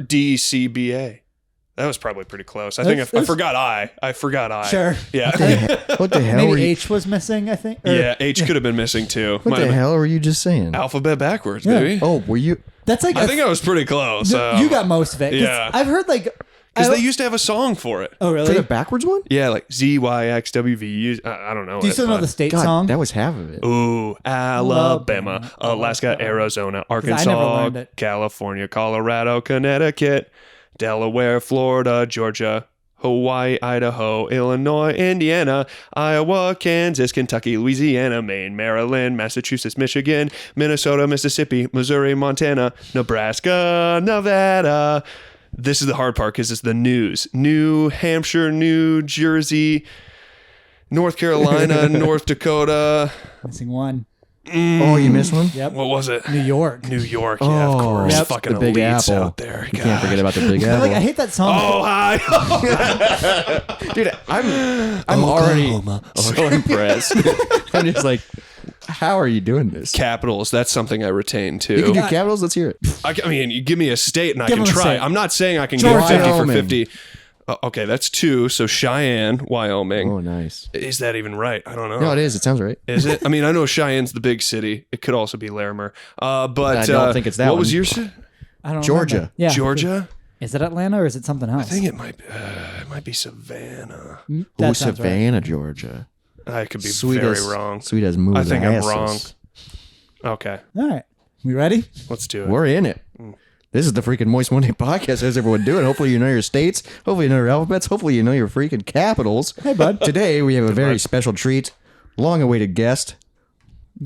DCBA. That was probably pretty close. I forgot I. Sure. Yeah. What the hell? Maybe H was missing, I think. Yeah, H could have been missing too. What the hell were you just saying? Alphabet backwards, baby. Oh, were you? That's like I think I was pretty close. you got most of it. Yeah. I've heard like because they used to have a song for it. Oh, really? For the backwards one? Yeah, like ZYXWV. I don't know. Do you still know the state God, song? that was half of it. Ooh, Alabama, Alaska, Arizona, Arkansas, California, Colorado, Connecticut, Delaware, Florida, Georgia, Hawaii, Idaho, Illinois, Indiana, Iowa, Kansas, Kentucky, Louisiana, Maine, Maryland, Massachusetts, Michigan, Minnesota, Mississippi, Missouri, Montana, Nebraska, Nevada. This is the hard part because it's the news. New Hampshire, New Jersey, North Carolina, North Dakota. Missing one. Oh, you missed one? Yep. What was it? New York. New York, yeah, of course. Yep. Fucking The Big elites Apple. out there. You can't forget about the Big Apple. Like, I hate that song. Oh, hi. Dude, I'm already so impressed. I'm just like, how are you doing this? Capitals, that's something I retain too. You can do capitals? Let's hear it. I mean, you give me a state and I Give can him a try. state. I'm not saying I can Georgia. get 50 for Wyoming. 50. Okay, that's 2. So Cheyenne, Wyoming. Oh, nice. Is that even right? I don't know. No, it is. It sounds right. Is it? I mean, I know Cheyenne's the big city. It could also be Larimer. But I don't think it's that What one. was your city? I don't Georgia. remember. Yeah. Georgia? Is it Atlanta or is it something else? I think it might be Savannah. That Oh, sounds right. Savannah, Georgia. I could be Sweet very as, wrong. Sweet as moves. I think I'm asses. wrong. Okay, All right. We ready? let's do it. We're in it. This is the freaking Moist Monday podcast. How's everyone doing? Hopefully you know your states. Hopefully you know your alphabets. Hopefully you know your freaking capitals. Hey, bud. Today we have a very special treat. Long-awaited guest.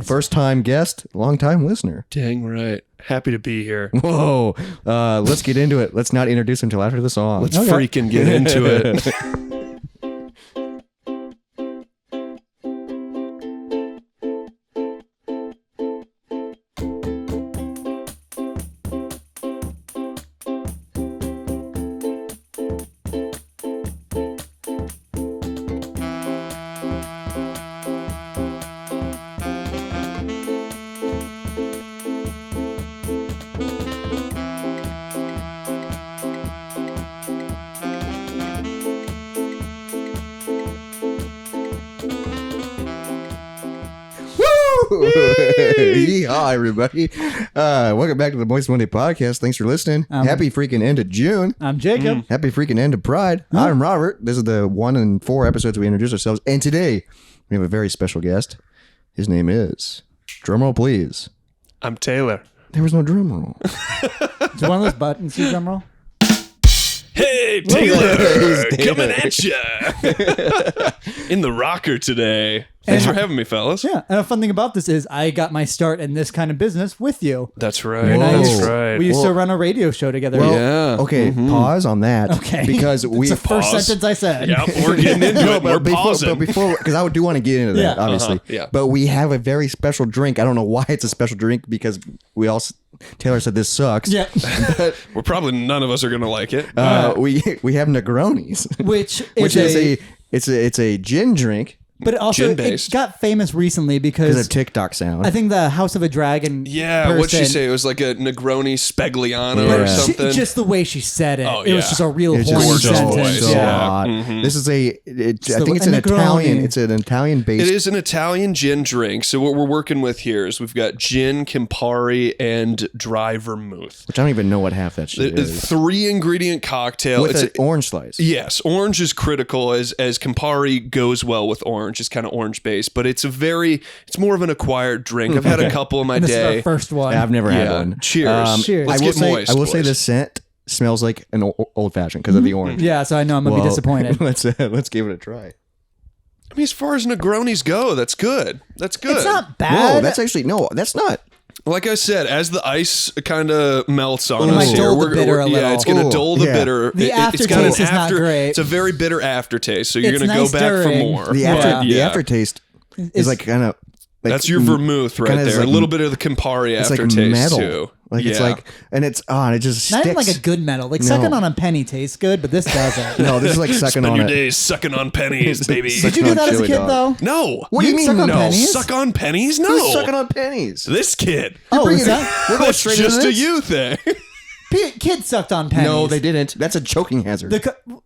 First-time guest. Long-time listener. Dang right. Happy to be here. Whoa. Let's get into it. Let's not introduce him until after the song. Let's freaking get into it. Yeehaw, everybody. Welcome back to the Moist Monday podcast. Thanks for listening. Happy freaking end of June. I'm Jacob. Happy freaking end of Pride. I'm Robert. This is the 1 in 4 episodes we introduce ourselves. And today we have a very special guest. His name is, drumroll please. I'm Taylor. There was no drum roll. Is it one of those buttons you drum roll? Hey, Taylor, Taylor. coming at ya in the rocker today. Thanks for having me, fellas. Yeah. And a fun thing about this is I got my start in this kind of business with you. That's right. And I Whoa. used- That's right. We used to run a radio show together. Well, Yeah. Okay, pause on that. Okay. Because we... It's the first Pause. sentence I said. Yeah, we're getting into it. We're pausing. before, because I do want to get into that, Yeah. obviously. Yeah. But we have a very special drink. I don't know why it's a special drink because we all... Taylor said this sucks. Yeah. We're probably none of us are gonna like it. We have Negronis, Which which is a gin drink. But also, it Gin-based. got famous recently because Because a TikTok sound. I think the House of a Dragon. Yeah, what'd she person- say? It was like a Negroni Spegliano Yeah. or She- something. just the way she said it. Oh, It was yeah. just a real It's horny just gorgeous sentence. voice. so Yeah. hot. This is I think it's a an Negroni. Italian. It's an Italian based. It is an Italian gin drink. So what we're working with here is we've got gin, Campari, and dry vermouth. Which I don't even know what half that shit A is. 3-ingredient cocktail. With It's an orange slice. Yes, orange is critical as Campari goes well with orange. It's kind of orange based, but it's it's more of an acquired drink. I've had a couple in my And this is day. our first one. I've never had Yeah. one. Cheers. Cheers. Let's I will get say, moist. I will say boys. the scent smells like an old fashioned because of the orange. Yeah, so I know I'm going to be Well, disappointed. Let's give it a try. I mean, as far as Negronis go, that's good. That's good. It's not Whoa, bad. that's actually that's not. Like I said, as the ice kind of melts on It us might here, dull the bitter a yeah, little. it's going to dull the yeah. bitter. The It's got an aftertaste is not great. It's a very bitter aftertaste, so you're It's going to nice go back for during. more. The Yeah. aftertaste is like kind of That's your vermouth right kinda is there. like- a little bit of the Campari It's like aftertaste metal. too. Like it's like, and it's on. It just Not sticks. even like a good metal. Like sucking on a penny tastes good, but this doesn't. No, this is like sucking Spend on your it. days sucking on pennies, baby. Did you do that as a chili kid dog. though? No. What do you mean? suck on No, pennies? Suck on pennies? No. Who's sucking on pennies? This kid. Oh, bringing is it- that? We're going That's straight into just a this? you thing. Kids sucked on pennies. No, they didn't. That's a choking hazard.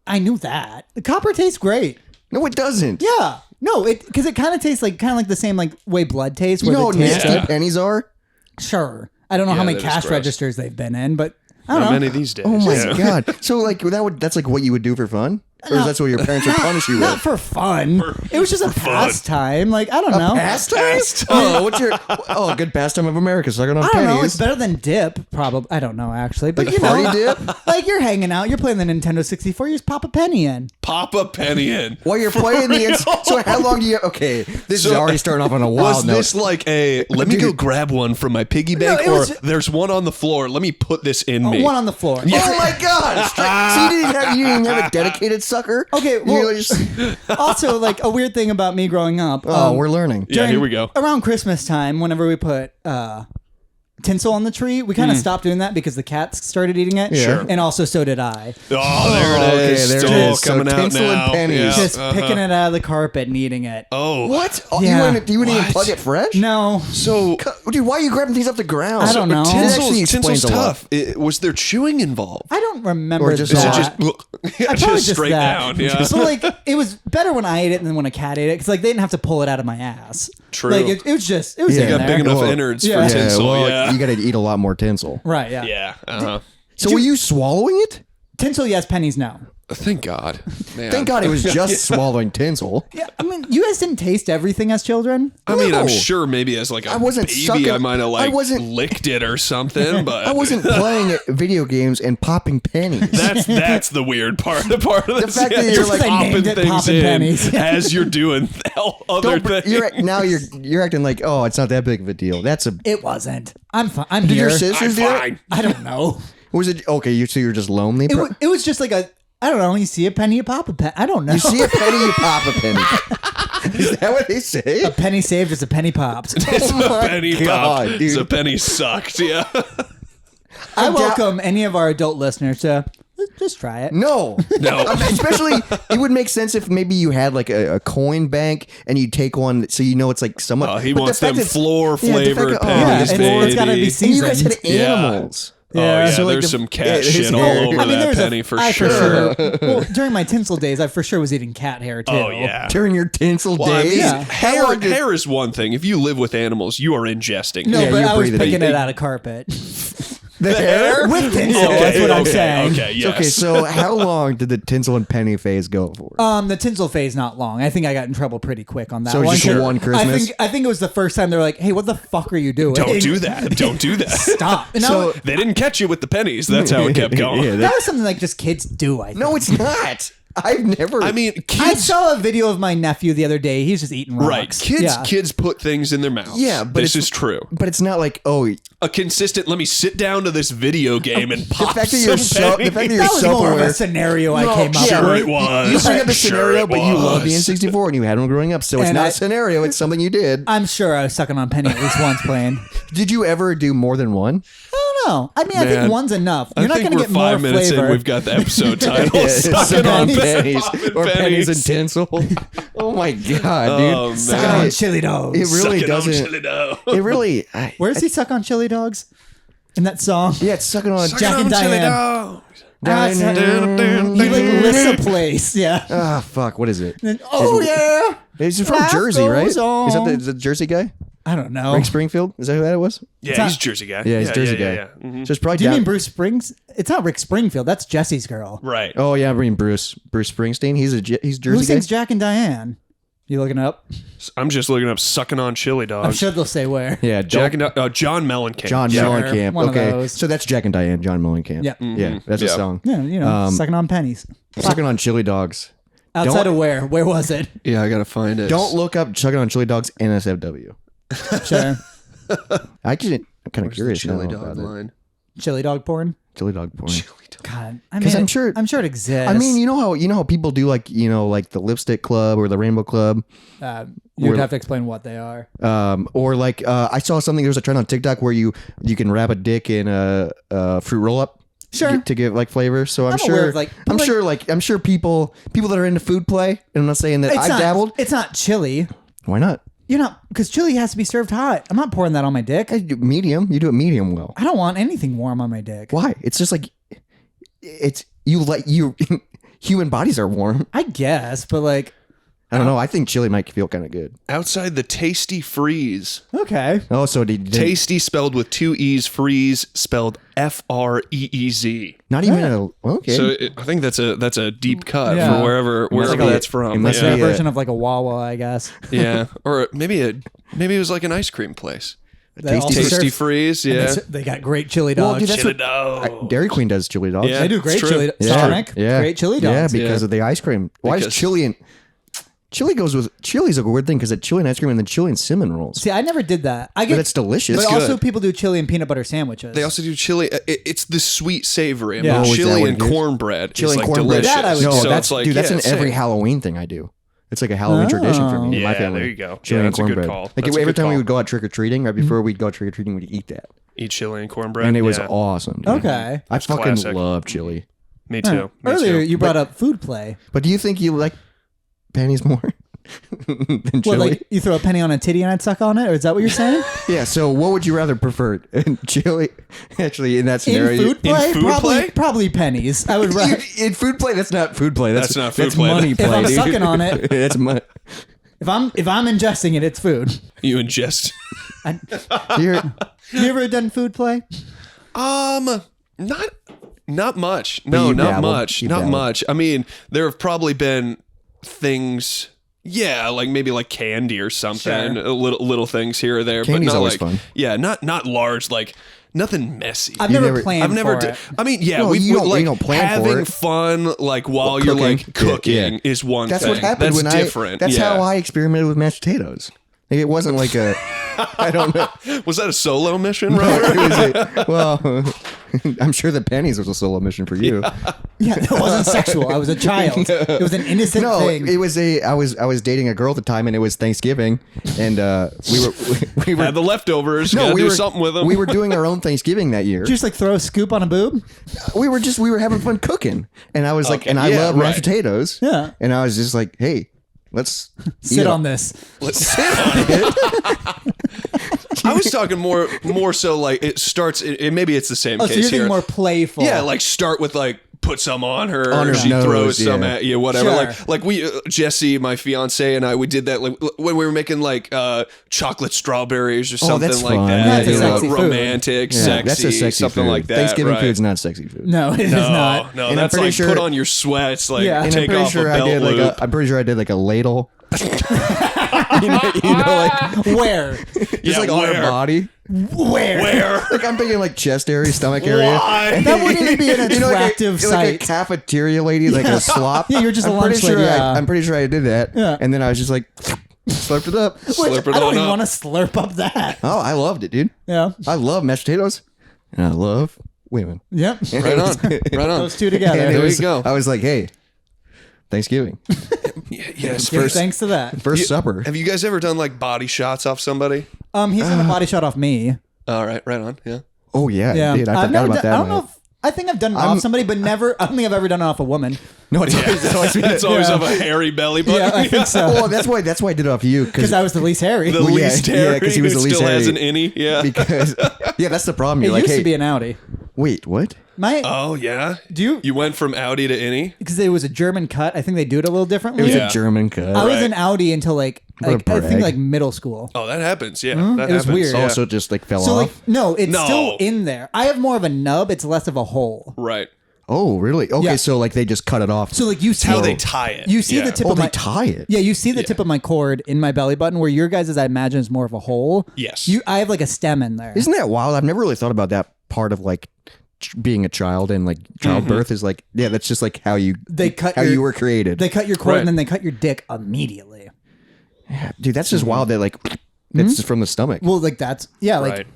I knew that. The copper tastes great. No, it doesn't. Yeah. No, because it kind of tastes like the same like way blood tastes. You Where know how the taste nasty good. pennies are? Sure. I don't know how Yeah, many that is cash gross. registers they've been in, but I don't Not know. many these days. Oh my Yeah. god! So like that's like what you would do for fun, or is that what your parents would punish you Not with? for fun. It was just a pastime. Like I don't know. Pastime? Oh, what's your a good pastime of America? Sucking on I don't know. pennies. It's better than dip, probably. I don't know actually, but Like you know, party dip? like you're hanging out, you're playing the Nintendo 64, you just pop a penny in. Pop a penny in. While you're playing so how long do you? Okay, this is already starting off on a wild Was note. this like a let me go grab one from my piggy bank, it or was- there's one on the floor? Let me put this in me. One on the floor. Oh my god! So you didn't have a dedicated sucker? Okay, You well, just- Also, like a weird thing about me growing up. we're learning. Yeah, here we go. Around Christmas time, whenever we put tinsel on the tree, we kind of stopped doing that because the cats started eating it. Sure. And also so did I. Oh, there it okay, is. there It's it all is. So coming out tinsel and now. pennies. Yeah. Just picking it out of the carpet and eating it. Oh, What? Oh, Yeah. You wouldn't even What? plug it fresh? No. So Dude, why are you grabbing things off the ground? I don't know. It tinsel's, actually explains tinsel's a lot. tough. Was there chewing involved? I don't remember Or just Is that. it just, I probably just straight that. down? Yeah. So like it was better when I ate it than when a cat ate it because like they didn't have to pull it out of my ass. True. Like it was Yeah. in You got there. big enough Well, innards yeah. for tinsel. well, Yeah. you got to eat a lot more tinsel. Right. Yeah. Yeah. Uh-huh. So were you swallowing it? Tinsel, yes. Pennies, no. Thank God. Man. Thank God it was just swallowing tinsel. Yeah. I mean, you guys didn't taste everything as children. I mean, No. I'm sure maybe as like a I wasn't baby, sucking- I might have I like wasn't- licked it or something. But I wasn't playing video games and popping pennies. That's the weird part. The part of this, fact that yeah, you're you're like- They popping named it things popping in pennies. as you're doing other Don't- things. now you're acting like, oh, it's not that big of a deal. That's a. It wasn't. I'm fine. I'm Did here. your sisters I'm do it? fine. I don't know. Was it okay? So you're just lonely. It was just like I don't know. You see a penny, you pop a penny. I don't know. You see a penny, you pop a penny. Is that what they say? a penny saved is a penny popped. It's Oh my a penny God, pop. dude. It's a penny sucked. Yeah. I welcome any of our adult listeners to just try it. No. No. Especially, it would make sense if maybe you had like a coin bank and you take one so you know it's like somewhat. Oh, he but the wants fact them it's- floor yeah, the fact flavored that- oh, Yeah, pennies, and baby. it's gotta be And you guys had seasoned. animals. Oh yeah, So, like, there's the- some yeah, cat there's- shit all yeah. over I mean, that there's penny for I sure. Well, during my tinsel days, I for sure was eating cat hair too. Oh yeah. During your tinsel Well, I days, mean, Yeah. hair is one thing. If you live with animals, you are ingesting. No, Yeah, but you're I was breathing picking it. it out of carpet. the hair. With tinsel, that's what I'm okay, saying. Okay, yes. Okay, so how long did the tinsel and penny phase go for? The tinsel phase not long. I think I got in trouble pretty quick on that So one. just for one Christmas? I think it was the first time they were like, "Hey, what the fuck are you doing? Don't do that. Don't do that. Stop." And So- They didn't catch you with the pennies. That's how it kept going. Yeah, that was something like just kids do. I think. no, it's not. I've never. I mean, I kids. saw a video of my nephew the other day. He's just eating rocks. Right. Kids Yeah. kids put things in their mouths. Yeah, but this it's- is true. but it's not like A consistent let me sit down to this video game and pop fact that you're some so- the pennies. fact that you're That was more of self-aware. a scenario I No, came up Sure with. it was. You bring up a Sure scenario, it but you love the was. N64 and you had one growing up, so it's And not I- a scenario. It's something you did. I'm sure I was sucking on penny at least once playing. Did you ever do more than one? I don't know. I mean, I Man, think one's enough. I You're not think going to we're get more 5 minutes flavor. in. We've got the episode title. Yeah, Sucking on pennies. or pennies and tinsel. Oh my god, dude! Oh, man. Sucking on chili dogs. It really Sucking on doesn't. chili dog. It really. Where's he suck on chili dogs? In that song? Yeah, it's sucking on. Jack and Chili Diane. dog. He like lists a place. Yeah. Ah, fuck. What is it? And then, oh yeah. He's from Life Jersey, right? goes on. Is that the Jersey guy? I don't know. Rick Springfield? Is that who that was? Yeah, he's a Jersey guy. Yeah, he's Jersey guy. Yeah. Mhm. So it's probably Do you down- mean Bruce Springs? It's not Rick Springfield. That's Jesse's girl. Right. Oh yeah, I mean Bruce Springsteen. He's Who Jersey guy. sings Jack and Diane? You looking it up? I'm just looking up sucking on chili I'm dogs. sure they'll say where. Yeah, Jack and John Mellencamp. John Yeah. Mellencamp. one of Okay, those. so that's Jack and Diane. John Mellencamp. Yeah. Yeah, that's a Yeah. song. Yeah, you know, sucking on pennies. Sucking on chili dogs. Outside Don't- of where? Where was it? Yeah, I gotta find it. Don't look up sucking on chili dogs NSFW. Sure. I'm kind of curious. chili now dog about it. line. Chili dog porn. Chili dog porn. God, I 'Cause mean, I'm sure- I'm sure it exists. I mean, you know how people do like the lipstick club or the rainbow club, you'd have to explain what they are. or like I saw something. There was a trend on TikTok where you can wrap a dick in a fruit roll up. Sure. To give like flavor. So I'm aware sure of, I'm sure people that are into food play, and I'm not saying that I've dabbled. It's not chili. Why not? You're not, because chili has to be served hot. I'm not pouring that on my dick. I do medium. You do it medium well. I don't want anything warm on my dick. Why? It's just like you human bodies are warm. I guess, but like, I don't know. I think chili might feel kind of good. Outside the Tasty Freeze. okay. Oh, so did Tasty spelled with 2 E's, freeze spelled Freeze. not even okay. So I think that's a deep cut Yeah. for wherever that's from. it must It's a be version of like a Wawa, I guess. Yeah, or maybe it was like an ice cream place. They also Tasty serve- Freeze, and yeah. they got great chili dogs. dude, that's Chili what- dog. Dairy Queen does chili dogs. Yeah. They do great It's true. chili. Yeah. Sonic, Yeah. great chili Yeah, dogs. because of the ice cream. Why is Because- chili and chili's a weird thing because it's chili and ice cream and then chili and cinnamon rolls. See, I never did that. I get, But it's delicious. But It's also, good. people do chili and peanut butter sandwiches. They also do chili. It's the sweet savory. I mean, Yeah. Oh, is that chili what and it is? cornbread. Chili is and like cornbread. delicious. That I would No, do. So that's it's like, dude. That's yeah, in every same. Halloween thing I do. It's like a Halloween tradition for me in my Yeah, family. there you go. Chili Yeah, and that's a good cornbread. call. Like That's a every good time we call. would go out trick or treating, right before we'd go trick or treating, we'd eat that, Eat chili and cornbread. and it was yeah. awesome. Dude. Okay. I fucking classic. love chili. Me too. Me Earlier, too. you brought up food play. But do you think you like pennies more than chili? What, like you throw a penny on a titty and I'd suck on it, or is that what you're saying? Yeah. So what would you rather prefer? Chili? Actually, in that scenario, In food play, food play? probably pennies. I would rather. in food play, that's not food play. That's not food play. money If play. I'm dude. sucking on it. That's money. If I'm ingesting it, it's food. You ingest. You're, You ever done food play? Not much. No, you not dabbled. much. You Not dabbled. much. I mean, there have probably been things. Yeah, like maybe like candy or something. Sure. Little things here or there. Candy's but not always like, fun. Yeah, not large. Like nothing messy. I've never never- planned. I've never. for it. I mean, yeah, No, we you don't- like you don't plan for having it. fun, like while Well, you're cooking. like cooking Yeah. is one that's thing. what happened That's when different. That's yeah. how I experimented with mashed potatoes. Like, it wasn't like a. I don't know. Was that a solo mission, Robert? It was well, I'm sure the pennies was a solo mission for you. Yeah, it wasn't sexual. I was a child. It was an innocent No, thing. it was I was dating a girl at the time, and it was Thanksgiving, and we were Had the leftovers. Gotta we do were something with them. We were doing our own Thanksgiving that year. Did you just like throw a scoop on a boob? We were having fun cooking, and I was like, Okay, and I yeah, love mashed right. potatoes. Yeah. And I was just like, hey, let's Sit eat on this. Let's sit on it. I was talking more so like it starts. Maybe it's the same Oh, so case you're here. thinking more playful. Yeah, like start with like put some on her. On her she nose, throws some yeah. at you, whatever. Sure. Like we, Jesse, my fiance, and I, we did that like when we were making like chocolate strawberries or something that's like fun. that. That's a You know, sexy food. romantic, Yeah, sexy, that's a sexy something food. like that. Thanksgiving right. food's not sexy food. No, it is not. No, And I'm that's pretty like sure- put on your sweats, like Yeah. And I'm And I'm take pretty off sure a I belt did like loop. I'm pretty sure I did like a ladle. like Where? just like on her body. Where? Where? Like I'm thinking like chest area, stomach area. Why? That wouldn't even be an You know, attractive like sight. a cafeteria lady, like a slop. Yeah, you're just a I'm pretty lunch sure lady, yeah. I'm pretty sure I did that. Yeah. And then I was just like, slurped it up. Which, Slurp it I don't on even up. want to slurp up that. Oh, I loved it, dude. Yeah. I love mashed potatoes, and I love women. Yep. Right on, right on. Those two together. And it There was- you go. I was like, hey, Thanksgiving, Yes, Give first. thanks to that. first supper. Have you guys ever done like body shots off somebody? He's done a body shot off me. All right, right on. Yeah. Oh yeah, Yeah. I did. I I've forgot never about done, that. I don't one. know if I think I've done it off somebody, but never. I don't think I've ever done it off a woman. No, it's always been That's always of a hairy belly button. Yeah, I think so. Oh, that's why I did it off you Because I was the least hairy. The Well, yeah, least yeah, hairy, 'cause he was who the least still has hairy. an innie. Yeah. because yeah, that's the problem. It You're like, used hey, to be an Audi. wait, what? My Oh yeah. do you? You went from Audi to innie. Because it was a German cut. I think they do it a little It differently. was Yeah. a German cut. I was Right. in Audi until like What a I think brag. like middle school. Oh, that happens. Yeah, that Mm-hmm. It was happens. weird. Yeah. Also, it just like fell So off. like no, it's No. still in there. I have more of a nub. It's less of a hole. Right. Oh, really? Okay, Yeah. so like they just cut it off. So like you see How they tie it. You see Yeah. the tip oh, of they my tie it. Yeah, you see the tip of my cord in my belly button, where your guys' I imagine is more of a hole. Yes. I have like a stem in there. Isn't that wild? I've never really thought about that part of like being a child and like childbirth is like that's just like how you They cut how your- you were created. They cut your cord Right. and then they cut your dick immediately. Dude, that's just wild. That like that's just from the stomach. Well, like that's like Right.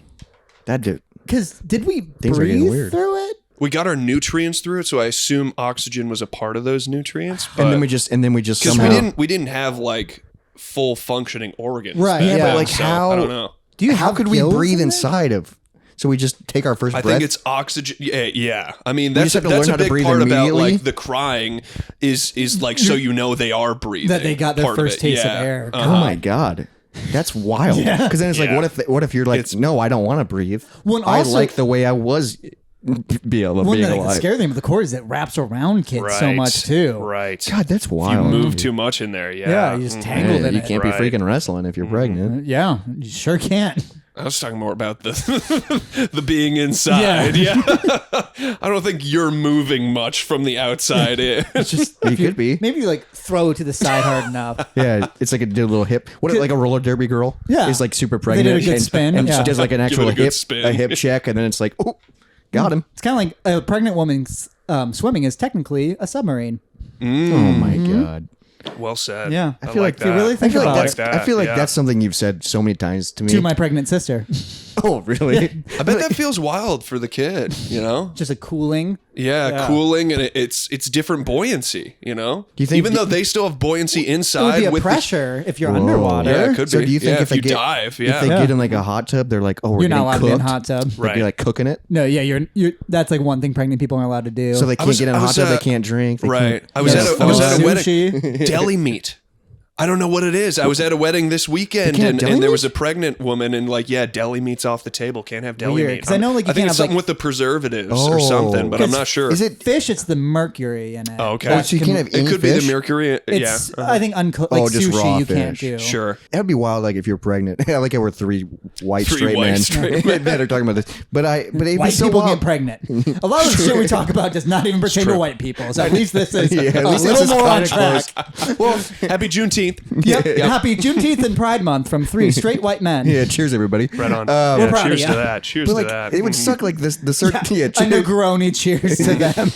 That Because did we Things are getting breathe weird. through it? We got our nutrients through it, so I assume oxygen was a part of those nutrients. But, And then we just because somehow we didn't have like full functioning organs. Right, back yeah, then, but, like, so how- I don't know. Do you how have could we gills breathe in there? inside of? So we just take our first I breath. think it's oxygen. Yeah. I mean, just that's have to learn a how to big breathe part about immediately? like the crying is like so you know they are breathing. That they got their part of first it. taste of Yeah. air. Oh my god, that's wild. Because then it's like, Yeah. what if you're like, no, I don't want to breathe. Well, and I also- like the way I was being One being of the alive. scary thing with the cord is it wraps around kids so Right. much too. Right. God, that's You wild. move too much in there. Yeah. Yeah, you just tangled Yeah, in you it. can't Right. be freaking wrestling if you're pregnant. Yeah, you sure can't. I was talking more about the the being inside. Yeah. I don't think you're moving much from the outside in. You could be. Maybe you like throw to the side hard enough. Yeah, it's like a little hip. What if like a roller derby girl? Yeah. is like super They pregnant. did a good and, spin, and yeah. she does like an Give it actual a good hip spin. check, and then it's like, oh, got him. It's kind of like a pregnant woman's swimming is technically a submarine. Oh my god. Well said. Yeah. I, I feel like if you that. really think I feel about like it. that's. that, I feel like yeah. that's something you've said so many times to me. To my pregnant sister, Oh, really? I bet that feels wild for the kid, you know? just a cooling. Yeah, cooling, and it's different buoyancy, you know? Do you think- even though they still have buoyancy It would inside be a with pressure if you're Whoa. underwater. Yeah, it could So be. do you think Yeah, if they you get- dive, If yeah. they get in like a hot tub, they're like, oh, we're You're not allowed getting to be in cooked. hot tub. Like, you're like cooking it. No, yeah, you're. That's like one thing pregnant people are allowed to do. So they can't was- get in a I hot was, tub. They can't drink. They Right. Can't, I was No at a wedding. sushi. Deli meat. I don't know what it is. I was at a wedding this weekend, can't have and deli there meat? was a pregnant woman, and like, yeah, deli meat's off the table. Can't have deli Weird, meat. 'cause I know, like, you I think can't it's have, something like- with the preservatives or something, but I'm not sure. Is it? Fish, it's the mercury in it. Oh, okay. That So you can- can't have It any could fish? be the mercury. It's Yeah. I think uncooked like just raw sushi you can't fish. do. Sure. That'd be wild. Like if you're pregnant. I like how we're three white Three straight white men straight that are talking about this. But it'd be White so people wild. get pregnant. A lot of the shit we talk about does not even pertain to white people. So at least this is Yeah, at a least little this is more on kinda track. Well, happy Juneteenth. Yep. Happy Juneteenth and Pride Month from three straight white men. Yeah. Cheers, everybody. Right on. We're Yeah, proud of cheers you. to that. Cheers But to like, that. it would suck. Like this. The certain. Yeah. A Negroni cheers to them.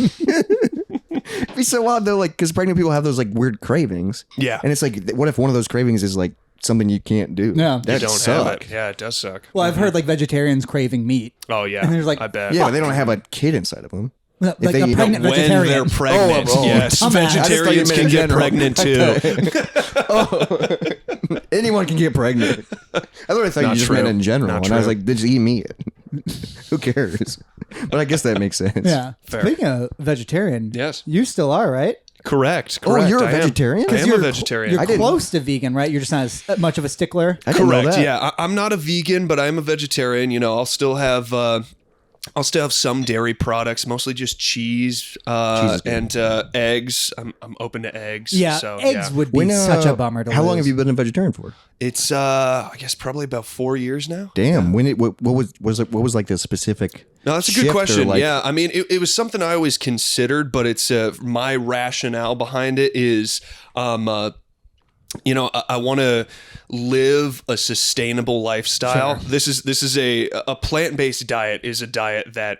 It'd be so wild though. Like because pregnant people have those like weird cravings. Yeah. And it's like, what if one of those cravings is like something you can't do? Yeah. You That don't suck. have it. Yeah, it does suck. Well, I've heard like vegetarians craving meat. Oh yeah. And there's like- I bet. Yeah, but they don't have a kid inside of them. Like they a eat pregnant it when vegetarian. they're pregnant, Oh, yes, dumbass. I just thought you vegetarians meant can in get general. pregnant too. Anyone can get pregnant. I thought you Not just true. meant in general. Not and I was true. like, just eat meat. Who cares? But I guess that makes sense. Yeah. Fair. Speaking of vegetarian, Yes. you still are, right? Correct. Oh, Correct. you're a I am. vegetarian? I am You're a vegetarian. You're I didn't- close to vegan, right? You're just not as much of a stickler. I didn't know Correct. that. Yeah, I'm not a vegan, but I am a vegetarian. You know, I'll still have some dairy products, mostly just cheese, is good. and eggs. I'm open to eggs. Yeah, so, eggs yeah. would be such a bummer to How long lose. have you been a vegetarian for? It's I guess probably about 4 years now. Damn. When it what was like the specific? No, that's a shift good or, question. like- Yeah, I mean, it was something I always considered, but it's my rationale behind it is, you know, I want to live a sustainable lifestyle. Sure. This is a plant-based diet is a diet that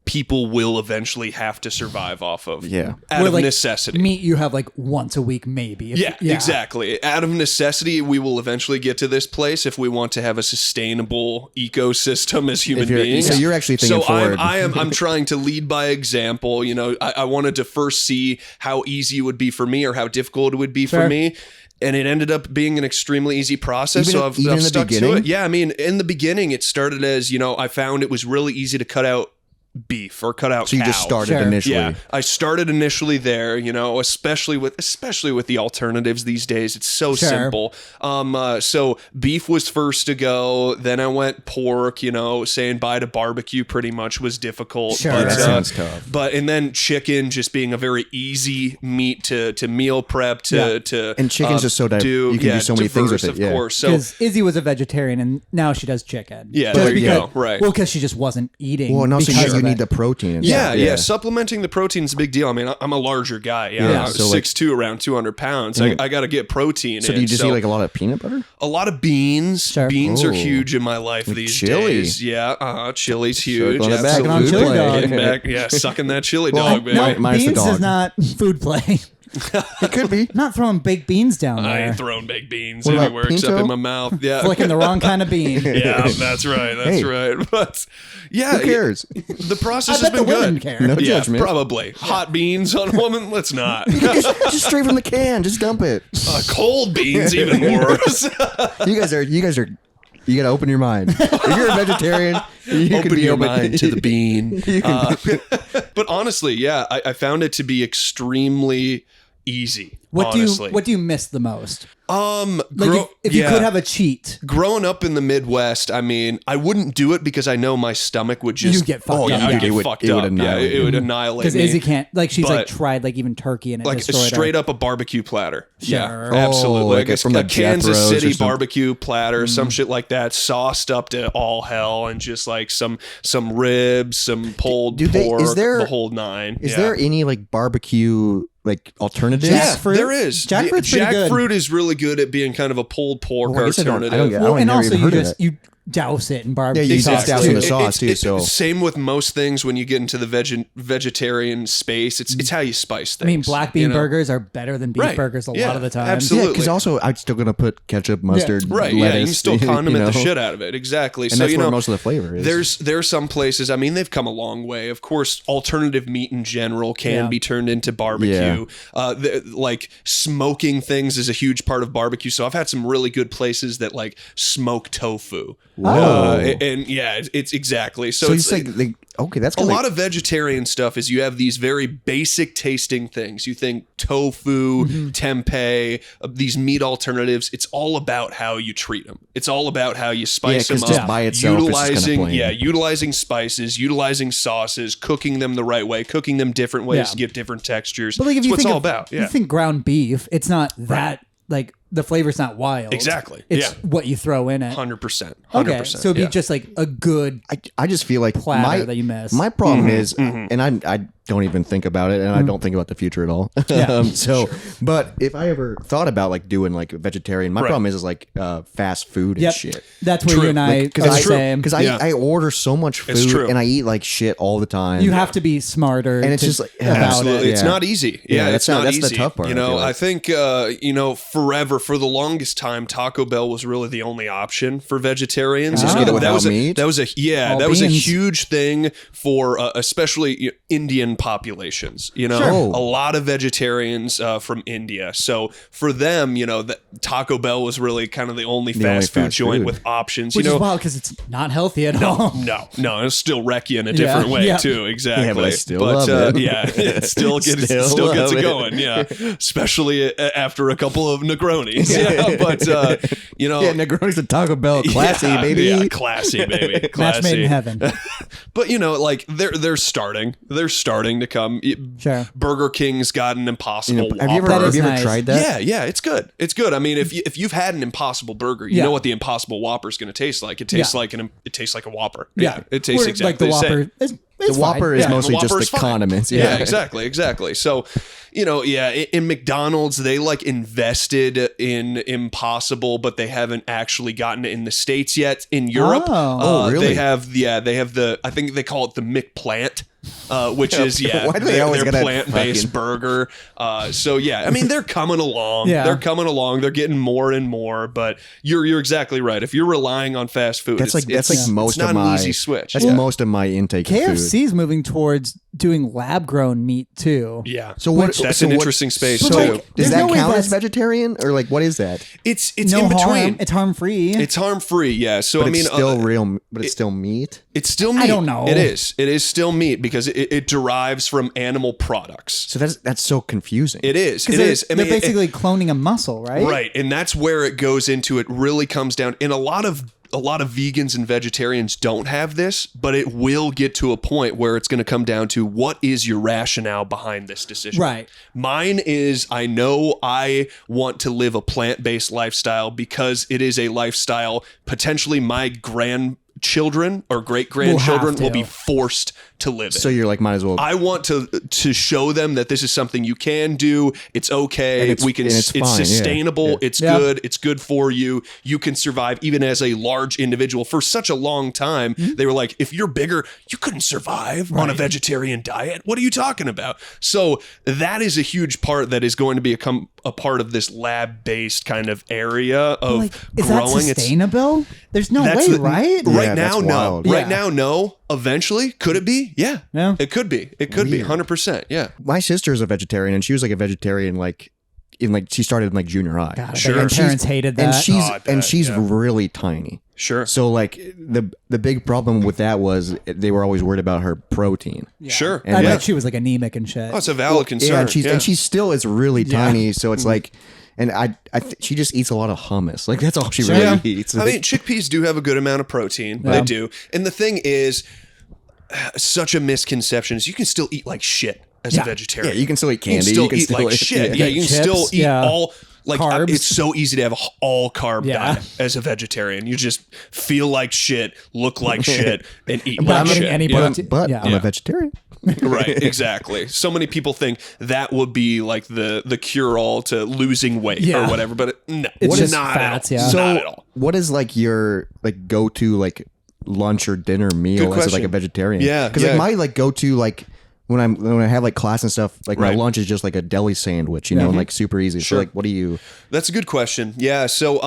people will eventually have to survive off of. Yeah. out Where, of like, necessity. Meat you have like once a week, maybe. Yeah, exactly. Out of necessity, we will eventually get to this place if we want to have a sustainable ecosystem as human beings. So you're actually thinking So forward. I'm trying to lead by example. You know, I wanted to first see how easy it would be for me or how difficult it would be Sure. for me. And it ended up being an extremely easy process. Even So in I've the stuck to beginning? it. Yeah, I mean, in the beginning, it started as, you know, I found it was really easy to cut out beef or cut out So you cow. just started Sure. initially. Yeah, I started initially there, you know, especially with the alternatives these days. It's so Sure. simple. So beef was first to go. Then I went pork. You know, saying bye to barbecue pretty much was difficult. Sure. but, That sounds tough. But and then chicken just being a very easy meat to meal prep Yeah. to And chicken's just so you can do so many things with diverse, it, yeah. Of course. So Because Izzy was a vegetarian and now she does chicken. Yeah, Just there you because- go, right. Well, because she just wasn't eating. Well, and also because you of need it. the protein. And Yeah, stuff. yeah. Supplementing the protein is a big deal. I mean, I'm a larger guy. Yeah, Yeah, I'm so, like- 6'2", around 200 pounds. I got to get protein. So in. do you just eat like a lot of peanut butter? a lot of beans? Sure. Beans are Oh. huge in my life these chili. days. Yeah, chili's huge. Circling it back on chili Absolutely. dog. Getting back- yeah, sucking that chili Well, dog, man. Mine- mine's the beans dog. is not food play. It could be. Not throwing baked beans down I there. ain't throwing baked beans What about everywhere except pinto? in my mouth. Yeah. Flicking the wrong kind of bean. Yeah, that's right. That's Hey. right. But yeah, Who cares? the process I has bet the been women good. care. No Yeah, judgment. probably. Hot beans on a woman? Let's not. just straight from the can. Just dump it. Cold beans, even worse. You guys are. You gotta open your mind. If you're a vegetarian, you can Open be your open mind to the bean. But honestly, yeah, I found it to be extremely easy. What honestly. do you miss the most? Like If you could have a cheat, growing up in the Midwest, I mean, I wouldn't do it because I know my stomach would just You'd get fucked up. I'd Yeah. get It would fucked annihilate up. It would annihilate because me. Izzy can't. Like she's like But- tried like even turkey and it Like destroyed straight her. up a barbecue platter. Yeah, Sure. absolutely. like Like from a the Kansas Jethro's or City something. barbecue platter, some shit like that, sauced up to all hell, and just like some ribs, some pulled Do they- pork, is there- the whole nine. Is Yeah. there any like barbecue like alternatives? Yeah, Jackfruit? there is. Jackfruit's pretty good. Jackfruit is really good at being kind of a pulled pork Oh, I guess I don't alternative. get- Well, and never also even you heard of just that. you douse it in barbecue Yeah, you sauce just douse too. in the sauce, too, so- Same with most things when you get into the vegetarian space. It's how you spice things. I mean, black bean you know? burgers are better than beef Right. burgers a Yeah, lot of the time. absolutely. Yeah, because also I'm still gonna put ketchup, mustard, Right, lettuce. yeah, you can still condiment you know? the shit out of it. Exactly. And so, that's you where know, most of the flavor is. there's some places, I mean, they've come a long way. Of course, alternative meat in general can Yeah. be turned into barbecue. Like smoking things is a huge part of barbecue. So I've had some really good places that like smoke tofu. And yeah, it's exactly. So so it's you say okay, that's a gonna lot of vegetarian stuff is you have these very basic tasting things. You think tofu, tempeh, these meat alternatives. It's all about how you treat them. It's all about how you spice 'cause them just up. by itself, it's just kinda plain. Utilizing spices, utilizing sauces, cooking them the right way, cooking them different ways Yeah. to get different textures. But like if That's you what it's think all of, about. you Yeah. think ground beef, it's not that like the flavor's not wild. Exactly. It's Yeah. what you throw in it. 100%. Okay, so it'd be yeah. just like a good I just feel like platter that you miss. My problem is, and I don't even think about it, and I don't think about the future at all. Yeah. But if I ever thought about like doing like a vegetarian, my Right. problem is like fast food and Yep. shit. That's where True. you and I Because are the I, same. because Yeah. I order so much It's food true. and I eat like shit all the time. You have to be smarter. And it's to- just like- about Absolutely. it. It's Yeah. not easy. Yeah, Yeah, that's it's not the easy. tough part, You I feel know, like. I think, forever, for the longest time, Taco Bell was really the only option for vegetarians. Just You get know, it without was a, meat? that was a, yeah, All that was a beans. huge thing for especially Indian populations. You know, Sure. a lot of vegetarians from India. So for them, you know, Taco Bell was really kind of the only fast food fast joint food. with options. Which you know, is wild because it's not healthy at all. no, it'll still wreck you in a different way yeah. too. Exactly. Yeah, but I still love it. Yeah, it still gets Still it love it. going. Yeah, especially after a couple of Negronis. Yeah, but you know, Yeah, Negronis and Taco Bell, classy yeah, baby. Yeah, classy baby, Match classy. made in heaven. But you know, like they're starting to come. Sure. Burger King's got an Impossible Have you ever, Whopper. is nice. tried that? Yeah, it's good. It's good. I mean, if you've had an Impossible Burger, you Yeah. know what the Impossible Whopper is going to taste like. It tastes like it tastes like a Whopper. Yeah. It tastes Or, exactly like the the same. Whopper. It's The Whopper fine. is Yeah. mostly The just Whopper's the fine. condiments. Yeah, exactly. So, you know, yeah, in McDonald's, they like invested in Impossible, but they haven't actually gotten it in the States yet. In Europe, Oh. really? they have the, I think they call it the McPlant. Which is Why do they always their gotta plant-based fucking- burger. So yeah, I mean they're coming along. Yeah. They're coming along. They're getting more and more. But you're exactly right. If you're relying on fast food, That's like it's most not of my an easy switch. That's Yeah. most of my intake of food. KFC's moving towards doing lab grown meat too. Yeah. So what? That's so an what- interesting space So too. like, There's does that no way count as that's- vegetarian or like what is that? It's No in harm. between. It's harm free. It's harm free. Yeah. So But I mean, it's still real. But it's still meat. it's still meat. I don't know. It is. It is still meat because it derives from animal products. So that's so confusing. It is. It Because is. I they're mean, basically cloning a muscle, right? right, and that's where it goes into. It really comes down. And a lot of vegans and vegetarians don't have this, but it will get to a point where it's going to come down to what is your rationale behind this decision. Right. Mine is I know I want to live a plant-based lifestyle because it is a lifestyle potentially my grandchildren or great-grandchildren to. will be forced to live in. So you're like, might as well. I want to show them that this is something you can do. It's okay. It's fine, sustainable. yeah. It's good. It's good for you. You can survive even as a large individual. For such a long time, they were like, if you're bigger, you couldn't survive on a vegetarian diet. What are you talking about? So that is a huge part that is going to become a part of this lab-based kind of area of is growing. that sustainable? There's no way, right? Right now, that's no. wild. Right now, no. Eventually, could it be? Yeah. Yeah. It could be. It could be 100%. Yeah. My sister is a vegetarian, and she was like a vegetarian she started in like junior high. God, Sure. your parents hated that. And she's really tiny. Sure. So like the big problem with that was they were always worried about her protein. Sure. And I yeah. bet she was like anemic and shit. Oh, it's a valid concern. And she still is really tiny. So it's like, and she just eats a lot of hummus. Like that's all she really eats. I mean, chickpeas do have a good amount of protein. They do. And the thing is, such a misconception is you can still eat like shit as a vegetarian. Yeah, you can still eat candy. You can still eat like shit. Yeah, you can Chips, still eat all. Like carbs. it's so easy to have an all carb diet as a vegetarian. You just feel like shit, look like shit, and eat like getting shit. any you know? protein. But Yeah. I'm a vegetarian. Right, exactly. So many people think that would be like the cure all to losing weight or whatever, but no, It's just not fats, at all. yeah. So Not at all. what is like your like go to like lunch or dinner meal Good as like a question. vegetarian? Yeah, because yeah. like my like go to like when I have like class and stuff, like my Right. lunch is just like a deli sandwich, you know, and like super easy. Sure. So like, what do you? That's a good question. Yeah. So,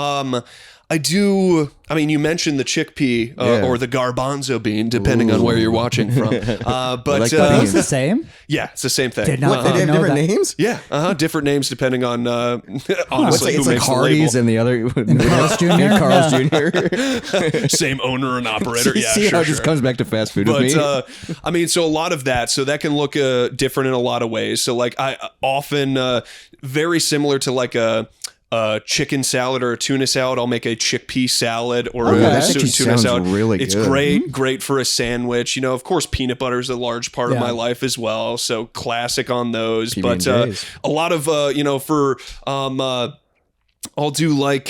I mean, you mentioned the chickpea or the garbanzo bean, depending on where you're watching from. But like Are that. those the same? yeah, it's the same thing. Did not They have know different that. names. Yeah, different names depending on honestly It's who like makes Hardee's the and the other Carl's Jr.? Carl's Yeah. Jr. same owner and operator. Yeah, See sure, how it just comes back to fast food with But me. I mean, so a lot of that, so that can look different in a lot of ways. So like I often very similar to like a chicken salad or a tuna salad, I'll make a chickpea salad or that a actually tuna sounds salad. really It's good. great for a sandwich. You know, of course, peanut butter is a large part of my life as well. So classic on those. But PB&Js. a lot of for I'll do like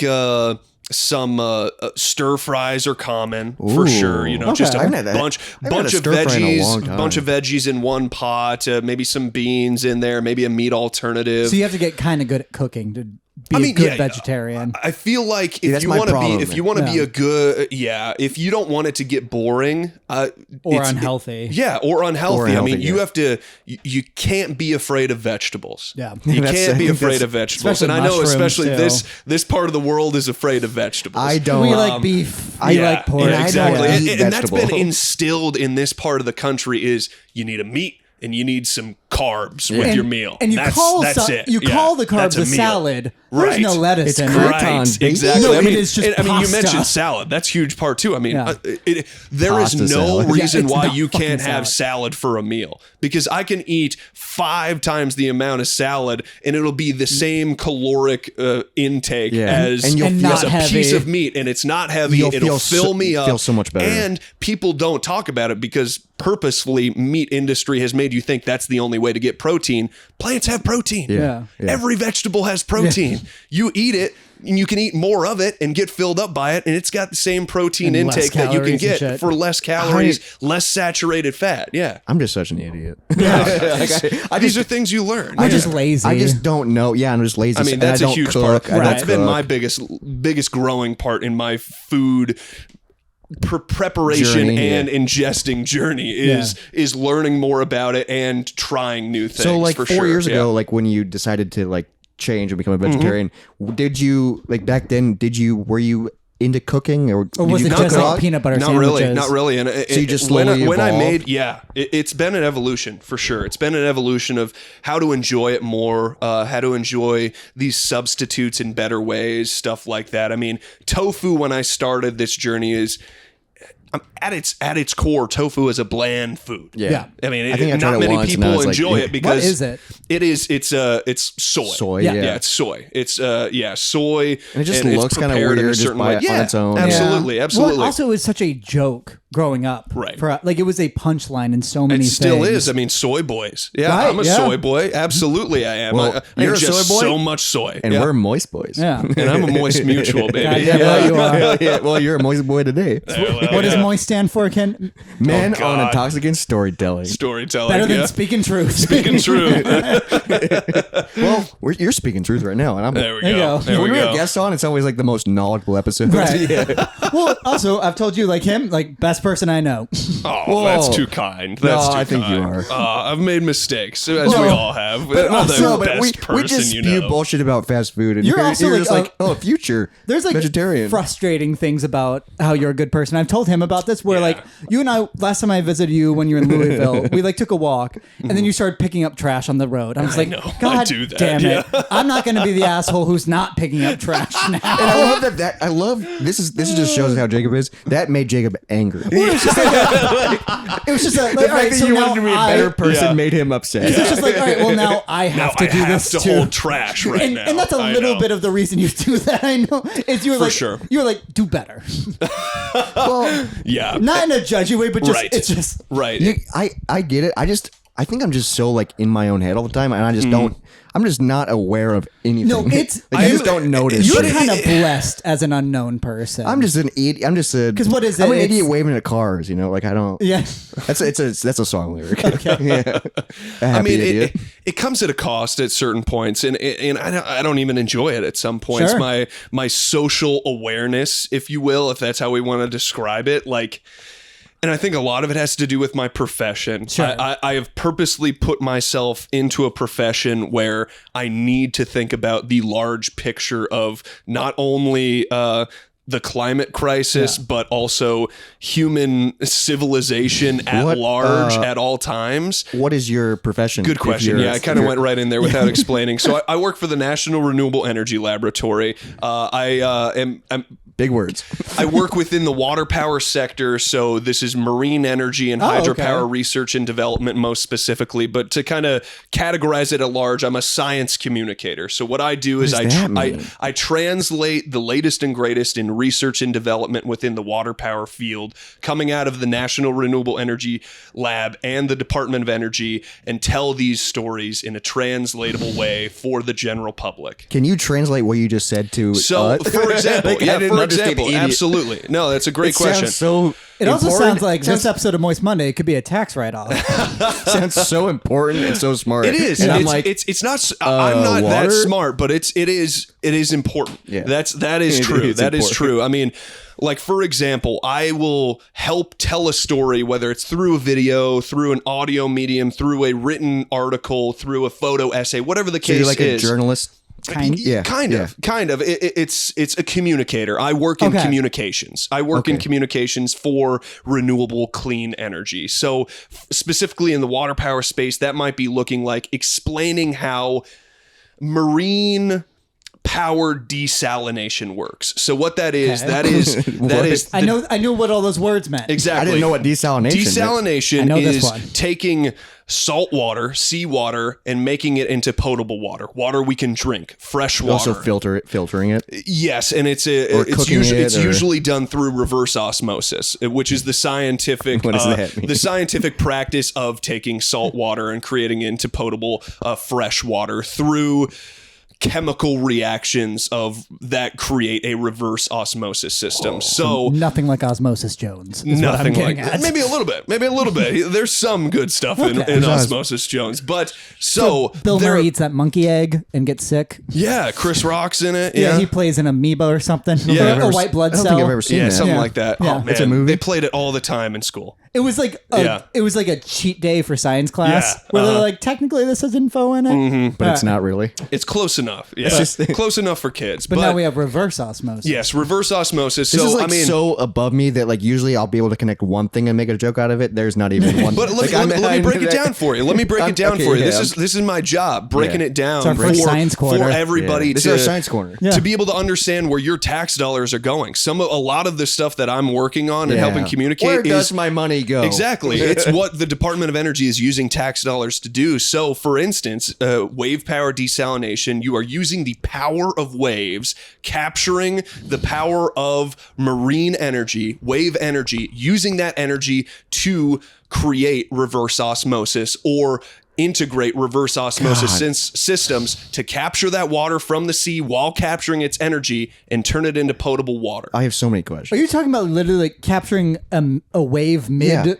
some stir fries are common for Ooh. sure. You know, just I a haven't had that. I haven't had bunch a of stir fry in a veggies, long time. bunch of veggies in one pot. Maybe some beans in there. Maybe a meat alternative. So you have to get kind of good at cooking to be a good vegetarian. I feel like if that's you my want to be, problem, if you want to be a good, if you don't want it to get boring or unhealthy. or unhealthy. I mean, unhealthy, you have to, you can't be afraid of vegetables. Yeah. You That's- can't be I think afraid that's- of vegetables. especially And I know, mushrooms, especially too. this part of the world is afraid of vegetables. I don't. We like beef. We like pork. Yeah, exactly. I don't And, eat and that's been vegetables. instilled in this part of the country is you need a meat and you need some carbs with And- your meal. And you that's call it. you Yeah, call the that's carbs a meal. salad. Right. There's no lettuce It's in correct. it. Right, Croutons, baby. exactly. No, I mean, it is just I mean, you pasta. mentioned salad. That's a huge part too. I mean, Yeah. There is Pasta no salad. reason Yeah, it's why not you fucking can't have salad for a meal because I can eat 5 times the amount of salad and it'll be the same caloric intake Yeah. as And you'll And feel- not a heavy. piece of meat, and it's not heavy. You'll It'll feel fill me up. feel so much better. And people don't talk about it because purposefully meat industry has made you think that's the only way to get protein. Plants have protein. Yeah. Every vegetable has protein. You eat it and you can eat more of it and get filled up by it, and it's got the same protein And less intake that you can calories and get shit. for less calories, less saturated fat. Yeah. I'm just such an idiot. These are things you learn. I'm just lazy. I just don't know. Yeah, I'm just lazy. I mean, and that's I a don't huge cook. part. I don't That's been cook. my biggest growing part in my food preparation Journey, and ingesting journey is learning more about it and trying new things. So like for 4 sure. years Yeah. ago, like when you decided to like change and become a vegetarian, did you like back then? Were you into cooking or was did it you just cook? like peanut butter Not sandwiches? really. And So you just when slowly I evolved? made, it's been an evolution for sure. It's been an evolution of how to enjoy it more, how to enjoy these substitutes in better ways, stuff like that. I mean, tofu when I started this journey is. At its core, tofu is a bland food. Yeah. I mean, I think I tried not it many once, and I people was like, enjoy yeah. it because What is it? It's soy. Soy, Yeah. yeah. It's soy. It's soy. And it just it's looks kinda prepared in a weird just certain by way. on its own. Absolutely, Yeah. absolutely. Well, also, it's such a joke growing up. Right. Like it was a punchline in so many It things. still is. I mean, soy boys. Yeah, Right, I'm a soy boy. Absolutely, I am. Well, I you're a ingest soy boy? so much soy. And Yeah. we're moist boys. Yeah. And I'm a moist mutual, baby. Goddamn right you are. Yeah, well, you're a moist boy today. What does moist stand for, Ken? Men Oh, God. on intoxicant storytelling. Storytelling. Better than yeah. speaking truth. Speaking truth. Well, you're speaking truth right now, and I'm. There we There you go. go. There when we we go. have guests on, it's always like the most knowledgeable episode. Right. Yeah. Well, also, I've told you, like him, like best person I know. Oh, Whoa. that's too kind. That's No, too I think you kind. are. I've made mistakes, as we Well, all have. But I'm not also, the but we best person, just you spew know. bullshit about fast food, and You're also just like, like, oh, future. There's like vegetarian. frustrating things about how you're a good person. I've told him about this where like you and I, last time I visited you when you were in Louisville, we like took a walk and then you started picking up trash on the road. I was like, know. I God do that, damn it. yeah. I'm not going to be the asshole who's not picking up trash now. And I love that. I love this. This just shows how Jacob is. That made Jacob angry. It was just like, The all fact right, that so you now wanted to be a I- better person Yeah. made him upset. It's just like, all right, well now I Now have to I do have this to too. hold trash right and, now. and that's a I little know. bit of the reason you do that. I know is you were like, sure. you were like, do better, Well, Yeah. not in a judgy way, but just Right. it's just Right. I get it. I think I'm just so like in my own head all the time, and I just don't. I'm just not aware of anything. No, it's- like, I just don't notice. you're shit. kind of blessed as an unknown person. I'm just an idiot. I'm just a. 'Cause what is I'm it? an idiot It's- waving at cars. You know, like I don't. yeah. That's a song lyric. Yeah. A I happy mean, idiot. it comes at a cost at certain points, and I don't even enjoy it at some points. Sure. My social awareness, if you will, if that's how we want to describe it, like. And I think a lot of it has to do with my profession. Sure. I have purposely put myself into a profession where I need to think about the large picture of not only the climate crisis, but also human civilization at What, large at all times. What is your profession? Good if question. you're- Yeah, I kind of went right in there without explaining. So I work for the National Renewable Energy Laboratory. I'm Big words. I work within the water power sector, so this is marine energy and Oh, hydropower okay. research and development most specifically. But to kind of categorize it at large, I'm a science communicator. So what I do is does that mean? I translate the latest and greatest in research and development within the water power field, coming out of the National Renewable Energy Lab and the Department of Energy, and tell these stories in a translatable way for the general public. Can you translate what you just said to? So, for example, Like, I yeah, didn't for understand example, idiot. absolutely. No, that's a great It question. sounds so. It also important. sounds like this episode of Moist Monday could be a tax write-off. sounds so important and so smart. It is. And I'm it's, like, it's not. I'm not that water? smart, but it is important. Yeah. that is It true. is That is important. true. I mean, like for example, I will help tell a story, whether it's through a video, through an audio medium, through a written article, through a photo essay, whatever the so case you're like is. a journalist. Yeah, Kind of. It's a communicator. I work in Okay. communications. I work in communications for renewable clean energy. So specifically in the water power space, that might be looking like explaining how marine power desalination works. So what that is, Okay. that is I knew what all those words meant. exactly. I didn't know what desalination meant. Desalination I know this is one. taking salt water, seawater, and making it into potable water we can drink, fresh water. Also filtering it. Yes, and it's cooking it, or- usually done through reverse osmosis, which is the scientific What does that mean? the scientific practice of taking salt water and creating it into potable fresh water through chemical reactions of that create a reverse osmosis system. So Nothing like Osmosis Jones. Is what I'm nothing getting like at. maybe a little bit. There's some good stuff in Okay. Osmosis Jones, but so Bill there- Murray eats that monkey egg and gets sick. yeah, Chris Rock's in it. Yeah, Yeah, he plays an amoeba or something. Yeah. a white blood I don't cell. think I've ever seen yeah, that. something Yeah. like that. Yeah. Oh man, It's a movie? They played it all the time in school. It was like Yeah. it was like a cheat day for science class Yeah, where they're like, technically this has info in it, But it's not really. It's close enough. Yeah, just- close enough for kids. But now we have reverse osmosis. yes, reverse osmosis. This So is like I mean, so above me that like usually I'll be able to connect one thing and make a joke out of it. There's not even one. but like, let me break it that- down for you. Let me break I'm- it down okay, for you. yeah. This is my job, breaking Yeah. it down our first for, science corner. for everybody Yeah. This to is our science corner. Yeah. to be able to understand where your tax dollars are going. A lot of the stuff that I'm working on and helping communicate Where is does my money go. Exactly. It's what the Department of Energy is using tax dollars to do. So, for instance, wave power desalination, you are using the power of waves, capturing the power of marine energy, wave energy, using that energy to create reverse osmosis or integrate reverse osmosis systems to capture that water from the sea while capturing its energy and turn it into potable water. I have so many questions. Are you talking about literally like capturing a wave mid?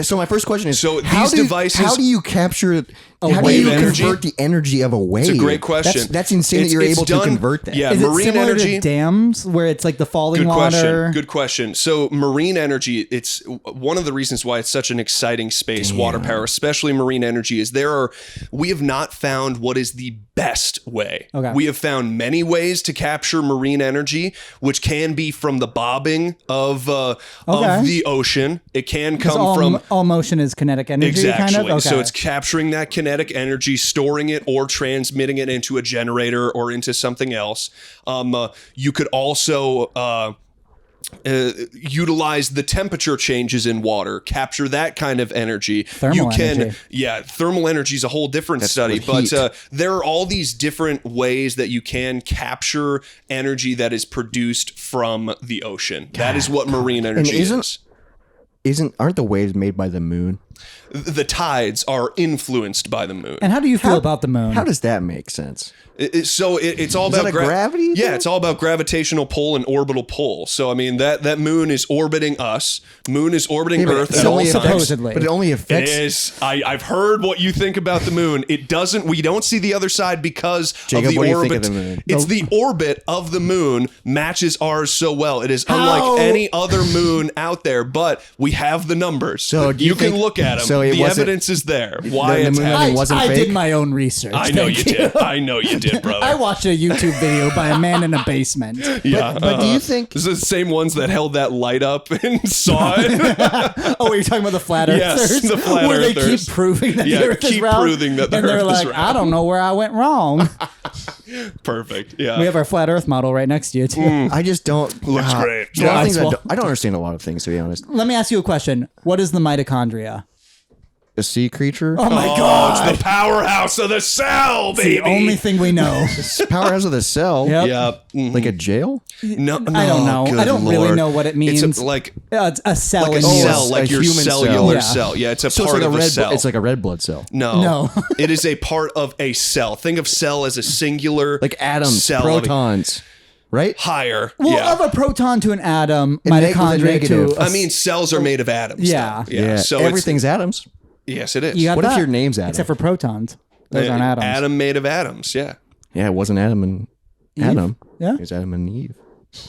So my first question is: So how these devices, how do you capture? How do wave you energy? convert the energy of a wave? It's a great question. That's insane that you're able to convert that. Yeah, Is marine it similar energy. to dams where it's like the falling water? Good question. So marine energy, it's one of the reasons why it's such an exciting space, water power, especially marine energy, is we have not found what is the best way. Okay. We have found many ways to capture marine energy, which can be from the bobbing of the ocean. It can come from all motion is kinetic energy. exactly. Kind of? Okay. So it's capturing that kinetic energy, storing it, or transmitting it into a generator or into something else. You could also utilize the temperature changes in water, capture that kind of energy. Thermal energy. Thermal energy is a whole different study, but there are all these different ways that you can capture energy that is produced from the ocean. That is what marine energy is. Aren't the waves made by the moon? The tides are influenced by the moon. And how do you feel about the moon? How does that make sense? It's all Is about that a gravity Yeah, thing? it's all about gravitational pull and orbital pull. So I mean that moon is orbiting us. Moon is orbiting Earth at all times. Supposedly. But it only affects. It is. I've heard what you think about the moon. It doesn't. We don't see the other side because Jacob, of the what do you orbit. think of the moon? It's the orbit of the moon matches ours so well. It is unlike any other moon out there. But we have the numbers. So do you can think- look at them. so it the wasn't- evidence is there. Why the it's moon happening. wasn't I fake? did my own research. I know Thank you did. I know you did, brother. I watched a YouTube video by a man in a basement. Yeah, But do you think? this is the same ones that held that light up and saw it? Oh, you're talking about the flat earthers? Yes, the flat where earthers. they keep proving that the earth is keep round. proving that the and they're earth is like, round. I don't know where I went wrong. Perfect. Yeah. We have our flat earth model right next to you, too. I just don't. Looks great. There's a lot of things Well- I don't understand a lot of things, to be honest. Let me ask you a question. What is the mitochondria? A sea creature? Oh, my Oh, God. it's the powerhouse of the cell, It's baby. the only thing we know. Powerhouse of the cell? Yep. Yeah. Mhm. Like a jail? No, I don't know. good I don't really Lord. know what it means. It's like It's a cell a in cell, you. like a your human cell. cellular Yeah. cell. Yeah, it's a So it's part like of a cell. it's like a red blood cell. No. No. It is a part of a cell. Think of cell as a singular Like atoms, cell. protons, right? Higher. Well, yeah. of a proton to an atom, And with a mitochondria negative. to a I mean, cells are made of atoms. Yeah. though. Yeah. So everything's atoms. yes, it is. You got What if that? your name's Adam? Except for protons. Those aren't atoms. Atom made of atoms. Yeah. Yeah, it wasn't Adam and Adam. Yeah. It was Adam and Eve.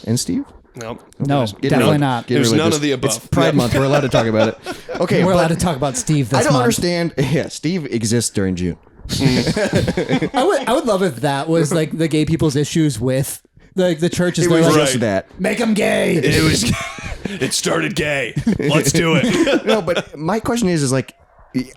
And Steve? No. No, Getting definitely really- not. getting There's really none dis- of the above. It's Pride Yeah. Month. We're allowed to talk about it. Okay, We're allowed but to talk about Steve this I don't month. understand. Yeah, Steve exists during June. I would love if that was like the gay people's issues with the church. Is It was like, just that. make them gay. It was. It started gay. Let's do it. No, but my question is like,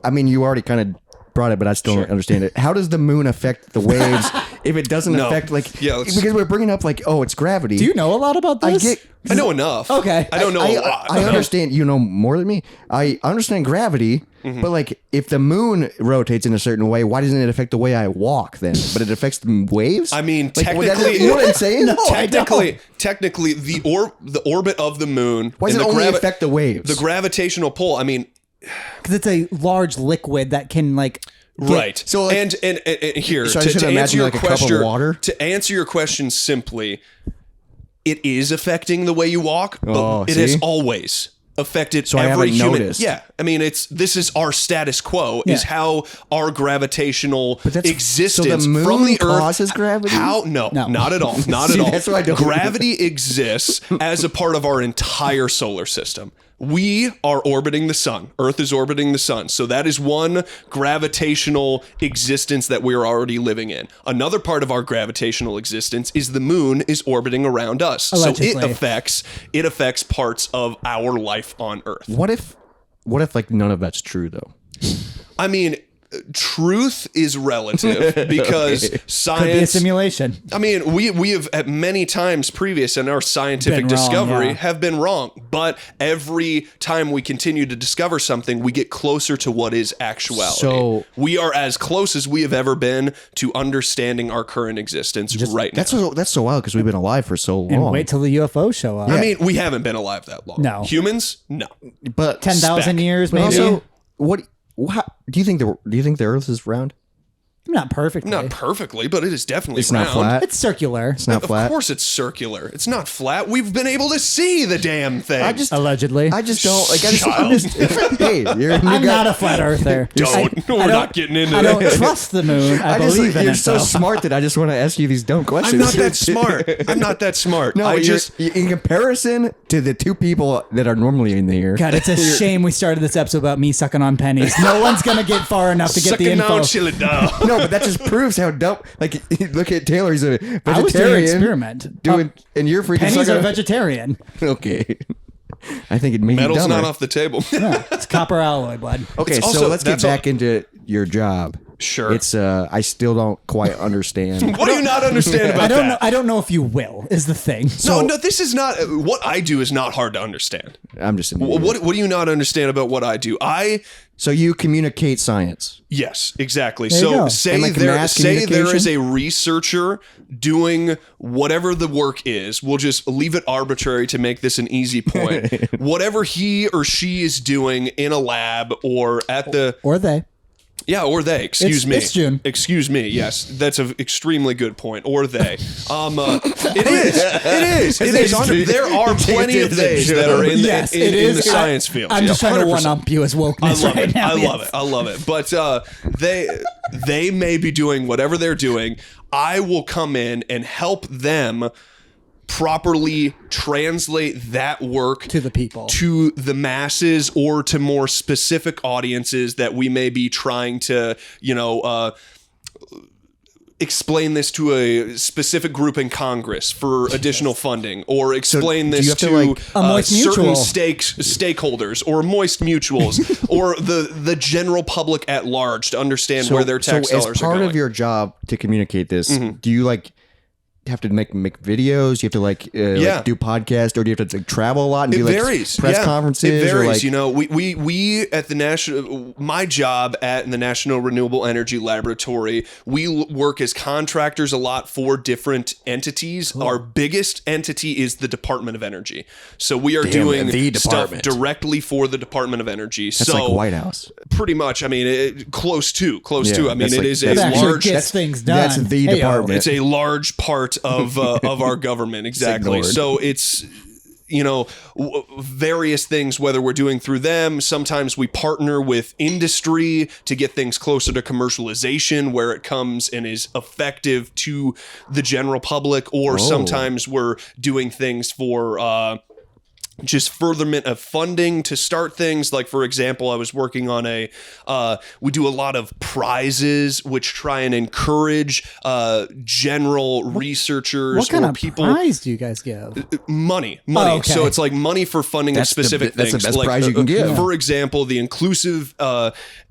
I mean, you already kind of brought it, but I still don't understand it. How does the moon affect the waves if it doesn't No. affect like? Yeah, let's- because we're bringing up like, oh, it's gravity. Do you know a lot about I this? get. I know enough. Okay. I don't know a lot. I understand. You know more than me. I understand gravity, but like, if the moon rotates in a certain way, why doesn't it affect the way I walk then? But it affects the waves. I mean, Like, technically, you know what I'm saying? technically, the orbit of the moon. Why does and it the only affect the waves? The gravitational pull. I mean, Because it's a large liquid that can like. right. So, like- and here So I to should answer imagine your like a cup question. of water? To answer your question simply, it is affecting the way you walk, but Oh, it has see? always affected I every haven't human. noticed. Yeah, I mean, this is our status quo. Is Yeah. how our gravitational that's- existence so the moon from the Earth causes gravity? How? No, No. not at all. Not See, at all. that's what I don't- Gravity exists as a part of our entire solar system. We are orbiting the sun. Earth is orbiting the sun. So that is one gravitational existence that we're already living in. Another part of our gravitational existence is the moon is orbiting around us. Allegedly. So it affects parts of our life on Earth. What if like none of that's true though? I mean, truth is relative because science Could be a simulation. I mean, we have at many times previous in our scientific Been wrong, discovery yeah. have been wrong, but every time we continue to discover something, we get closer to what is actuality. So- we are as close as we have ever been to understanding our current existence right now. That's so wild because we've been alive for so long. And wait till the UFOs show up. I mean, we haven't been alive that long. No. Humans, no. but 10,000 spec. years, but maybe. also, what do you think the Earth is round? Not perfectly. Not perfectly, but it is definitely It's round. not flat. It's circular. It's not Of flat. course it's circular. It's not flat. We've been able to see the damn thing. Allegedly. I just don't like. Hey, you're a new I'm guy. not a flat earther. We're not getting into I that. don't trust the moon. I believe in you're it. so though. smart that I just want to ask you these dumb questions. I'm not that smart. I'm not that smart. No, I just in comparison to the two people that are normally in the here. God, it's a shame we started this episode about me sucking on pennies. No one's gonna get far enough to get the sucking info. on chili dog. No, but that just proves how dumb. Like, look at Taylor. He's a vegetarian. I was doing an experiment. And you're freaking Pennies sucking are on- vegetarian. Okay. I think it made you Metal's dumber. not off the table. It's copper alloy, bud. Okay, It's so also- let's get that's back into your job. Sure. It's I still don't quite understand. What do you not understand about I don't that? know. I don't know if you will. Is the thing. No, this is not what I do is not hard to understand. I'm just an idiot. What do you not understand about what I do? So you communicate science. Yes, exactly. you So go. say And like there mass say there is communication? a researcher doing whatever the work is. We'll just leave it arbitrary to make this an easy point. Whatever he or she is doing in a lab or at the Or they. yeah, or they. Excuse me. It's June. Excuse me. Yes, that's an extremely good point. Or they. It is. It is. There are plenty of theys that are in Yes, the, it in is. the science field. I'm just Yeah, trying to 100%. one up you as I wokeness love right it. now. I love yes. it. I love it. But they may be doing whatever they're doing. I will come in and help them properly translate that work To the people. to the masses or to more specific audiences that we may be trying to, explain this to a specific group in Congress for additional funding, or explain do you this have to, to like- A moist certain mutual. stakeholders or moist mutuals or the general public at large to understand where their tax so dollars as are part going. of your job to communicate this, do you have to make videos? You have to like do podcast, or do you have to travel a lot and It do like varies. press Yeah. conferences? It Or varies. like, We at the national, my job at the National Renewable Energy Laboratory, we work as contractors a lot for different entities. Our biggest entity is the Department of Energy. So we are doing the stuff department. directly for the Department of Energy. that's so like White House. pretty much, I mean, close to. Yeah, I mean, that's it like- is a that's That actually large. gets things done. That's the Hey-o. department. It's a large part of our government, exactly. ignored. So it's various things, whether we're doing through them. Sometimes we partner with industry to get things closer to commercialization, where it comes and is effective to the general public. Or sometimes we're doing things for just furtherment of funding to start things. Like, for example, I was working on we do a lot of prizes which try and encourage general researchers What kind or of people prize do you guys give? money. Oh, okay. So it's like money for funding That's of specific that's things. the best like, prize you can give. For example, the Inclusive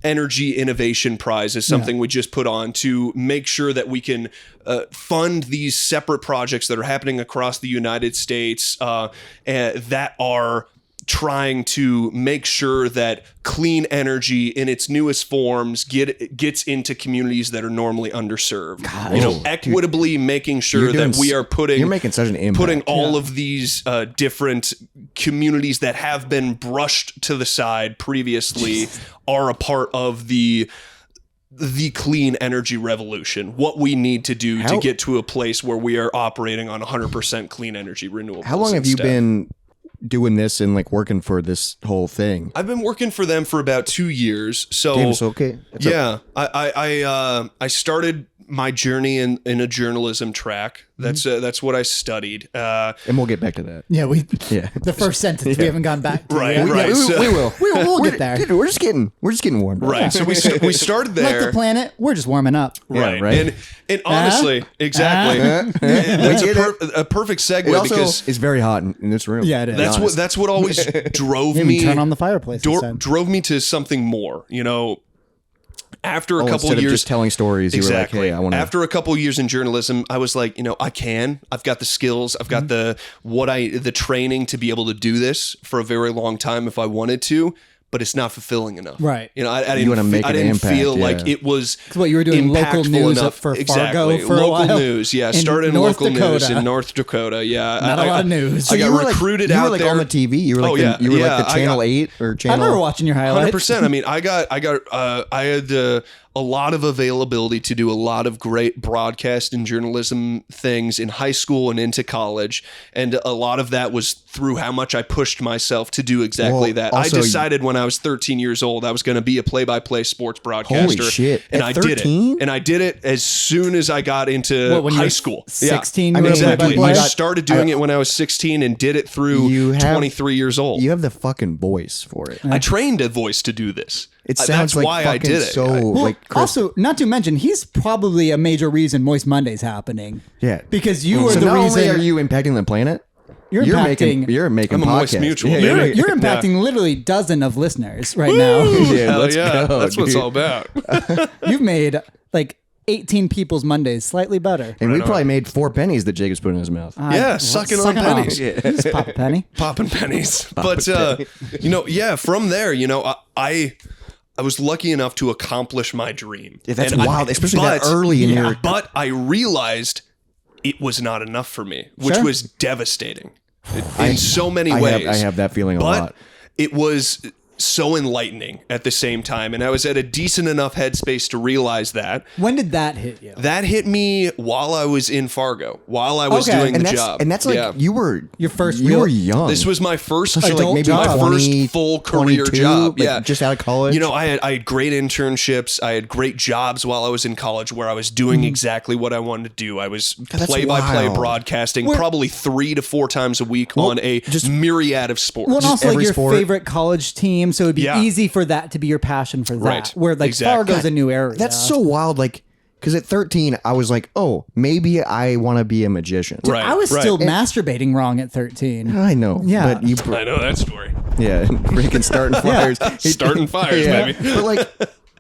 Energy Innovation Prize is something we just put on to make sure that we can fund these separate projects that are happening across the United States that are trying to make sure that clean energy in its newest forms gets into communities that are normally underserved. Equitably making sure You're doing that we are putting You're making such an impact. putting all of these different communities that have been brushed to the side previously are a part of the clean energy revolution. What we need to do to get to a place where we are operating on 100% clean energy renewables. How long have you been doing this and like working for this whole thing? I've been working for them for about 2 years. So Damn, it's okay. It's I started my journey in a journalism track. That's what I studied. and we'll get back to that. Yeah, Yeah. the first sentence we haven't gone back to. Right, yet. right. We So- will. We'll get there. Dude, we're just getting warmed up. Right. So we started Like there. the planet, we're just warming up. Right. right. And honestly, exactly. That's a perfect segue It also because is very hot in this room. Yeah, it is. that's what always drove Maybe me turn on the fireplace. instead. drove me to something more. After a couple instead years of just telling stories, you were like, hey, I want to. After a couple years in journalism, I was like, I've got the skills, I've got the training to be able to do this for a very long time if I wanted to, but it's not fulfilling enough. Right. I didn't feel like it was what you were doing local news enough. for Fargo exactly. for a local while. News. Yeah. In Started in North local Dakota. news in North Dakota. Yeah. Not a lot of news. So I got recruited out there. You were like on the TV. You were like you were like the Channel 8 or Channel. I remember watching your highlights. 100%. I mean, I had a lot of availability to do a lot of great broadcast and journalism things in high school and into college. And a lot of that was through how much I pushed myself to do exactly that. Also, I decided when I was 13 years old, I was going to be a play-by-play sports broadcaster. Holy shit. And At I 13? did it. And I did it as soon as I got into high school. 16? Yeah. You were Exactly. play-by-play? I started doing it when I was 16 and did it through 23 years old. You have the fucking voice for it. I trained a voice to do this. It sounds That's like why fucking I did it. so like crisp. Also, not to mention, he's probably a major reason Moist Monday's happening. Yeah. Because you were So the not reason. only are you impacting the planet, You're impacting. You're making I'm a Moist podcasts. Mutual, Yeah, baby. You're impacting literally dozens of listeners right now. Yeah, Hell let's yeah. go, That's what it's dude. all about. You've made like 18 people's Mondays slightly better. And we probably made 4 pennies that Jacob's put in his mouth. Sucking on pennies. You just pop a penny. Popping pennies. From there, I was lucky enough to accomplish my dream. Yeah, that's wild, especially that early in your... But I realized it was not enough for me, which was devastating in so many ways. I have that feeling a lot. It was so enlightening at the same time. And I was at a decent enough headspace to realize that. When did that hit you? That hit me while I was in Fargo, while I was doing the job. And that's like, you were young. This was my first, like maybe my 20, first full career 22, job. like just out of college. I had great internships. I had great jobs while I was in college where I was doing exactly what I wanted to do. I was play-by-play broadcasting probably 3 to 4 times a week on a myriad of sports. Well, and also like your sport. favorite college team, so it'd be easy for that to be your passion for that. Right. Where like Fargo's a new area. That's so wild. Like, because at 13, I was like, oh, maybe I want to be a magician. Right. I was still masturbating wrong at 13. I know. Yeah. But I know that story. Yeah, freaking starting fires. Starting fires, baby. But like,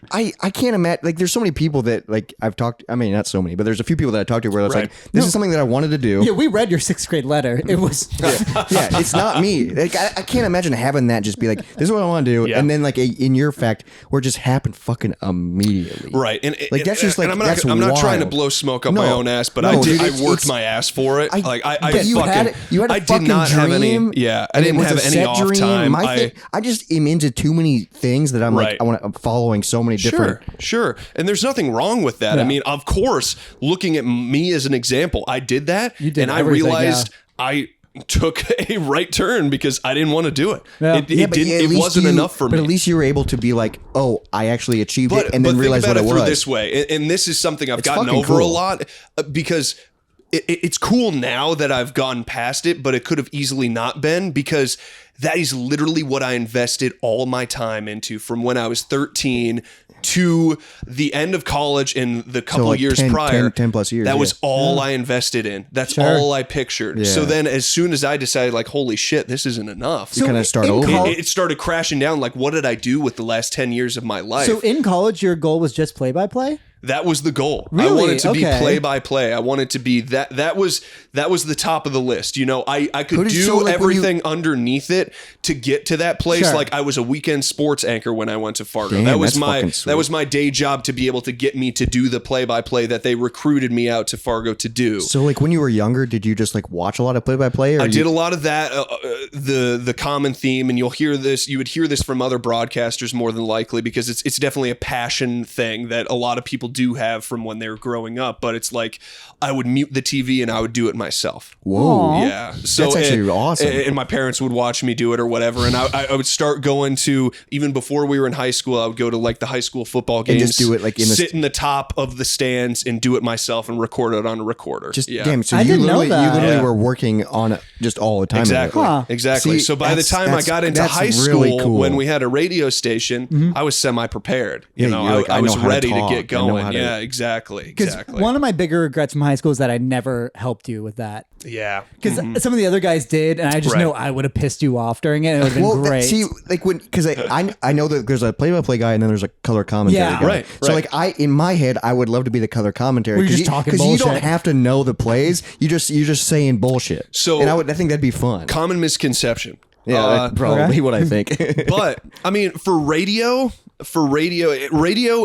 I can't imagine. Like, there's so many people that like I've talked. I mean, not so many, but there's a few people that I talked to where it's like, this is something that I wanted to do. Yeah, we read your 6th grade letter. It was Yeah, it's not me. Like, I can't imagine having that just be like, this is what I want to do, and then like in your fact, where it just happened fucking immediately. Right, and like that's just like and that's I'm not trying to wild. blow smoke up my own ass, but I worked my ass for it. You had a fucking did not have any. dream. Yeah, I didn't have any off time. I just am into too many things that I'm like I'm following so many different. Sure. And there's nothing wrong with that. I mean, of course, looking at me as an example, I did that, and I realized I took a right turn because I didn't want to do it. Yeah. It wasn't enough for me. But at least you were able to be like, oh, I actually achieved it, and then realize what it was. Through this way, and this is something I've gotten over a lot because it's cool now that I've gone past it, but it could have easily not been because that is literally what I invested all my time into from when I was 13 to the end of college and the couple years prior. 10 plus years. That was all I invested in. That's all I pictured. Yeah. So then as soon as I decided like, holy shit, this isn't enough. You kind of start over. It started crashing down. Like, what did I do with the last 10 years of my life? So in college, your goal was just play-by-play? That was the goal. Really? I wanted to be Okay. play-by-play. I wanted to be that was the top of the list. I could do so, like, everything underneath it to get to that place. Sure. Like I was a weekend sports anchor when I went to Fargo. Damn, that was that's fucking sweet. that was my day job to be able to get me to do the play-by-play that they recruited me out to Fargo to do. So like when you were younger, did you just like watch a lot of play-by-play? I did a lot of that. The common theme, and you would hear this from other broadcasters more than likely because it's definitely a passion thing that a lot of people do have from when they were growing up. But it's like I would mute the TV and I would do it myself. Whoa, Yeah, so that's actually awesome. And my parents would watch me do it or whatever, and I would start going to, even before we were in high school, I would go to like the high school football games, just do it like sit in the top of the stands and do it myself and record it on a recorder. Damn. So I you didn't know literally that. were working on it just all the time. Exactly. Huh. Exactly. See, So by the time I got into that's high really school, cool. when we had a radio station, I was semi-prepared. Yeah, You know, you're like, I I was know how to ready to talk. get I know going. how to. Yeah, exactly. Exactly. One of my bigger regrets from high school is that I never helped you with that. Yeah. Because some of the other guys did, and I just know I would have pissed you off during it. It would have been great. See, like because I know that there's a play-by-play guy and then there's a color commentary guy. Right. So like in my head, I would love to be the color commentary. We're just talking because you don't bullshit. have to know the plays. You're just saying bullshit. So and I think that'd be fun. Common misconception. Yeah, that's probably what I think. But I mean, for radio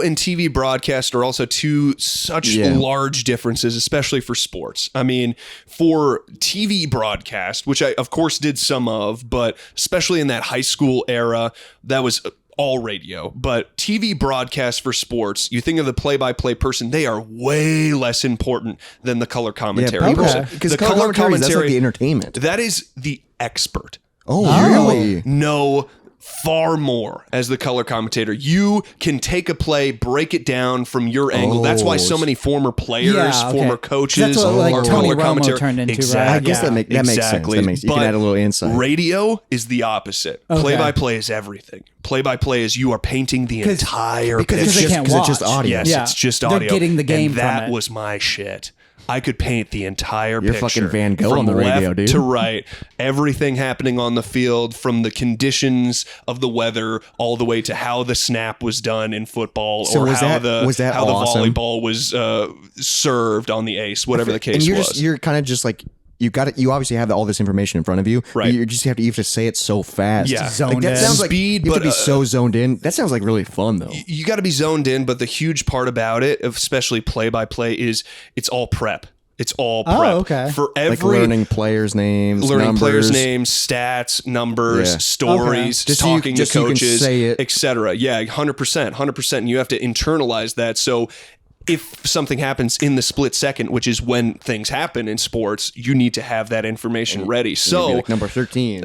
and TV broadcast are also two such large differences, especially for sports. I mean, for TV broadcast, which I of course did some of, but especially in that high school era, that was all radio. But TV broadcast for sports, you think of the play-by-play person, they are way less important than the color commentary person. Because the color commentary, that's like the entertainment. that is the expert. Oh, really? Know far more as the color commentator. You can take a play, break it down from your angle. That's why so many former players, former coaches, that's what, like, are Tony color Romo commentary. turned into, Exactly. right? I guess that makes sense. You can add a little insight. Radio is the opposite. Okay. Play-by-play is everything. Play-by-play is you are painting the entire because picture. they can't it's watch. just audio. Yes, Yeah. it's just They're audio. getting the game and from that it. was my shit. I could paint the entire You're picture. fucking Van Gogh from on the radio, left dude. to right. Everything happening on the field, from the conditions of the weather all the way to how the snap was done in football, So or was how that how awesome? the volleyball was served on the ace, whatever the case and was. you're kind of just like you obviously have all this information in front of you. Right. But you have to say it so fast. Yeah. Zoned Like, that in. sounds like Speed, you have but, to be so zoned in. That sounds like really fun though. You got to be zoned in, but the huge part about it, especially play-by-play, is it's all prep. It's all prep. Oh, okay. For every Like learning players' names, numbers. players' names, stats, numbers, Yeah. stories, Just so you- talking just to so you can coaches, say it. etc. Yeah, 100%. And you have to internalize that. So if something happens in the split second, which is when things happen in sports, you need to have that information ready. Maybe So like number 13.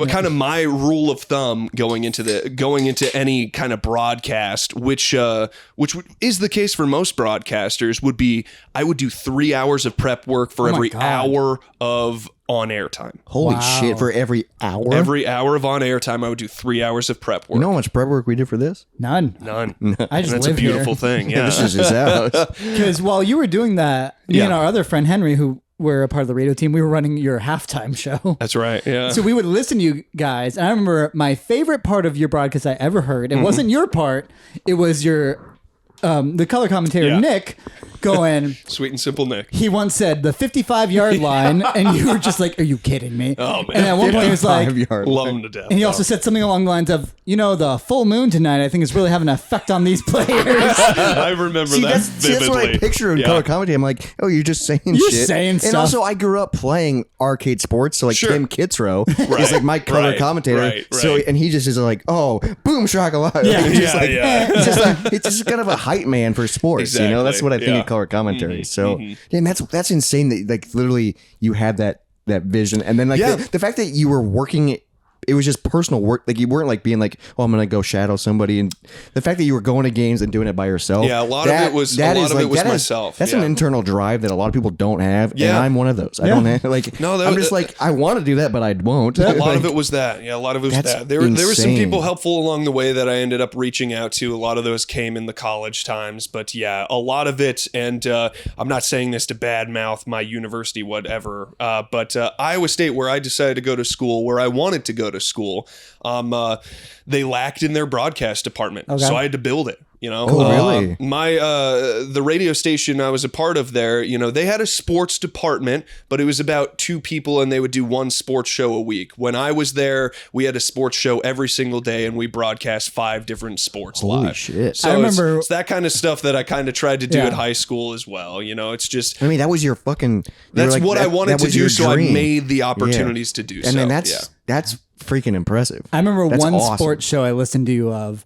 kind of my rule of thumb going into any kind of broadcast, which is the case for most broadcasters, would be I would do 3 hours of prep work for every God. hour of on-air time. Holy Wow. shit! For every hour, Every hour of on-air time, I would do 3 hours of prep work. you know how much prep work we did for this? None. None. I just And that's a live beautiful here. thing. Yeah. This is his house. Because while you were doing that, me Yeah. and our other friend Henry, who were a part of the radio team, we were running your halftime show. That's right. Yeah. So we would listen to you guys. And I remember my favorite part of your broadcast I ever heard. It wasn't your part. It was your the color commentator, Yeah. Nick, going, Sweet and simple Nick. he once said the 55-yard line, and you were just like, are you kidding me? Oh, man. And at one point he was like, 5 yard. Love him to death. and he also said something along the lines of, the full moon tonight, I think, is really having an effect on these players. I remember See, that that's what I vividly. picture in Yeah. color comedy. I'm like, oh, you're just saying You're shit. saying And stuff. also, I grew up playing arcade sports, so like Sure. Tim Kitzrow is like my color right, commentator. right, So right. and he just is like, oh, boom, shakalaka. Yeah. He's just Yeah, like, yeah. it's just kind of a hype man for sports. You know, that's what I think Exactly, of color commentary. yeah. So and that's insane that like literally you had that vision, and then like Yeah. the fact that you were working it. It was just personal work. Like you weren't like being like, oh, I'm gonna go shadow somebody. And the fact that you were going to games and doing it by yourself. Yeah, a lot of it was myself. That's Yeah. an internal drive that a lot of people don't have. Yeah. And I'm one of those. I don't have like. No, that I'm was- just like I want to do that, but I won't. A lot of it was that. Yeah, a lot of it was That's that. There were some insane. people helpful along the way that I ended up reaching out to. A lot of those came in the college times. But yeah, a lot of it, and I'm not saying this to badmouth my university, whatever, but Iowa State, where I decided to go to school, where I wanted to go to school, they lacked in their broadcast department. Okay. So I had to build it. Oh, really? The radio station I was a part of there, they had a sports department, but it was about 2 people and they would do 1 sports show a week. When I was there, we had a sports show every single day and we broadcast 5 different sports Holy live. shit. So I remember- it's that kind of stuff that I kind of tried to do Yeah. at high school as well. It's just, I mean, that was your fucking. that's what I wanted to was do. your So I dream. made the opportunities to do so. And then yeah. that's freaking impressive. I remember That's one awesome. sports show I listened to you of.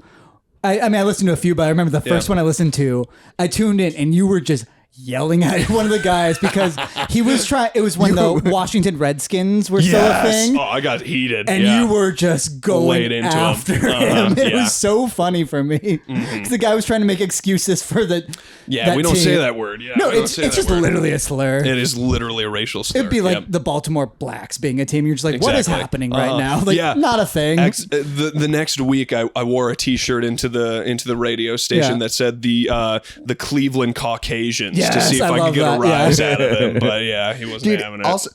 I mean, I listened to a few, but I remember the first one I listened to, I tuned in and you were just yelling at one of the guys because he was trying. It was when the Washington Redskins were still a thing. Oh, I got heated. And you were just going into after him. It was so funny for me. Because the guy was trying to make excuses for the. Yeah, we don't team. say that word. Yeah, no, it's just literally a slur. It is literally a racial slur. It'd be like the Baltimore Blacks being a team. You're just like, what is happening right now? Like, not a thing. The next week, I wore a T-shirt into the radio station that said the Cleveland Caucasians to see if I could get a rise out of him. But he wasn't having it. Also,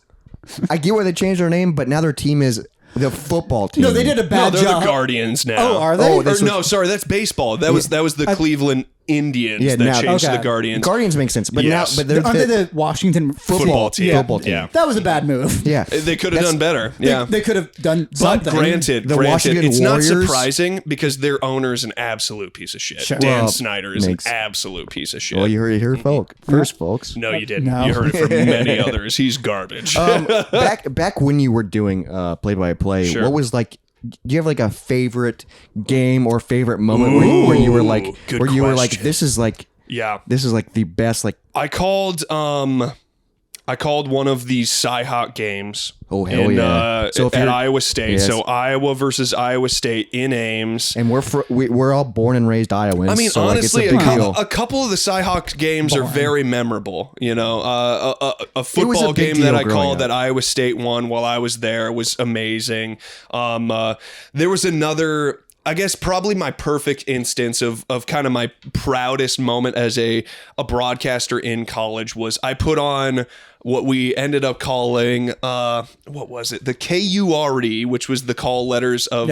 I get why they changed their name, but now their team is the football team. No, they did a bad they're job. the Guardians now. Oh, are they? No, sorry, that's baseball. That was the Cleveland Indians that changed to the Guardians. Guardians make sense, but now aren't they the Washington football team? Yeah. That was a bad move. Yeah, they could have done better. Yeah, they could have done something. But granted, Washington it's Warriors, not surprising because their owner's an absolute piece of shit. Sure. Dan Snyder is an absolute piece of shit. Well, you heard it here first, folks. No, you didn't. No. You heard it from many others. He's garbage. Back when you were doing play-by-play, what was like? Do you have like a favorite game or favorite moment where you were like, this is like the best? Like I called one of these Cyhawk games. Oh hell yeah! So at Iowa State, so Iowa versus Iowa State in Ames, and we're all born and raised Iowans. I mean, so honestly, it's a big deal. a couple of the Cyhawk games are very memorable. You know, a football game that I called that Iowa State won while I was there was amazing. There was another. I guess probably my perfect instance of kind of my proudest moment as a broadcaster in college was I put on what we ended up calling what was it, the KURE, which was the call letters of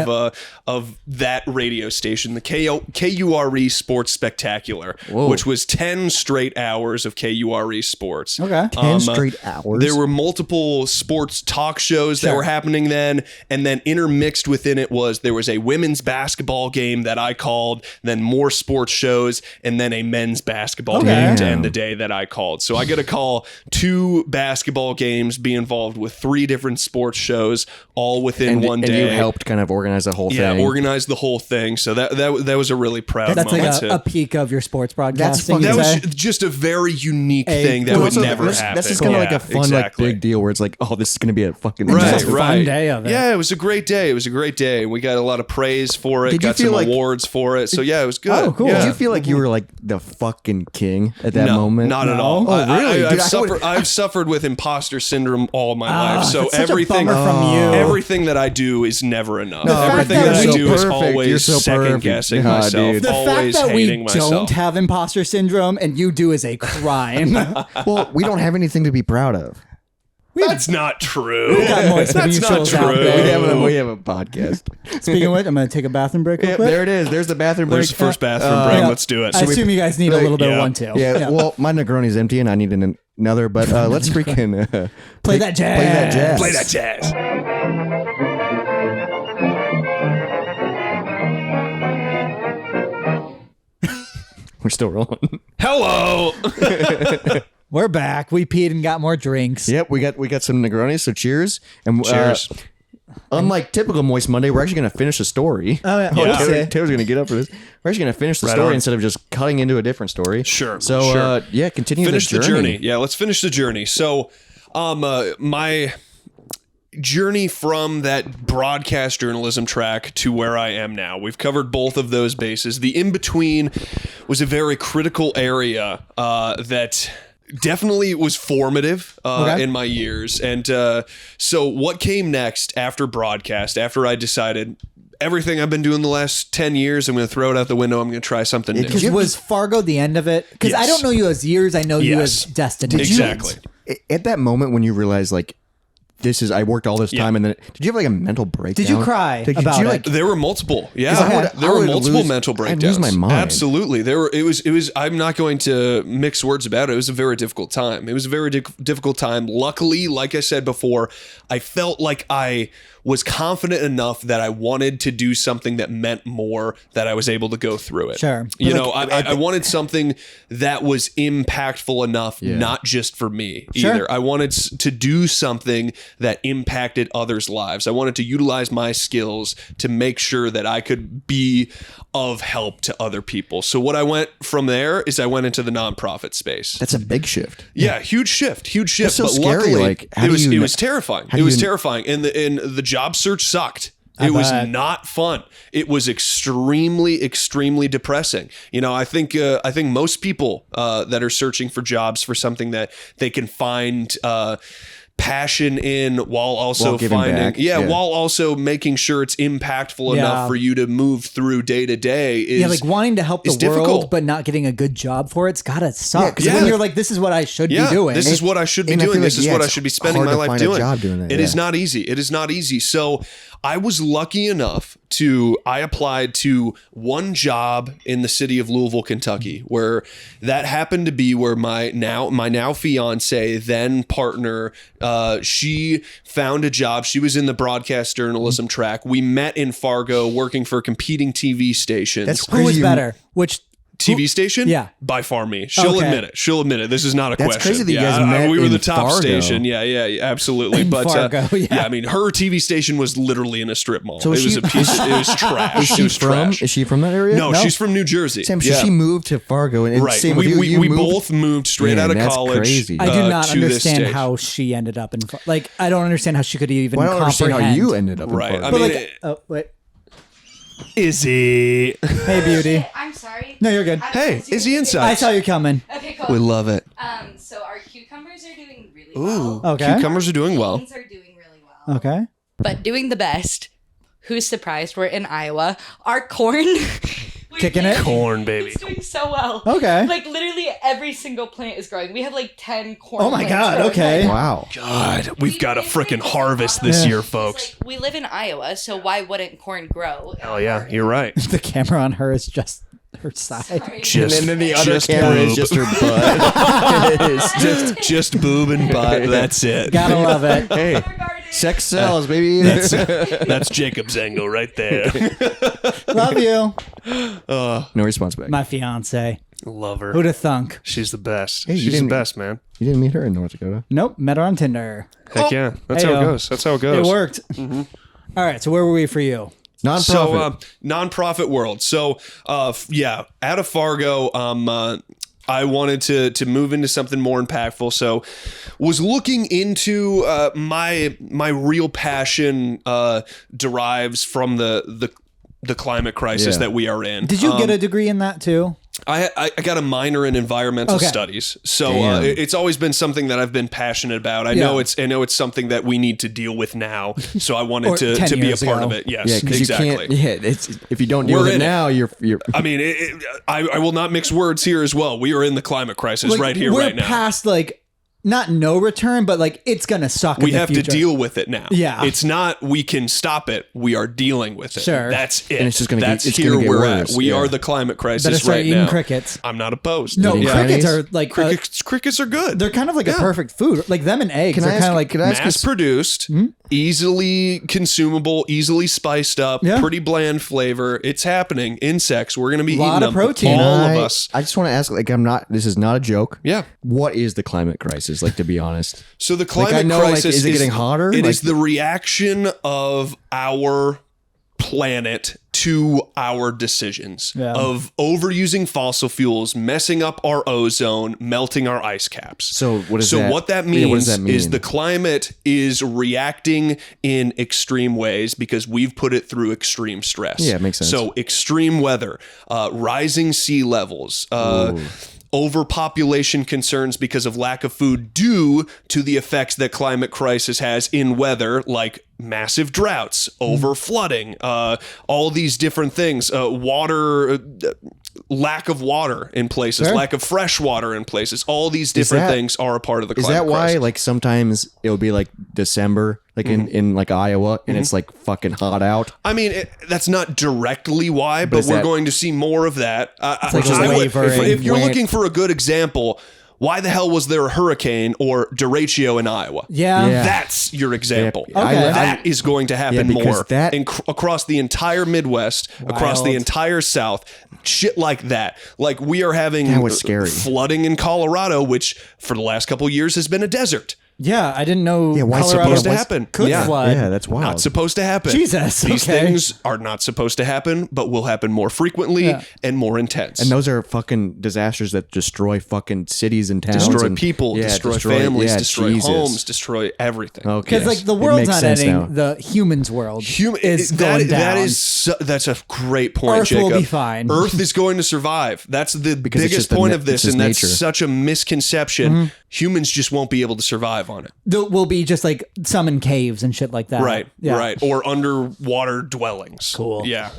that radio station, the KURE Sports Spectacular. Whoa. Which was 10 straight hours of KURE sports. Okay. 10 straight hours. There were multiple sports talk shows that were happening then, and then intermixed within it there was a women's basketball game that I called, then more sports shows, and then a men's basketball game to end the day that I called. So I get to call 2 basketball games, be involved with 3 different sports shows, all within one day. And you helped kind of organize the whole thing. Yeah, organize the whole thing. So that was a really proud moment. That's like a peak of your sports broadcasting. That was just a very unique thing that would never happen. That's just kind of like a fun, like big deal where it's like, oh, this is going to be a fucking fun day of it. Yeah, it was a great day. We got a lot of praise for it. Got some awards for it. So yeah, it was good. Oh, cool. Yeah. Did you feel like you were like the fucking king at that moment? Not at all. Oh, really? I've suffered with imposter syndrome all my life. So everything that I do is never enough. Everything that I do is always second guessing myself. The fact that we don't have imposter syndrome and you do is a crime. Well, we don't have anything to be proud of. That's not true. That's not true. We have a podcast. Speaking of which, I'm going to take a bathroom break real quick. There it is. There's the bathroom break. There's the first bathroom break. Let's do it. I assume you guys need a little bit of one too. Yeah. Well, my Negroni's empty and I need another, but let's freaking play that jazz. Play that jazz. We're still rolling. Hello. We're back. We peed and got more drinks. Yep, we got some Negronis, so cheers. And cheers. Unlike typical Moist Monday, we're actually going to finish a story. Oh, yeah. Taylor's going to get up for this. We're actually going to finish the story instead of just cutting into a different story. Sure. So, continue finish the journey. Yeah, let's finish the journey. So, my journey from that broadcast journalism track to where I am now. We've covered both of those bases. The in-between was a very critical area that definitely was formative in my years. And so what came next after broadcast, after I decided everything I've been doing the last 10 years, I'm going to throw it out the window. I'm going to try something new. Was Fargo the end of it? Because I don't know you as years. I know you as destiny. Exactly. At that moment when you realize, like, I worked all this time, and then did you have like a mental breakdown? Did you cry about it? There were multiple. Yeah, there were multiple mental breakdowns. I'd lose my mind. Absolutely. It was. I'm not going to mix words about it. It was a very difficult time. It was a very difficult time. Luckily, like I said before, I felt like I was confident enough that I wanted to do something that meant more, that I was able to go through it. Sure. I wanted something that was impactful enough, not just for me either. I wanted to do something that impacted others' lives. I wanted to utilize my skills to make sure that I could be of help to other people. So what I went from there is I went into the nonprofit space. That's a big shift. Yeah, huge shift. That's so but scary. luckily, Like, it was terrifying. It was terrifying. And the job search sucked. It was not fun. It was extremely, extremely depressing. You know, I think most people that are searching for jobs for something that they can find passion in while also while also making sure it's impactful enough for you to move through day to day is like wanting to help the world difficult. But not getting a good job for it's gotta suck. Because when you're like, this is what I should be doing. This is what I should be doing. This is what I should be spending my life doing. It is not easy. It is not easy. So I was lucky enough I applied to one job in the city of Louisville, Kentucky, where that happened to be where my now fiance, then partner, she found a job. She was in the broadcast journalism track. We met in Fargo working for competing TV stations. That's crazy. Who was better? Which TV station? Yeah. By far me. She'll admit it. She'll admit it. This is not a question. That's crazy that you guys met we were in the top Fargo. station. Yeah, absolutely. But Fargo, I mean, her TV station was literally in a strip mall. So it was trash. Is she from that area? No, she's from New Jersey. Sam, she moved to Fargo. And right. Same we both moved straight out of college. Crazy. I do not understand how she ended up in I don't understand how she could even I don't understand how you ended up in right. Fargo. I mean, wait. Izzy. Hey, beauty. I'm sorry. No, you're good. Hey, Izzy Inside. I saw you coming. Okay, cool. We love it. So our cucumbers are doing really well. Okay. Cucumbers are doing well. Beans are doing really well. Okay. But doing the best. Who's surprised? We're in Iowa. Our corn. Kicking it? Corn, baby. It's doing so well. Okay. Like literally every single plant is growing. We have like 10 corn. Oh my plants God, growing okay. right now. Wow. God, we've got a freaking harvest this year, folks. Like, we live in Iowa, so why wouldn't corn grow? Hell yeah, you're right. The camera on her is just her side. Sorry. Just, and then the other just camera boob. is just her butt. It's just boob and butt. That's it. Gotta love it. Hey, sex sells, baby. That's Jacob's angle right there. Love you. No response back. My fiance. Love her. Who'd have thunk? She's the best. Hey, you She's the didn't- best, man. You didn't meet her in North Dakota. Nope. Met her on Tinder. Heck yeah. That's how it goes. That's how it goes. It worked. All right. So where were we for you? Nonprofit. So, nonprofit world. So, out of Fargo, I wanted to move into something more impactful. So, was looking into my real passion derives from the climate crisis that we are in. Did you get a degree in that too? I got a minor in environmental studies, so it's always been something that I've been passionate about. I know it's something that we need to deal with now, so I wanted to be a part of it. Yes, exactly. You can't, it's if you don't deal with it now, you're. I mean, I will not mix words here as well. We are in the climate crisis right here, right now. We're past not no return, but it's gonna suck. We have to deal with it now. Yeah, it's not we can stop it. We are dealing with it. Sure, that's it. And it's just gonna. That's it's here gonna get we're worse. at. We are the climate crisis right eating now. Crickets. I'm not opposed. No, Eating crickets are crickets are good. They're kind of like a perfect food. Like them and eggs. They're kind of like mass produced, easily consumable, easily spiced up, pretty bland flavor. It's happening. Insects. We're gonna be eating them. Lot of protein. All of us. I just want to ask. This is not a joke. Yeah. What is the climate crisis? To be honest. So the climate crisis is it getting hotter? It is the reaction of our planet to our decisions of overusing fossil fuels, messing up our ozone, melting our ice caps. So what that means is the climate is reacting in extreme ways because we've put it through extreme stress. Yeah, it makes sense. So extreme weather, rising sea levels, overpopulation concerns because of lack of food due to the effects that climate crisis has in weather, like massive droughts, over flooding, all these different things, water, lack of water in places, lack of fresh water in places. All these different things are a part of the climate crisis. Is that why sometimes it'll be December, in Iowa, and it's fucking hot out? I mean, that's not directly why, but we're going to see more of that. If you're looking for a good example, why the hell was there a hurricane or derecho in Iowa? Yeah. That's your example. Yeah. Okay. That is going to happen more across the entire Midwest, across the entire South, shit like that. We are having that was scary. flooding in Colorado, which for the last couple of years has been a desert. Yeah, I didn't know. Yeah, why Colorado supposed to happen? Could Yeah. flood. Yeah, that's wild. Not supposed to happen. Jesus, These okay. things are not supposed to happen, but will happen more frequently and more intense. And those are fucking disasters that destroy fucking cities and towns. Destroy and, people, destroy families, destroy Jesus. homes, destroy everything. Okay. Because like the It world's makes not sense ending, now. the humans' world is going down. That's a great point, Earth Jacob. will be fine. Earth is going to survive. That's the it's biggest just the point na- of this, it's just and that's nature. such a misconception. Humans just won't be able to survive on it. There will be just like some in caves and shit like that. Right, Yeah. right, or underwater dwellings. Cool. Yeah,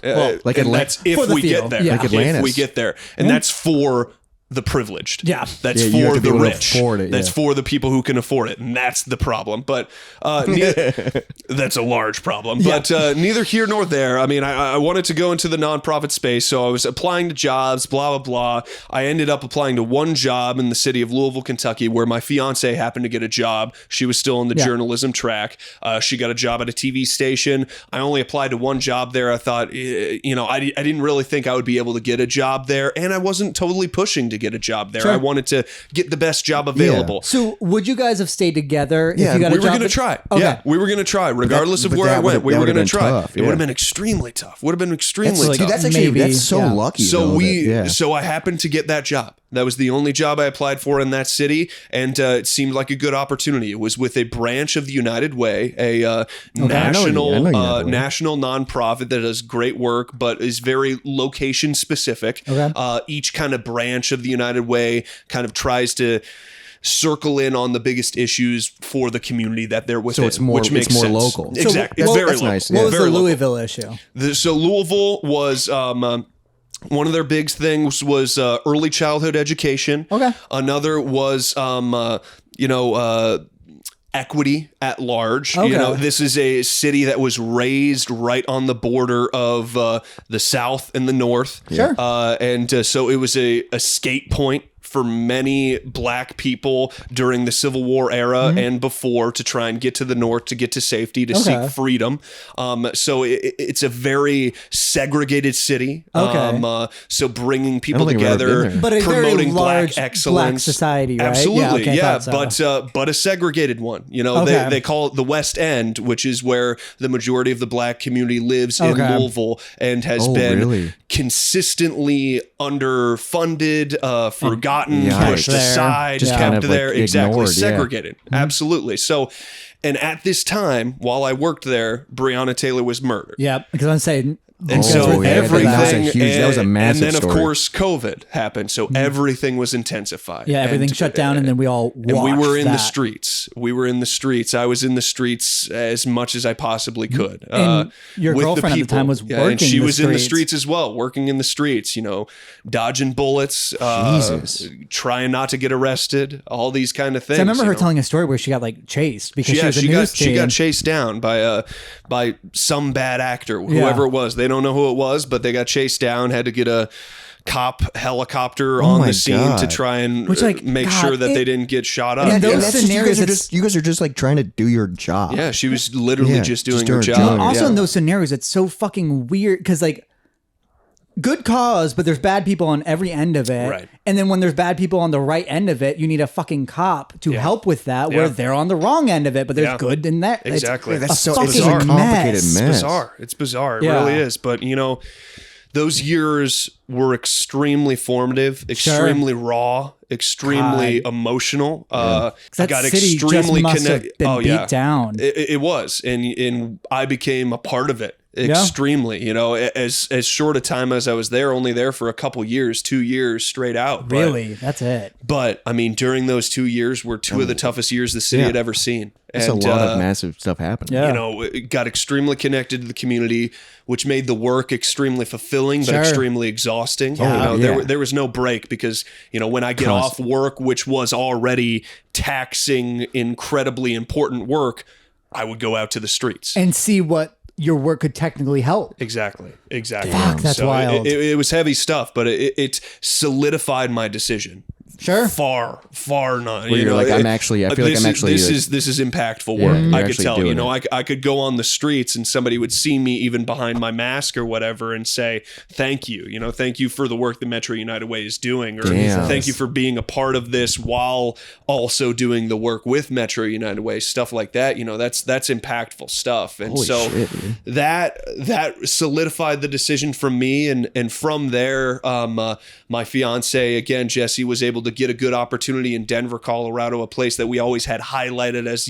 like and Atla- that's if For the we few. get there. Yeah. Like If Atlantis. we get there, and that's for the privileged. Yeah. That's Yeah, you have for to be the able to rich. afford it, That's yeah. for the people who can afford it, and that's the problem. But that's a large problem. But neither here nor there. I mean, I wanted to go into the nonprofit space, so I was applying to jobs, blah blah blah. I ended up applying to one job in the city of Louisville, Kentucky, where my fiance happened to get a job. She was still in the journalism track. She got a job at a TV station. I only applied to one job there. I thought, I didn't really think I would be able to get a job there, and I wasn't totally pushing to get a job there. Sure. I wanted to get the best job available. So would you guys have stayed together if Yeah, you got We a were job? going to try. Okay. Yeah, we were going to try, regardless of but where that I went. would've- We that were going to would've been try. tough, It would have yeah. been extremely tough. Would have been extremely That's like- tough. Dude, that's actually Maybe, that's so yeah. lucky. So though, so I happened to get that job. That was the only job I applied for in that city, and it seemed like a good opportunity. It was with a branch of the United Way, a national I know United Way. national nonprofit that does great work, but is very location specific. Okay. Each kind of branch of the United Way kind of tries to circle in on the biggest issues for the community that they're within. So it's more- which makes it's more sense. local. So Exactly. what- It's very that's local. nice, What yeah. was Very the local. Louisville issue? So Louisville was one of their big things was early childhood education. Okay. Another was equity at large. Okay. This is a city that was raised right on the border of the South and the North. Sure. And so it was a escape point for many black people during the Civil War era and before to try and get to the North, to get to safety, to seek freedom. So it's a very segregated city. Okay. So bringing people think I've ever together, been there. But a very promoting large black excellence. black society, right? Absolutely, Yeah, okay, I yeah. thought But a segregated one. Okay. They call it the West End, which is where the majority of the black community lives in Okay. Louisville and has Oh, been really? consistently underfunded, forgotten, Yikes. pushed There. aside, Just kept kind of, like, there, exactly, ignored, yeah. segregated. Absolutely. So, and at this time, while I worked there, Breonna Taylor was murdered. Yeah, because I'm saying. And so Oh, yeah, everything, that was a massive and then story. of course COVID happened, so everything was intensified. Yeah, everything And- shut down, and then we all watched and we were in the that. streets. We were in the streets. I was in the streets as much as I possibly could. And your with girlfriend at the time was and working she the was in the streets. streets as well, working in the streets. Dodging bullets, Jesus. trying not to get arrested. All these kind of things. So I remember her you know. telling a story where she got like chased because she was a news she team. got chased down by some bad actor, whoever it was. They don't know who it was, but they got chased down. Had to get a cop helicopter on my the scene God. to try and Which, like, make God, sure that it- they didn't get shot up. And Yeah. those that's just- scenarios, you guys are just like trying to do your job. Yeah, she was literally Yeah, just doing just her doing job. her job. Also Yeah. in those scenarios, it's so fucking weird because like good cause, but there's bad people on every end of it. Right. And then when there's bad people on the right end of it, you need a fucking cop to help with that where Yeah. they're on the wrong end of it, but there's Yeah. good in that. It's Exactly. a That's so- fucking it's a complicated mess. mess. bizarre. It's bizarre. It Yeah. really is. But those years were extremely formative, extremely raw, extremely emotional. That I got city extremely just must have connected. been beat down. It was, and I became a part of it. Extremely, as short a time as I was there, only there for a couple years, 2 years straight out. But- Really, that's it. But I mean, during those 2 years were two of the toughest years the city had ever seen. That's a lot of massive stuff happening. Yeah. It got extremely connected to the community, which made the work extremely fulfilling, but Sure. extremely exhausting. Yeah. There was no break because, when I get off work, which was already taxing, incredibly important work, I would go out to the streets. And see what your work could technically help. Exactly. Fuck, that's wild. It was heavy stuff, but it solidified my decision far not. Where you're like, I feel like I'm actually. This is impactful work. Yeah, I could tell. I could go on the streets and somebody would see me even behind my mask or whatever and say, "Thank you. Thank you for the work that Metro United Way is doing, or thank you for being a part of this while also doing the work with Metro United Way." Stuff like that. That's impactful stuff. And Holy so shit, that solidified the decision from me, and from there, my fiance again, Jessie, was able to get a good opportunity in Denver, Colorado, a place that we always had highlighted as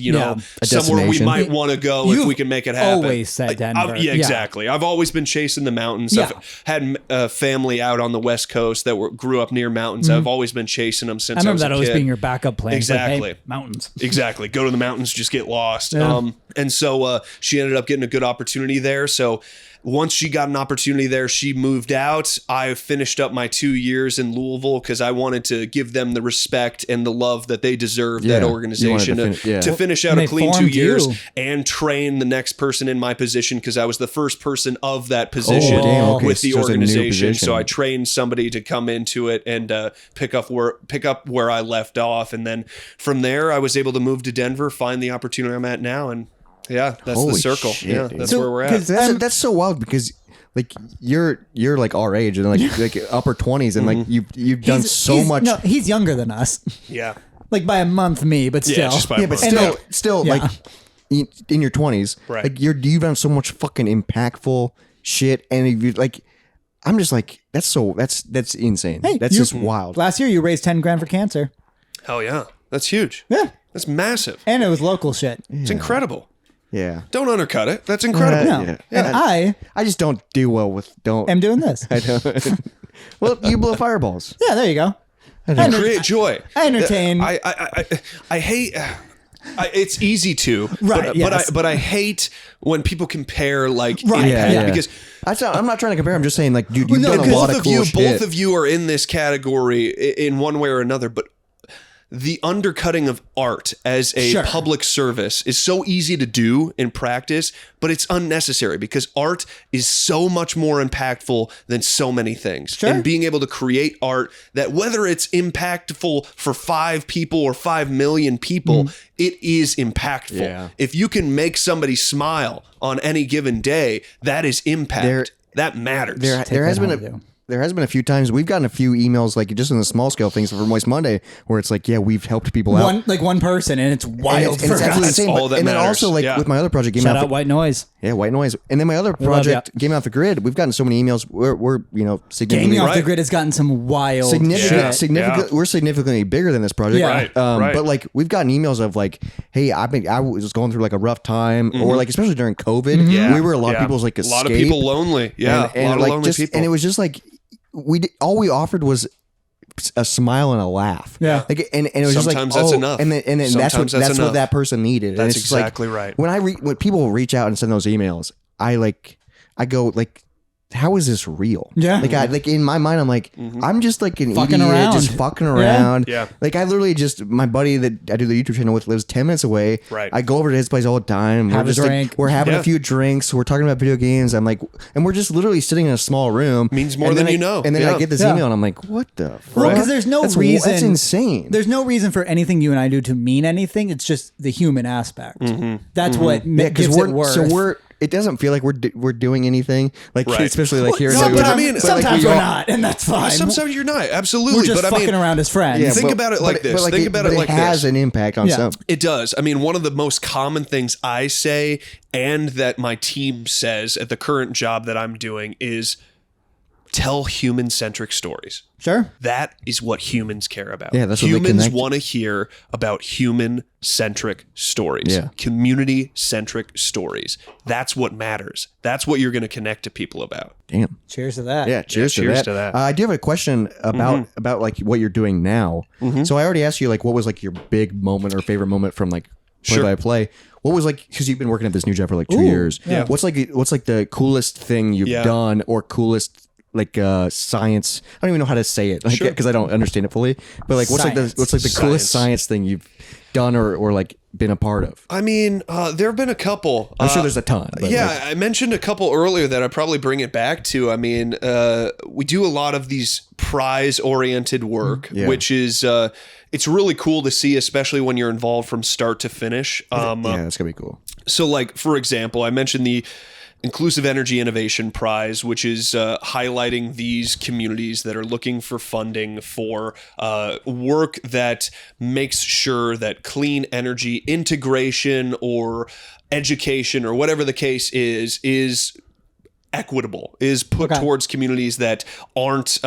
somewhere we might want to go if we can make it happen. Always said Denver. Exactly. I've always been chasing the mountains. Yeah. I've had family out on the West Coast that grew up near mountains. I've always been chasing them since I was a kid. I remember that always being your backup plan. Exactly. Like, hey, mountains. Exactly. Go to the mountains, just get lost. Yeah. And so she ended up getting a good opportunity there. So once she got an opportunity there, she moved out. I finished up my 2 years in Louisville because I wanted to give them the respect and the love that they deserve, that organization, to finish out a clean 2 years and train the next person in my position, because I was the first person of that position with the organization. So I trained somebody to come into it and pick up where I left off. And then from there, I was able to move to Denver, find the opportunity I'm at now, and that's Holy the circle. Shit, That's where we're at. That's so wild, because like you're like our age and like upper 20s, and like you've done so much. No, he's younger than us. Yeah. Like by a month, me, but still. Just by a month. But still, like in your 20s, right? Like you've done so much fucking impactful shit, and if you like, I'm just like, that's insane. Hey, that's just wild. Last year, you raised $10,000 for cancer. Hell yeah, that's huge. Yeah, that's massive, and it was local shit. It's incredible. Yeah. Don't undercut it. That's incredible. No. And I just don't do well with am doing this. I don't. Well, you blow fireballs. Yeah, there you go. Create joy. I entertain. I hate. It's easy to, right? But I hate when people compare impact, because I'm not trying to compare. I'm just saying, like, dude, you've done a lot of cool shit. Both of you are in this category in one way or another, but the undercutting of art as a public service is so easy to do in practice, but it's unnecessary, because art is so much more impactful than so many things. And being able to create art that, whether it's impactful for 5 people or 5 million people, it is impactful. Yeah. If you can make somebody smile on any given day, that is impact. That matters. There has been a few times we've gotten a few emails, like just in the small scale things for Moist Monday, where it's like, we've helped people out. One person, and it's wild. And it's absolutely insane. And then also, like, with my other project, Shout out White Noise. Yeah, White Noise. And then my other project, Game Off the Grid, we've gotten so many emails. We're significantly... Game Off the Grid has gotten some wild significant. We're significantly bigger than this project. Yeah. Right. But like, we've gotten emails of like, hey, I was going through like a rough time, or like, especially during COVID, we were a lot of people's like escape. A lot of people lonely. Yeah. And a lot of like, lonely people. And it was just like, all we offered was a smile and a laugh. Yeah. Like, and it was sometimes just like, that's enough. And then that's what that person needed. That's and it's exactly like, right. When people reach out and send those emails, I go like, how is this real? Yeah. Like in my mind, I'm like, I'm just like an fucking idiot, around. just fucking around. Yeah. Like I literally just, my buddy that I do the YouTube channel with lives 10 minutes away. Right. I go over to his place all the time. Have a drink. Like, we're having a few drinks. We're talking about video games. I'm like, and we're just literally sitting in a small room. Means more than you know. And then I get this email and I'm like, what the fuck? Well, because there's no reason. That's insane. There's no reason for anything you and I do to mean anything. It's just the human aspect. That's what gives it worth. So it doesn't feel like we're doing anything, like especially like here. Sometimes we're not, and that's fine. Sometimes you're not, absolutely. We're just fucking around as friends. Yeah, think about it like this. Think about it like this. It has an impact on some. It does. I mean, one of the most common things I say, and that my team says at the current job that I'm doing, is tell human-centric stories. Sure. That is what humans care about. Yeah, that's what humans want to hear about human-centric stories. Yeah. Community-centric stories. That's what matters. That's what you're going to connect to people about. Damn. Cheers to that. Yeah, cheers to that. I do have a question about like what you're doing now. So I already asked you like what was like your big moment or favorite moment from like play-by-play. What was like, because you've been working at this new job for like 2 years. Yeah. What's like the coolest thing you've done or coolest science. I don't even know how to say it because I don't understand it fully. But like, what's the coolest science thing you've done or like been a part of? I mean, there have been a couple. I'm sure there's a ton. But I mentioned a couple earlier that I'd probably bring it back to. I mean, we do a lot of these prize-oriented work, which is it's really cool to see, especially when you're involved from start to finish. That's gonna be cool. So, like, for example, I mentioned the Inclusive Energy Innovation Prize, which is highlighting these communities that are looking for funding for work that makes sure that clean energy integration or education or whatever the case is equitable, is put towards communities that aren't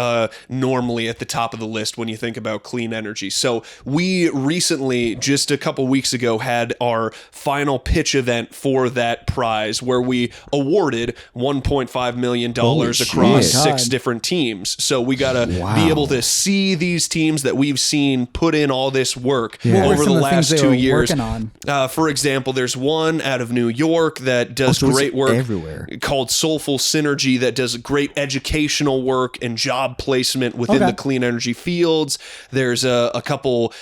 normally at the top of the list when you think about clean energy. So we recently, just a couple weeks ago, had our final pitch event for that prize where we awarded $1.5 million across 6 different teams. So we got to be able to see these teams that we've seen put in all this work over the last 2 years. For example, there's one out of New York that does great work everywhere called Soulful Synergy that does great educational work and job placement within the clean energy fields. There's a couple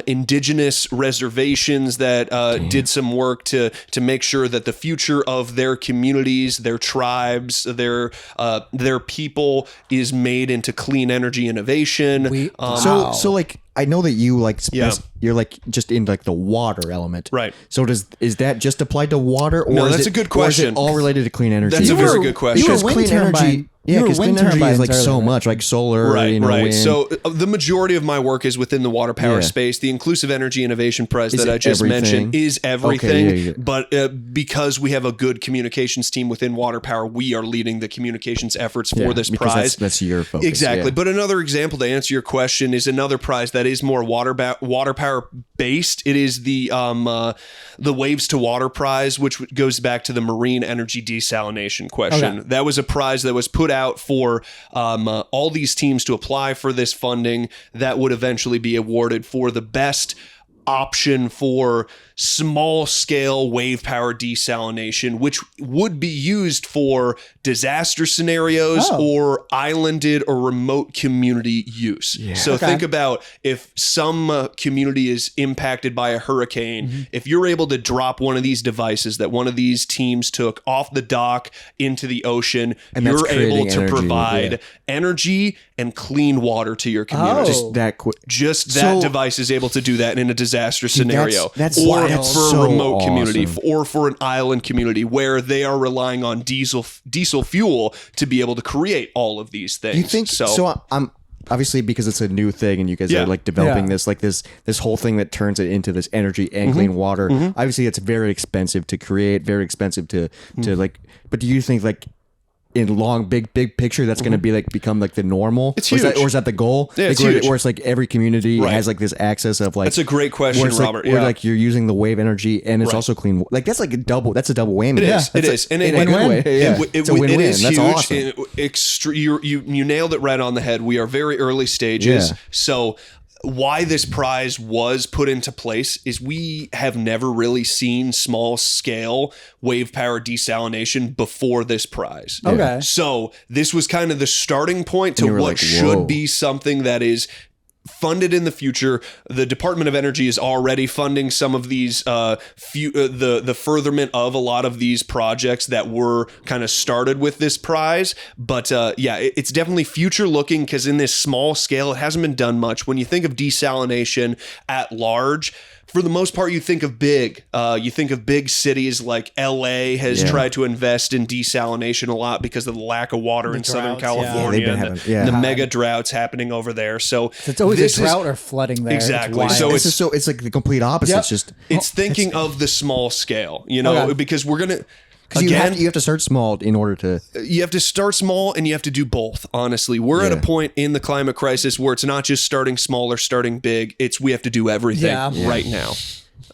indigenous reservations that did some work to make sure that the future of their communities, their tribes, their people is made into clean energy innovation. So like, I know that you you're like just in like the water element, right? So is that just applied to water, or no? That's a good question. Or is it all related to clean energy? That's a very good question. Because clean energy, because clean energy is like so much, like solar, right? Wind. So the majority of my work is within the water power space. The Inclusive Energy Innovation Prize that I just mentioned is everything, but because we have a good communications team within water power, we are leading the communications efforts for this prize. That's your focus, exactly. But another example to answer your question is another prize that is more water power based. It is the Waves to Water Prize, which goes back to the marine energy desalination question. That was a prize that was put out for all these teams to apply for this funding that would eventually be awarded for the best option for small scale wave power desalination, which would be used for disaster scenarios or islanded or remote community use. So think about if some community is impacted by a hurricane, if you're able to drop one of these devices that one of these teams took off the dock into the ocean, and you're able to provide energy and clean water to your community. Just that device is able to do that in a disaster scenario. Or for a remote community or for an island community where they are relying on diesel fuel to be able to create all of these things. You think so? I'm obviously, because it's a new thing and you guys are like developing this whole thing that turns it into this energy and clean water. Obviously, it's very expensive to create, very expensive to like. But do you think like, in long, big picture, that's going to be like become like the normal? It's huge. Or is that the goal? Yeah, it's like, huge. Or it's like every community has like this access of like. That's a great question, Robert. Where like you're using the wave energy and it's also clean. Like that's like a double. That's a double whammy. It is. And in a good way. It's a win-win. It is that's huge. Awesome. You nailed it right on the head. We are very early stages. So why this prize was put into place is we have never really seen small scale wave power desalination before this prize. So this was kind of the starting point to what should be something that is funded in the future. The Department of Energy is already funding some of these the furtherment of a lot of these projects that were kind of started with this prize. But it's definitely future looking, because in this small scale, it hasn't been done much. When you think of desalination at large, for the most part, you think of big. You think of big cities like LA has tried to invest in desalination a lot because of the lack of water in Southern California and the mega droughts happening over there. So it's always a drought or flooding there. Exactly. So it's like the complete opposite. It's thinking of the small scale, because we're gonna. Because you have to start small in order to... You have to start small and you have to do both, honestly. We're at a point in the climate crisis where it's not just starting small or starting big. We have to do everything right now.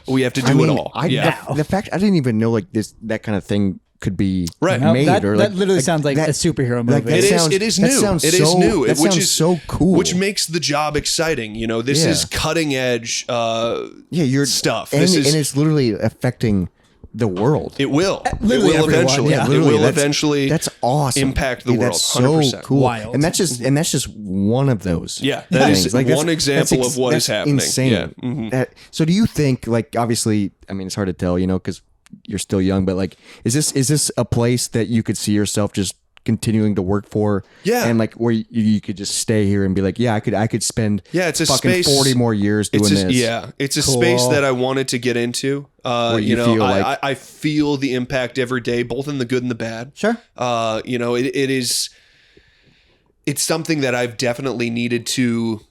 We have to do it all. The fact I didn't even know like that kind of thing could be made. That literally sounds like a superhero movie. It is new. That sounds so cool. Which makes the job exciting. This is cutting edge stuff. And it's literally affecting the world. It will. It Literally will everyone, eventually. yeah. It will eventually. That's awesome. Impact the world. That's so 100%. cool. Wild. And that's just one of those. Yeah, that is things. one example of what is happening. Insane. Yeah. Mm-hmm. So do you think, like, obviously, I mean, it's hard to tell, because you're still young, but like, is this a place that you could see yourself just continuing to work for? Yeah. And like where you could just stay here and be like, yeah, I could spend it's a fucking space, 40 more years doing this. Yeah. It's a space that I wanted to get into. Feel like, I feel the impact every day, both in the good and the bad. Sure. It's something that I've definitely needed to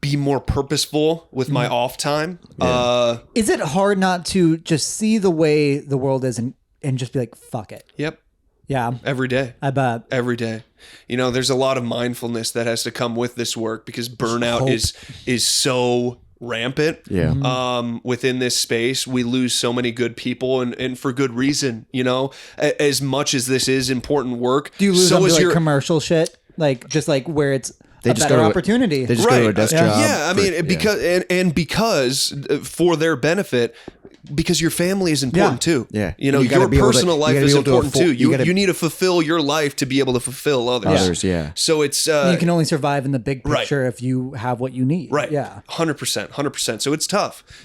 be more purposeful with my off time. Yeah. Is it hard not to just see the way the world is and just be like, fuck it? Yep. Yeah. Every day. I bet. Every day. There's a lot of mindfulness that has to come with this work because burnout is so rampant. Yeah. Within this space, we lose so many good people and for good reason, as much as this is important work. Do you lose them to like commercial shit? Like just like where it's a better opportunity. They just go to a desk job. Yeah, I mean, because for their benefit, because your family is important too. Yeah. Your personal life is important too. You need to fulfill your life to be able to fulfill others. Yeah. So it's you can only survive in the big picture if you have what you need. Right. Yeah. 100%. So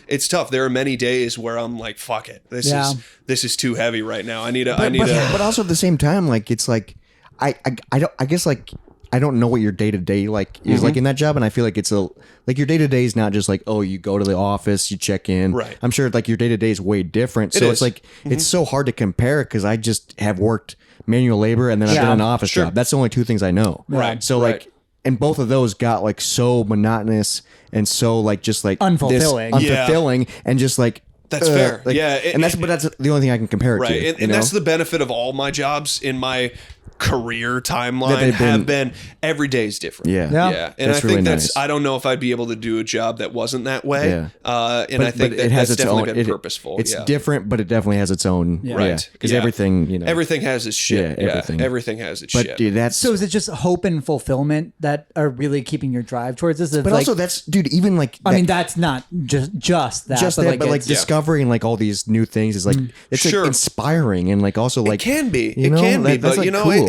it's tough. There are many days where I'm like, fuck it. This is too heavy right now. But also at the same time, like it's like I don't know what your day to day like is like in that job, and I feel like it's like your day to day is not just like, oh, you go to the office, you check in. Right. I'm sure like your day to day is way different. So it's like it's so hard to compare because I just have worked manual labor and then I've done an office job. That's the only two things I know. Right. So like, and both of those got like so monotonous and so like just like unfulfilling, and just like. That's fair. Like, but that's the only thing I can compare it to. And that's the benefit of all my jobs in my career timeline have been every day is different. Yeah. And I think really that's, nice. I don't know if I'd be able to do a job that wasn't that way. Yeah. And I think that that's definitely been purposeful. It's different, but it definitely has its own. Right. Because everything, everything has its shit. Yeah, everything. Everything has its but shit. Dude, that's so. Is it just hope and fulfillment that are really keeping your drive towards this? But also, that's dude. Even like, I mean, that's not just that. But like discovering like all these new things is like it's like inspiring and like also like it can be. It can be. But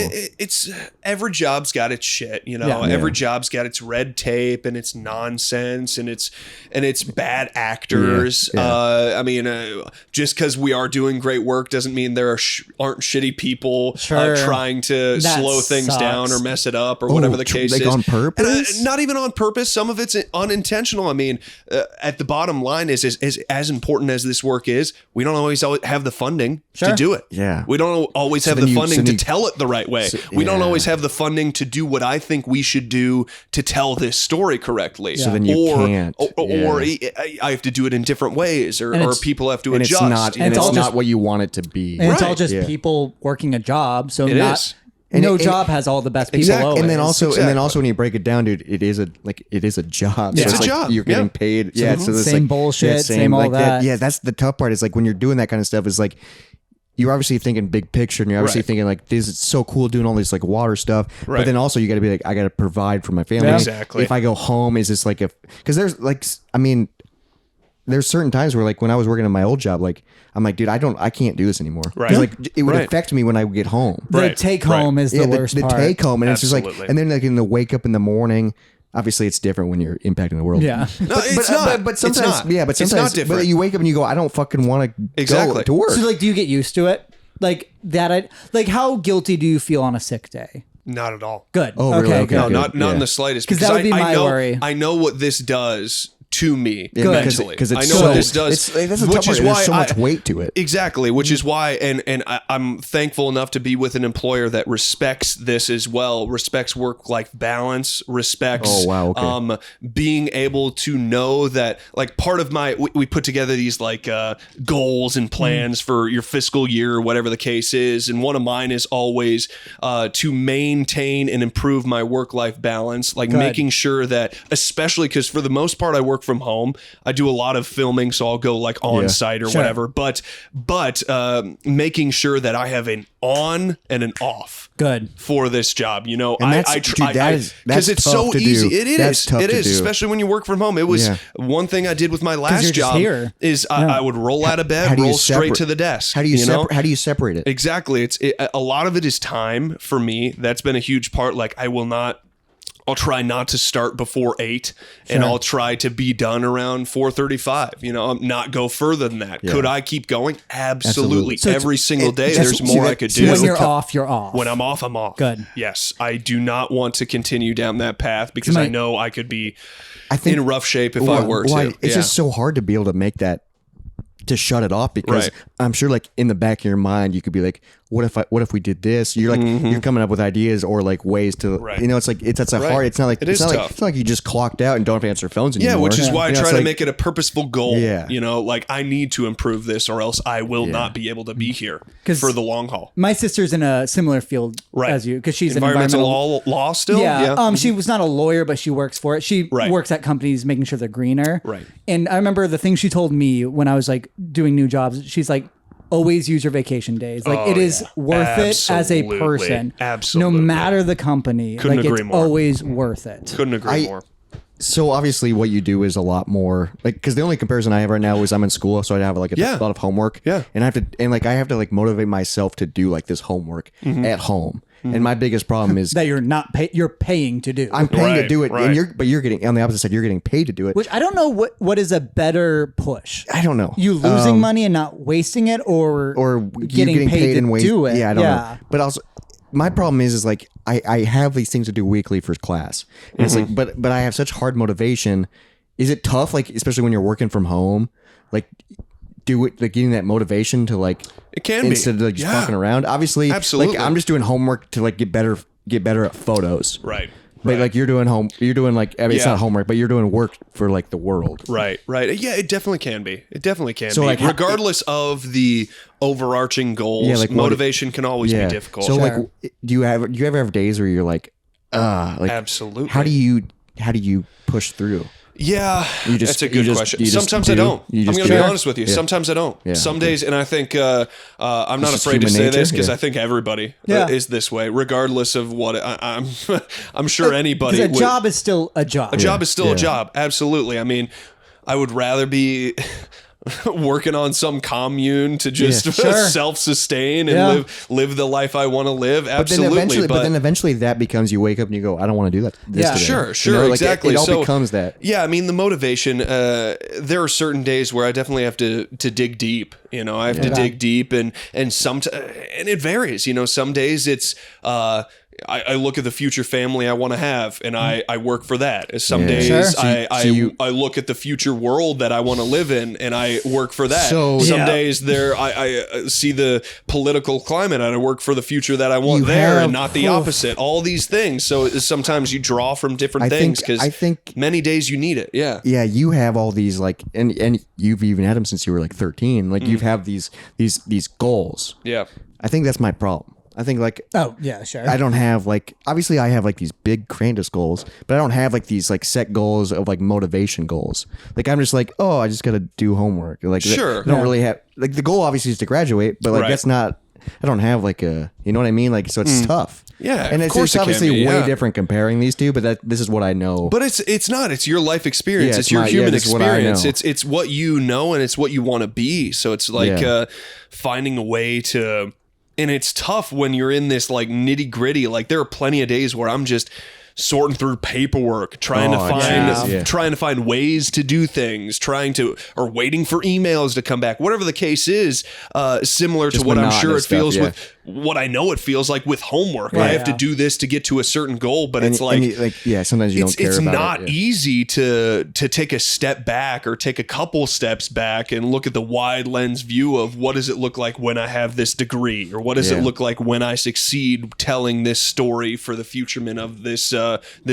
it's every job's got its shit. Every job's got its red tape and its nonsense and its bad actors. I mean, just because we are doing great work doesn't mean there aren't shitty people trying to slow things down or mess it up or whatever the case is. On purpose? And, not even on purpose. Some of it's unintentional. I mean, at the bottom line is as important as this work is, we don't always have the funding to do it. Yeah. We don't always have the funding to tell it the right way. We don't always have the funding to do what I think we should do to tell this story correctly. So then you can't. Or I have to do it in different ways, or people have to adjust. It's not what you want it to be. And it's all just people working a job. So it is. No job has all the best people. Exactly. And then also when you break it down, dude, it is a job. It's a job. You're getting paid. Yeah. So same like, bullshit. Same all that. Yeah. That's the tough part. Is like when you're doing that kind of stuff. Is like you're obviously thinking big picture, and you're obviously thinking like, this is so cool doing all this like water stuff. Right. But then also you got to be like, I got to provide for my family. Yeah. Exactly. If I go home, is this like because there's like, I mean, there's certain times where like when I was working at my old job, like I'm like, dude, I can't do this anymore. Right. 'Cause, like it would affect me when I would get home. The take home is the worst part. The take home, and Absolutely. it's just like, and then like in the wake up in the morning. Obviously, it's different when you're impacting the world. Yeah, no, it's not. But sometimes, it's not. Yeah, but sometimes, it's not different. But you wake up and you go, I don't fucking want to go to work. So like, do you get used to it? Like that? Like, how guilty do you feel on a sick day? Not at all. Good. Oh, really? Okay, No, good. not in the slightest. Because that would be my worry. I know what this does to me Yeah, mentally. because it's I know so, what this does. That's the which tough part. is why There's so much weight to it. Exactly, which is why, and I'm thankful enough to be with an employer that respects this as well, respects work-life balance, respects being able to know that, like, part of my, we put together these, like, goals and plans for your fiscal year or whatever the case is, and one of mine is always to maintain and improve my work-life balance, like making sure that, especially because for the most part I work from home. I do a lot of filming, so I'll go like on site or whatever. But making sure that I have an on and an off. Good For this job, you know, I try because it's so easy. It is, especially when you work from home. It was one thing I did with my last job is I would roll out of bed, roll straight to the desk. How do you separate it? Exactly. A lot of it is time for me. That's been a huge part. Like I'll try not to start before 8 and I'll try to be done around 4:35, you know, not go further than that. Could I keep going? Absolutely. So every single day there's more I could do. When you're off, you're off. When I'm off, I'm off. Good. Yes. I do not want to continue down that path because I know I could be in rough shape if I were to. It's just so hard to be able to make that, to shut it off, because I'm sure like in the back of your mind you could be like, what if we did this? You're like you're coming up with ideas or like ways to you know, it's like that's hard. It's not like it's not like you just clocked out and don't have to answer phones anymore. Yeah, which is why I try to make it a purposeful goal. Yeah. You know, like I need to improve this or else I will not be able to be here for the long haul. My sister's in a similar field as you, because she's environmental law still. Yeah. She was not a lawyer, but she works for it. She works at companies making sure they're greener. Right. And I remember the thing she told me when I was like doing new jobs. She's like, always use your vacation days. Like it is worth it as a person. Absolutely. No matter the company. Couldn't agree more. Always worth it. Couldn't agree more. So obviously what you do is a lot more like, because the only comparison I have right now is I'm in school, so I have like a lot of homework. Yeah. And I have to like motivate myself to do like this homework at home. And my biggest problem is that you're not you're paying to do. I'm paying to do it, and you're getting on the opposite side. You're getting paid to do it. Which I don't know what is a better push. I don't know. You losing money and not wasting it, or getting paid to do it. Yeah, I don't know. But also, my problem is like I have these things to do weekly for class, and it's like, but I have such hard motivation. Is it tough, like especially when you're working from home, like? Do it, like getting that motivation to like it can instead of like just fucking around. Obviously, absolutely. Like I'm just doing homework to like get better at photos. Right. But like you're doing like, I mean, it's not homework, but you're doing work for like the world. Right. Yeah, it definitely can be. It definitely can be. Like, regardless of the overarching goals, like motivation can always be difficult. So like, do you ever have days where you're like, like absolutely. How do you push through? Yeah, that's a good question. Sometimes I don't. I'm going to be honest with you. Yeah. Sometimes I don't. Yeah, some days, and I think I'm not afraid to say this because I think everybody is this way, regardless of what I'm sure anybody. Because a job is still a job. A job is still a job. Absolutely. I mean, I would rather be working on some commune to just self-sustain and live the life I want to live. Absolutely. But then eventually that becomes, you wake up and you go, I don't want to do that. Sure. You know, exactly. It all becomes that. Yeah. I mean, the motivation, there are certain days where I definitely have to dig deep, you know, I have to dig deep and it varies, you know, some days it's, I look at the future family I want to have, and I work for that. Some days I look at the future world that I want to live in, and I work for that. Some days I see the political climate, and I work for the future that I want and not the opposite. All these things. So sometimes you draw from different things because I think many days you need it. Yeah. Yeah. You have all these like, and you've even had them since you were like 13. Like you have these goals. Yeah. I think that's my problem. I think like, oh yeah, sure. I don't have like, obviously I have like these big grandiose goals, but I don't have like these like set goals of like motivation goals. Like I'm just like, oh, I just got to do homework. Like I don't really have, like the goal obviously is to graduate, but like that's not, I don't have like a, you know what I mean? Like, so it's tough. Yeah. And it's obviously way different comparing these two, but this is what I know. But it's not, it's your life experience. It's your human experience. It's what you know and it's what you want to be. So it's like finding a way to, and it's tough when you're in this like nitty gritty. Like there are plenty of days where I'm just sorting through paperwork, trying to find ways to do things, or waiting for emails to come back, whatever the case is, similar to what I'm sure it feels with what I know it feels like with homework. I have to do this to get to a certain goal, but it's sometimes you don't care about it. It's not easy to take a step back or take a couple steps back and look at the wide lens view of what does it look like when I have this degree, or what does it look like when I succeed telling this story for the futurement of this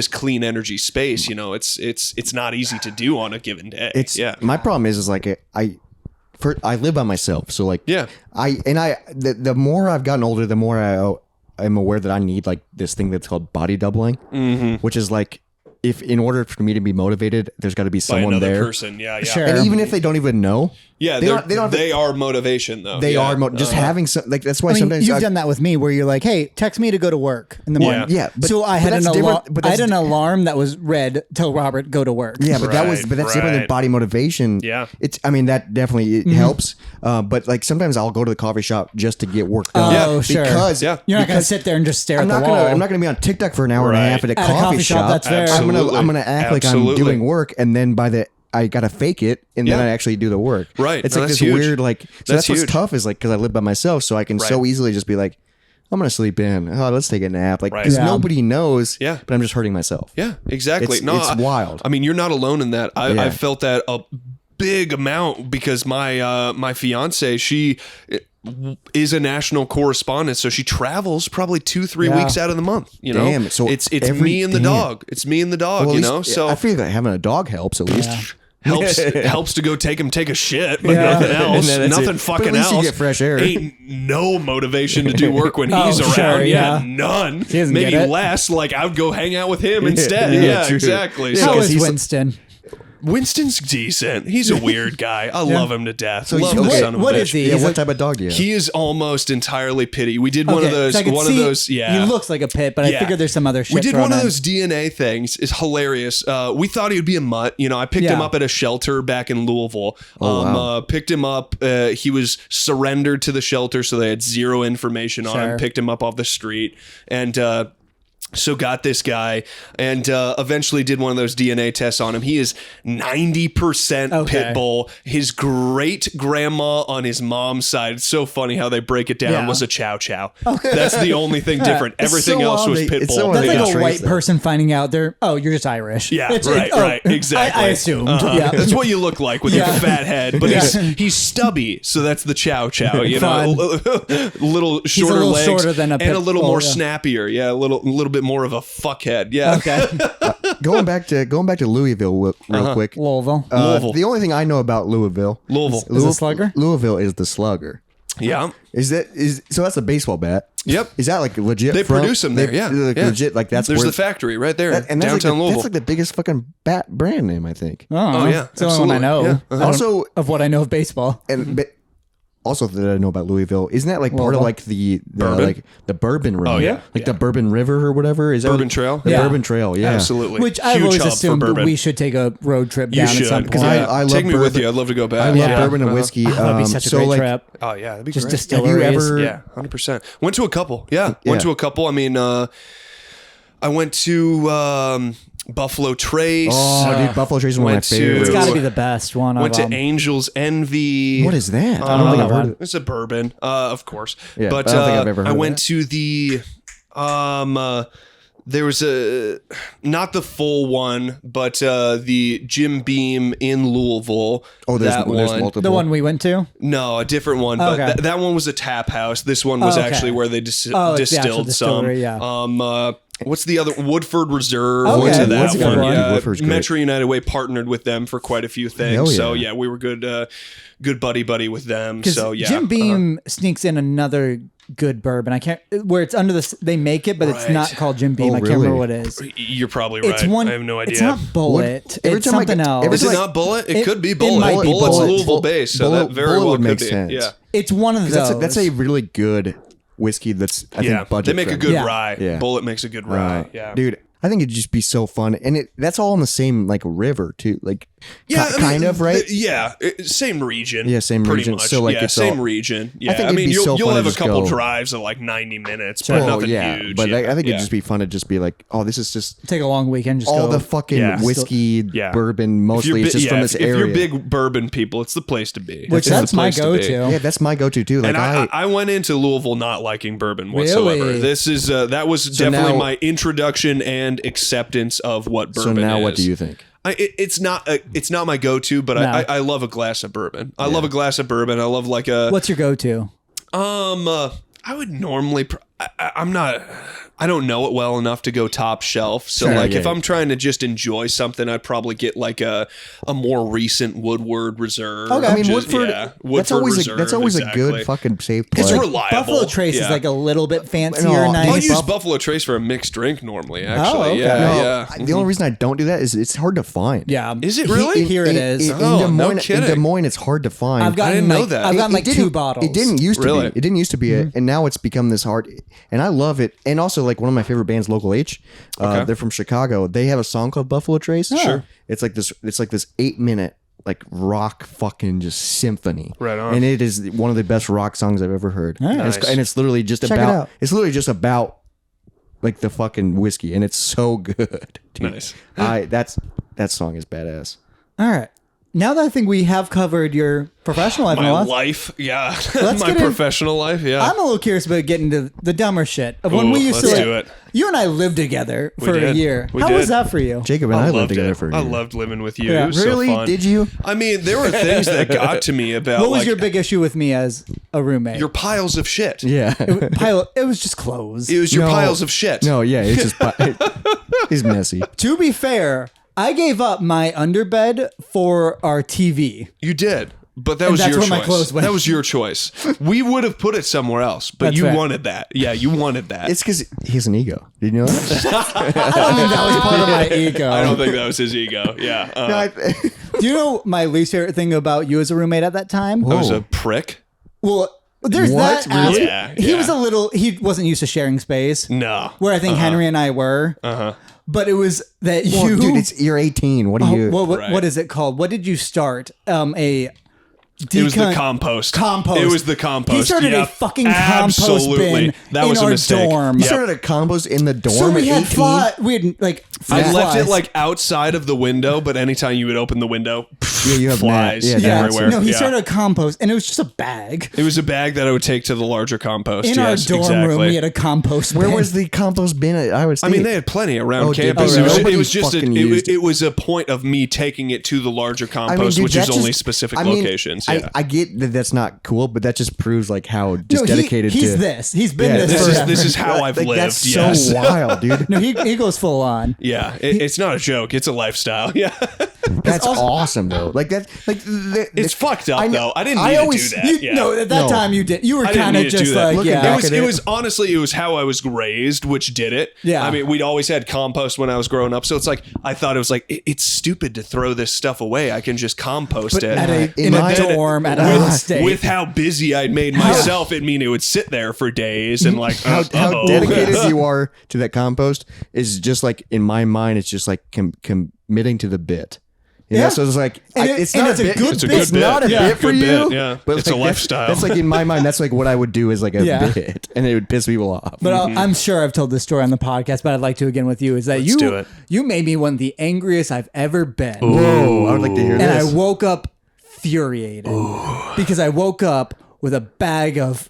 clean energy space. You know, it's not easy to do on a given day. My problem is like I live by myself, so like the more I've gotten older, the more I'm aware that I need like this thing that's called body doubling, which is like if in order for me to be motivated, there's got to be someone there. Person. Yeah. Sure. And even if they don't even know, they are motivation though. They are just having some, like, that's why sometimes you've done that with me where you're like, hey, text me to go to work in the morning. Yeah. So I had an alarm that was red, tell Robert go to work. Yeah, but that's different than body motivation. Yeah. That definitely helps. But like sometimes I'll go to the coffee shop just to get work done. Oh, sure. Because you're not going to sit there and just stare at the wall. I'm not going to be on TikTok for an hour and a half at a coffee shop. That's fair. I'm going to act like I'm doing work, and then I gotta fake it, and then I actually do the work. Right. It's like this huge. weird, like, so that's what's tough is like, because I live by myself, so I can so easily just be like, I'm gonna sleep in. Oh, let's take a nap. Like, because nobody knows. Yeah. But I'm just hurting myself. Yeah, exactly. It's wild. I mean, you're not alone in that. I felt that a big amount because my fiance, she is a national correspondent, so she travels probably 2-3 weeks out of the month. You know, Damn, so it's me and the dog. It's me and the dog. Well, you know, so I feel like having a dog helps at least. helps to go take a shit, but nothing else. Nothing fucking but at least else. You get fresh air. Ain't no motivation to do work when he's around. Sure, None. Maybe less. Like I would go hang out with him instead. Yeah, exactly. How is Winston? Winston's decent. He's a weird guy. I love him to death. So love the son of a what bitch. is he? Yeah, what type of dog do you have? He is almost entirely pity. We did one of those. Yeah, he looks like a pit, but I figured there's some other shit. We did one of those DNA things. It's hilarious. We thought he would be a mutt. You know, I picked him up at a shelter back in Louisville. Picked him up. He was surrendered to the shelter, so they had zero information on him. Picked him up off the street and. So got this guy and eventually did one of those DNA tests on him. He is 90% pit bull. His great grandma on his mom's side, it's so funny how they break it down, was a chow chow. Okay. That's the only thing different. Everything else was pit bull. That's like a white person finding out you're just Irish. Yeah, right, exactly. I assumed. That's what you look like with your fat head, but he's stubby, so that's the chow chow. You know, little shorter legs shorter than and a little more snappier. Yeah, a little bit more of a fuckhead. Yeah. Okay. Going back to Louisville real quick. Louisville. The only thing I know about Louisville is the slugger. Louisville is the slugger. Yeah. So that's a baseball bat. Yep. Is that like legit? They produce them there. Legit. Like that's there's the factory right there. And that's downtown Louisville. That's like the biggest fucking bat brand name, I think. Oh yeah. It's the only one I know. Yeah. Also of what I know of baseball. Also, that I know about Louisville, isn't that like part of like the bourbon road? Oh yeah, like the Bourbon River or whatever. Is that Bourbon Trail? The Bourbon Trail, yeah, absolutely. Which I've always assumed we should take a road trip down at some point. Because I love take me with you. I'd love to go back. I love bourbon and whiskey. That'd be such a great trip. Oh yeah, that'd be just great. distilleries. Have you ever? 100%. Went to a couple. Yeah, went to a couple. I mean, I went to. Buffalo Trace. Oh, dude, Buffalo Trace is one of my favorites. It's got to be the best one. Went to Angel's Envy. What is that? I don't think I've heard it. It's a bourbon, of course. Yeah, but I don't think I've ever heard I of went that. to the there was not the full one, but the Jim Beam in Louisville. Oh, there's multiple. The one we went to? No, a different one. But Okay. that one was a tap house. This one was actually where they distilled some. Yeah. What's the other? Woodford Reserve. Okay. Went to That's that a good one. one. Yeah, Woodford's great. Metro United Way partnered with them for quite a few things. Hell yeah. So yeah, we were good buddy with them. So yeah, Jim Beam sneaks in another good bourbon. I can't where it's under the they make it, but it's not called Jim Beam. Oh, I can't really? remember what it is. You're probably right. It's one. I have no idea. It's not Bullet. Every It's time I something get- else. every Is it time not Bullet? It could be it Bullet. might be Bullet's Bullet. Louisville based, so Bullet- that very Bullet well would could make be. sense. Yeah. It's one of those. That's a really good whiskey. That's I think budget. They make a friendly. good Yeah. rye. Yeah. Bullet makes a good rye. Yeah, dude. I think it'd just be so fun, and that's all in the same like river too, like kind of right. Same region. Yeah, same pretty region. Much. So, like, yeah, it's same all- region. Yeah, I think I it'd mean be so you'll fun to have a just couple go. drives of like 90 minutes, but nothing huge. But I think yeah. it'd just be fun to just be like, oh, this is just Take a long weekend. Just all go. the fucking whiskey, bourbon. Mostly, it's just from this area. If you're big bourbon people, it's the place to be. Which It's the that's my place to be. go-to. Yeah, that's my go-to too. Like And I went into Louisville not liking bourbon whatsoever. Really? This is that was definitely now- my introduction and acceptance of what bourbon is. So now, what do you think? It's not my go-to, but No. I love a glass of bourbon. I love a glass of bourbon. I love like a What's your go-to? I would normally I don't know it well enough to go top shelf. So if I'm trying to just enjoy something, I'd probably get like a more recent Woodward Reserve. Okay. I mean, Woodford that's always a good fucking safe play. It's reliable. Buffalo Trace is like a little bit fancier. No, I'll use Buffalo Trace for a mixed drink normally, actually. okay. Yeah. The only reason I don't do that is it's hard to find. Yeah. Is it really? Here it is. In Des Moines, kidding. in Des Moines, it's hard to find. I didn't know that. I've gotten like 2 bottles. It didn't used to Really? be. It didn't used to be it, and now it's become this hard. And I love it. And also, like one of my favorite bands, Local H. They're from Chicago. They have a song called Buffalo Trace. Sure. It's like this 8-minute like rock fucking just symphony. Right on. And it is one of the best rock songs I've ever heard. Nice. And it's literally just Check it about. out. It's literally just about like the fucking whiskey, and it's so good. Dude. Nice. That song is badass. All right. Now that I think we have covered your professional life, My life, yeah. My professional life, yeah. I'm a little curious about getting to the dumber shit of when we used to. let's do it. You and I lived together for a did. year. We How did. was that for you? Jacob and I lived together it. for a I year. loved living with you. Yeah. It was Really? so fun. Did you? I mean, there were things that got to me about What was like, your big issue with me as a roommate? your piles of shit. Yeah. It was just clothes. It was your No. piles of shit. No, yeah, it's just he's messy. To be fair, I gave up my underbed for our TV. You did. But that was that's your where choice. my clothes went. That was your choice. We would have put it somewhere else, but That's you fair. wanted that. Yeah, you wanted that. It's because he has an ego. Did you know that? I don't think that was part of my ego. I don't think that was his ego. Yeah. Do you know my least favorite thing about you as a roommate at that time? I was a prick. Well, there's What? that. aspect. Yeah, He yeah. was he wasn't used to sharing space. No. Where I think Henry and I were. But it was that Well, you. dude, you're 18. What do you? What is it called? What did you start? It was the compost. Compost. It was the compost. He started yeah. a fucking compost Absolutely. bin That in was a our mistake. dorm. You Yep. started a compost in the dorm So at we had 18? we had like I left it flies. like outside of the window, but anytime you would open the window, Yeah, you have flies gnats. Yeah, gnats. everywhere. No, he Yeah. started a compost, and it was just a bag. It was a bag that I would take to the larger compost. In yes, our dorm exactly. room, we had a compost Where bin. was the compost bin at Iowa State? I mean, they had plenty around Oh, did campus. they? It was Nobody just fucking used it. it was a point of me taking it to the larger compost, dude, which is that's only just- specific I mean, locations. Yeah. I get that that's not cool, but that just proves like how No, just dedicated he's to. this. He's been Yeah, this. this is forever. how I've like, lived. That's yes. so wild, dude. No, he goes full on. Yeah, it's not a joke. It's a lifestyle. Yeah, That's awesome though. Like that. Like it's fucked up though. I didn't need always, to do that. Yeah. No, at that No. time you did. You were I didn't kind of need to do just that. like, Looking yeah. back It at was honestly, it was how I was raised, which did it. Yeah. I mean, we'd always had compost when I was growing up, so it's like I thought it was like it's stupid to throw this stuff away. I can just compost But it. in my- a dorm at Iowa State. With how busy I'd made myself, it mean it would sit there for days and like how dedicated you are to that compost is just like in my mind. It's just like committing to the bit. You know? Yeah. So it's like And it's and not it's a a bit. good It's bit. It's not a Yeah, bit for good you. bit, yeah. But It's a like, lifestyle. That's like in my mind. That's like what I would do as like a Yeah. bit, and it would piss people off. But I'm sure I've told this story on the podcast, but I'd like to again with you. Is that Let's do it. you made me one of the angriest I've ever been. Whoa, I would like to hear And this. I woke up infuriated because I woke up with a bag of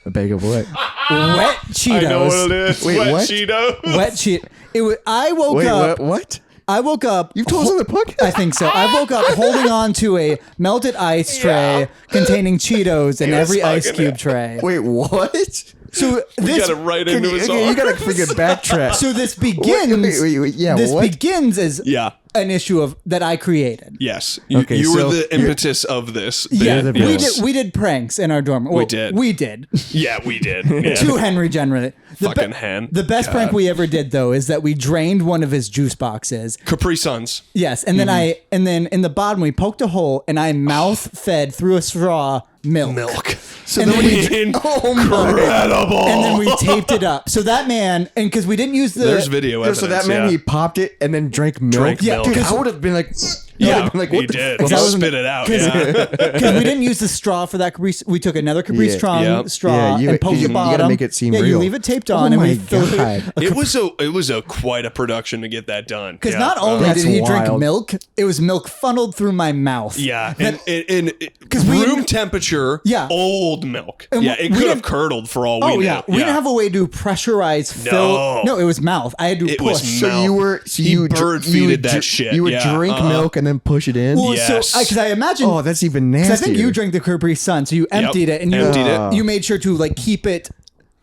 A bag of what? wet Cheetos. I know what it is. Wait, Wet what? Cheetos. Wet Cheetos. I woke Wait, up. what? I woke up. You've told us on the podcast. I think so. I woke up holding on to a melted ice tray containing Cheetos in was every ice hugging cube it. tray. Wait, what? So We this got it right into his Okay, you arm. gotta freaking backtrack. so this begins. Wait, yeah, this what? begins as Yeah. an issue of that I created. Yes. Okay, you so were the you're- impetus of this. Yeah, the we villain. did. We did pranks in our dorm. Well, did. We did. Yeah, we did. Yeah. To Henry generally. Fucking hen. The best God. prank we ever did though is that we drained one of his juice boxes. Capri Suns. Yes, and then and then in the bottom we poked a hole and I mouth fed through a straw milk. So And then then we we- Incredible. And then we taped it up. So that man, and because we didn't use the There's video evidence. So that man, yeah. he popped it and then drank milk. Drank milk. Dude, I would have been like, Yeah, been like, he what the did. fuck? He That wasn't- spit it out. Yeah. because we didn't use the straw for that Capri. We took another Capri Yeah. Yep. straw Yeah, you- and poked you the gotta bottom. make it seem You real. leave it taped Oh on, and my we filled God. It was a quite a production to get that done. Because Yeah. not only That's did he drink wild. milk, it was milk funneled through my mouth. Yeah, and we- room temperature, Yeah. old milk. And Yeah, it we could have didn't- curdled for all we Oh knew. yeah, we didn't have a way to pressurize fill. No, it was mouth. I had to It push. was So milk. you were, He bird feeded that shit. You would Yeah, drink milk and then push it in. Well, Yes. so because I imagine. Oh, that's even Because nasty. I think you drank the Capri Sun, so you emptied it and you Emptied it. you made sure to like keep it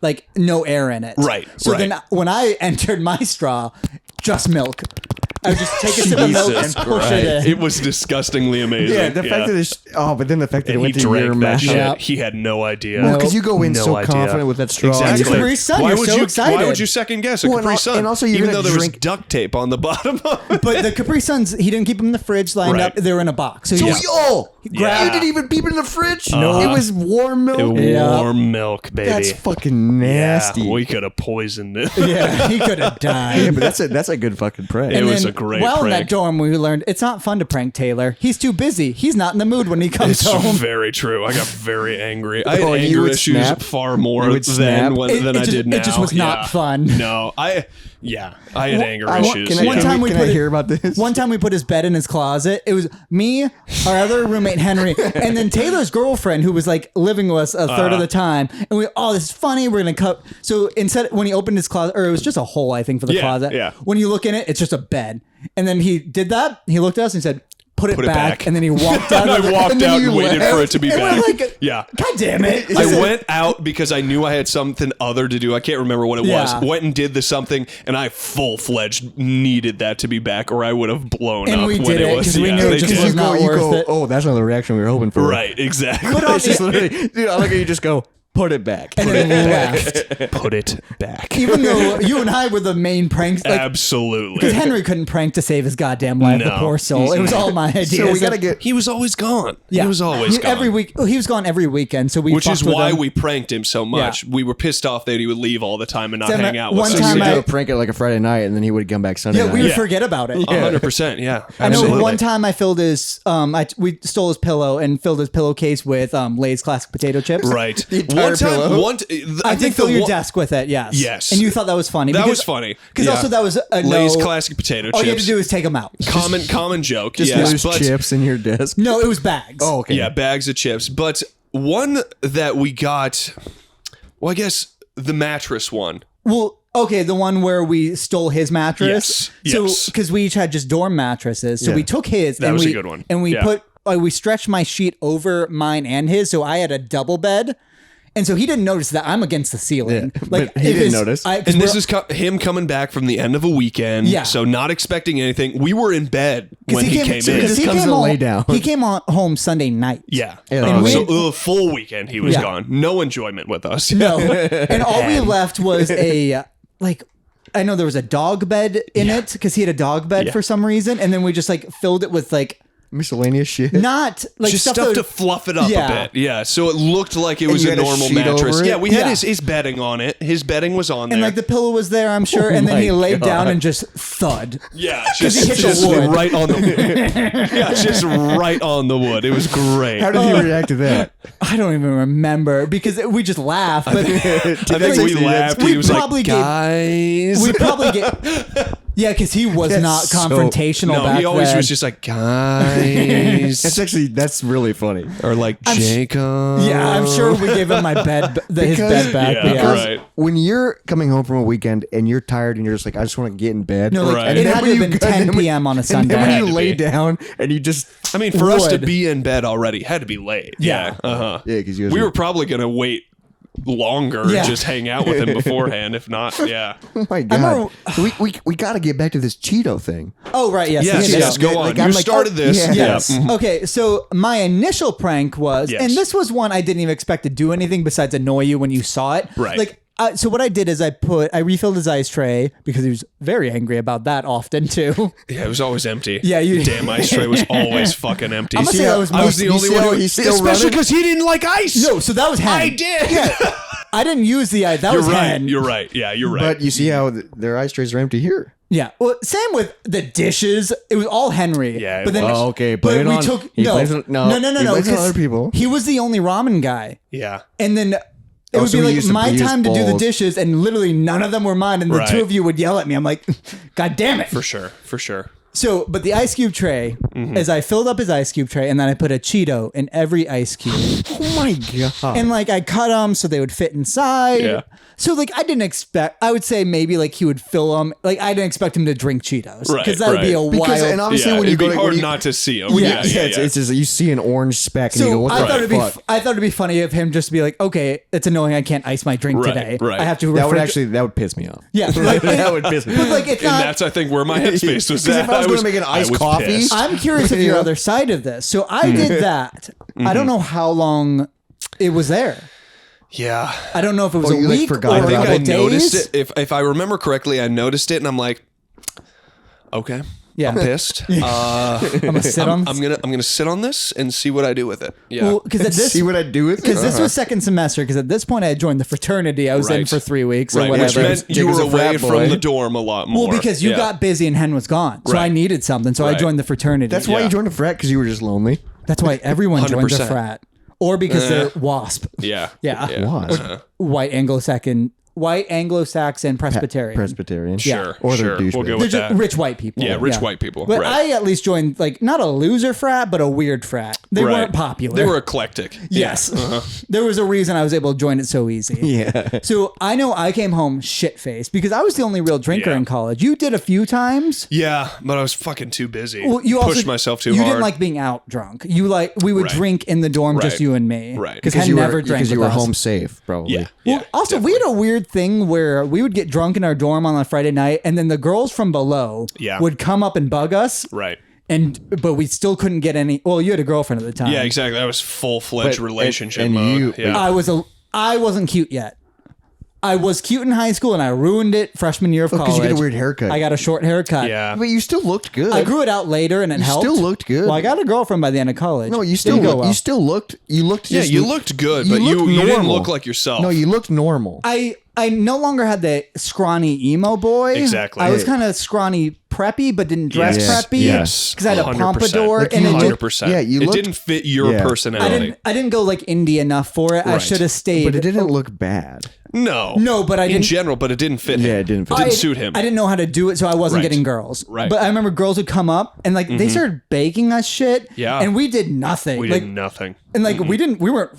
like no air in it. Right, So right. then when I entered my straw, just milk. I would just take a sip of milk and push it in. It was disgustingly amazing. Yeah, the fact that it's but then the fact that and it went he to your drank that mouth. shit. Yep. He had no idea. Well, because you go in No so idea. confident with that straw. Exactly. It's Capri Sun, Why you're would so you? excited. Why would you second guess a Well, Capri Sun? and also you're even gonna though there was drink- duct tape on the bottom of it. But the Capri Suns, he didn't keep them in the fridge lined Right. up. They were in a box. So So he Yeah. you didn't even peep in the fridge. Uh-huh. It was warm milk. Warm milk, baby. That's fucking nasty. Yeah, we could have poisoned it. yeah, he could have died. Yeah, but that's a good fucking prank. It And was then, a great well, in prank. that dorm, we learned it's not fun to prank Taylor. He's too busy. He's not in the mood when he comes It's home. very true. I got very angry. I had Oh, you anger would issues snap? far more You would snap? than I did now. It just was not fun. No, I had anger I- issues. Can I, One yeah. time we can put I it- hear about this? One time we put his bed in his closet. It was me, our other roommate Henry, and then Taylor's girlfriend who was like living with us a third of the time. And we, this is funny. We're gonna cut. So instead, when he opened his closet, or it was just a hole, I think, for the Yeah, closet. yeah. When you look in it, it's just a bed. And then he did that. He looked at us and said, "Put it back." And then he walked out. And I walked and then out you and waited left. for it to be And we're back. like, Yeah. God damn it! I went out because I knew I had something other to do. I can't remember what it Yeah. was. Went and did the something, and I full-fledged needed that to be back, or I would have blown And up we when did it, was. 'cause we knew it they just did. was not worth it. Oh, that's not the reaction we were hoping for. Right, exactly. But on It's just the- literally, dude, I look at you, just go, put it back. and then we left. Put it back. Even though you and I were the main pranks, like, Absolutely. because Henry couldn't prank to save his goddamn life, the No. poor soul. It was all my idea. So we gotta get. He was always gone. Yeah. He was always gone. every week. He was gone every weekend, so we Which is fucked with why him. we pranked him so much. Yeah. We were pissed off that he would leave all the time and not Except hang out with one us. So time you would I- do a prank at like a Friday night, and then he would come back Sunday Yeah, night. we would Yeah. forget about it. 100%, yeah. I know Absolutely. one time I filled his we stole his pillow and filled his pillowcase with Lay's classic potato chips. Right. entire One time, pillow? I did fill the your one- desk with it, yes. Yes. And you thought that was funny. That was funny. Because Yeah. also that was a Lay's no, classic potato all you had chips. to do is take them out. Common joke. Just yes, lose but chips in your desk. No, it was bags. Oh, okay. yeah, bags of chips. But one that we got, well, I guess the mattress one. Well, okay, the one where we stole his mattress. Yes, So yes. because we each had just dorm mattresses, so Yeah. we took his. That and was a we, good one. And we Yeah. put we stretched my sheet over mine and his, so I had a double bed. And so he didn't notice that I'm against the ceiling. Yeah, Like but he if didn't his- notice. 'cause And this we're- is him coming back from the end of a weekend. Yeah. So not expecting anything. We were in bed 'cause when he came in. because Just comes to home, lay down. He came home Sunday night. Yeah. Yeah, And we so had- the full weekend he was Yeah. gone. No enjoyment with us. No. And all we left was a like I know there was a dog bed in it because he had a dog bed Yeah. for some reason, and then we just like filled it with like Miscellaneous shit. not like Just stuff, stuff that to would- fluff it up Yeah. a bit. Yeah. So it looked like it was you a had a normal sheet mattress. over it? Yeah, we had Yeah. his bedding on it. His bedding was on there. and like the pillow was there, I'm sure, and then my he laid down God. and just thud. yeah, he just, hit the just wood. right on the yeah, just right on the wood. It was great. How did he react to that? I don't even remember because we just laughed. But I think we laughed. we He was probably like, gave- guys. we probably get yeah, because he was That's not so- confrontational no, back he always then. was just like, guys. That's really funny. or like, Jacob. Yeah, I'm sure we gave him his bed back. Yeah, but yeah. right. When you're coming home from a weekend and you're tired and you're just like, I just want to get in bed. No, like Right. it then had to when have been you- 10 p.m. on a And Sunday. then when Had you to lay be. down and you just I mean, for us to Would. be in bed already had to be late. Yeah. Uh-huh. yeah, because you We were probably going to wait longer and Yeah. just hang out with him beforehand. If not, yeah. Oh my remember- god, so we got to get back to this Cheeto thing. Oh, right. Yes. Yes, the yes, Cheeto. go on. Like, You I'm like, started oh, this. yeah. Yes. Yeah. Okay. So my initial prank was, Yes. and this was one I didn't even expect to do anything besides annoy you when you saw it. Right. Like, so what I did is I refilled his ice tray because he was very angry about that often too. Yeah, it was always empty. Yeah, you- Damn ice tray was always fucking empty. I'm gonna say See, that was I was the most- only one who he's still especially running? because he didn't like ice. No, so that was Hen. I did. Yeah. I didn't use the ice. That You're was right. Hen. You're right. Yeah, you're right. But you see how their ice trays are empty here. Yeah. Well, same with the dishes. It was all Henry. Yeah, it But then, was. Oh, okay, But blame it we on- took he no, blames it- no, no, he no. blames it on 'cause other people. He was the only ramen guy, Yeah. and then it Oh, would so be we like used to my use time to do the bowls. dishes, and literally none of them were mine, and the Right. two of you would yell at me. I'm like, God damn it! for sure. For sure. So, but the ice cube tray, as I filled up his ice cube tray, and then I put a Cheeto in every ice cube. Oh my god! And like I cut them so they would fit inside. Yeah. So like I didn't expect. I would say maybe like he would fill them. Like I didn't expect him to drink Cheetos Right, because that would be a Because wild. and obviously when you it'd go be to hard not to see him. Yeah. it's just you see an orange speck and you So go, what I the thought fuck? I thought it'd be funny of him just to be like, okay, it's annoying. I can't ice my drink Right, today. right. I have to. that would piss me off. Yeah, like, That would piss me but off. like it's And not. that's, I think, where my headspace was 'Cause at. if I was gonna make an iced was coffee, pissed. I'm curious of your other side of this. So I did that. I don't know how long it was there. Yeah. I don't know if it was Oh, a you, like, week forgot or I a think couple I days. noticed it. If I remember correctly, I noticed it and I'm like, okay. Yeah. I'm pissed. I'm gonna sit on. I'm gonna sit on this and see what I do with it. Yeah. Well, because at this see what I do with it. because this was second semester. Because at this point I had joined the fraternity. I was in Right. for 3 weeks or right. whatever. Which meant you Jacob's were a frat away boy. from the dorm a lot more. well, because you Yeah. got busy and Hen was gone, so I Right. needed something. So I Right. joined the fraternity. That's why Yeah. you joined a frat, because you were just lonely. That's why everyone joins a 100%. frat, or because they're WASP. Yeah. Yeah. Wasp. White Anglo-Saxon Presbyterian. Presbyterian. Yeah. Or they're Sure. We'll go douchebags. They're with just that. rich white people. Yeah, rich white people. But Right. I at least joined like not a loser frat, but a weird frat. They Right. weren't popular. They were eclectic. Yes. Uh-huh. There was a reason I was able to join it so easy. Yeah. So I know I came home shit-faced because I was the only real drinker Yeah. in college. You did a few times. Yeah, but I was fucking too busy. Well, you pushed also myself too you hard. didn't like being out drunk. You like we would Right. drink in the dorm, just Right. you and me. Right. Because Because I you never were, drank because you with were us. home safe, probably. Yeah. Well, also, we had a weird thing where we would get drunk in our dorm on a Friday night, and then the girls from below Yeah. would come up and bug us. Right. But we still couldn't get any. Well, you had a girlfriend at the time. Yeah, exactly. That was full-fledged But- relationship and mode. you- yeah. I wasn't cute yet. I was cute in high school, and I ruined it freshman year of college. Because you get a weird haircut. I got a short haircut. yeah. But you still looked good. I grew it out later, and it helped. still looked good. Well, I got a girlfriend by the end of college. No, you still Didn't go look, well. you still looked. You looked. Yeah, Just, you looked good, you but looked you didn't normal. look like yourself. No, you looked normal. I no longer had the scrawny emo boy. Exactly. I was kind of scrawny preppy, but didn't dress Yes. preppy. Yes. Because I had a 100%. pompadour, Like and you it looked- did, 100%. Yeah, you it looked- didn't fit your Yeah. personality. I didn't go like indie enough for it. I Right. should have stayed. But it didn't look bad. No, but I in didn't- general, but it didn't fit him. Yeah, it didn't fit. Didn't I- suit him. I didn't know how to do it, so I wasn't Right. getting girls. Right. But I remember girls would come up and like they started baking us shit. Yeah. And we did nothing. We like, did nothing. And like we weren't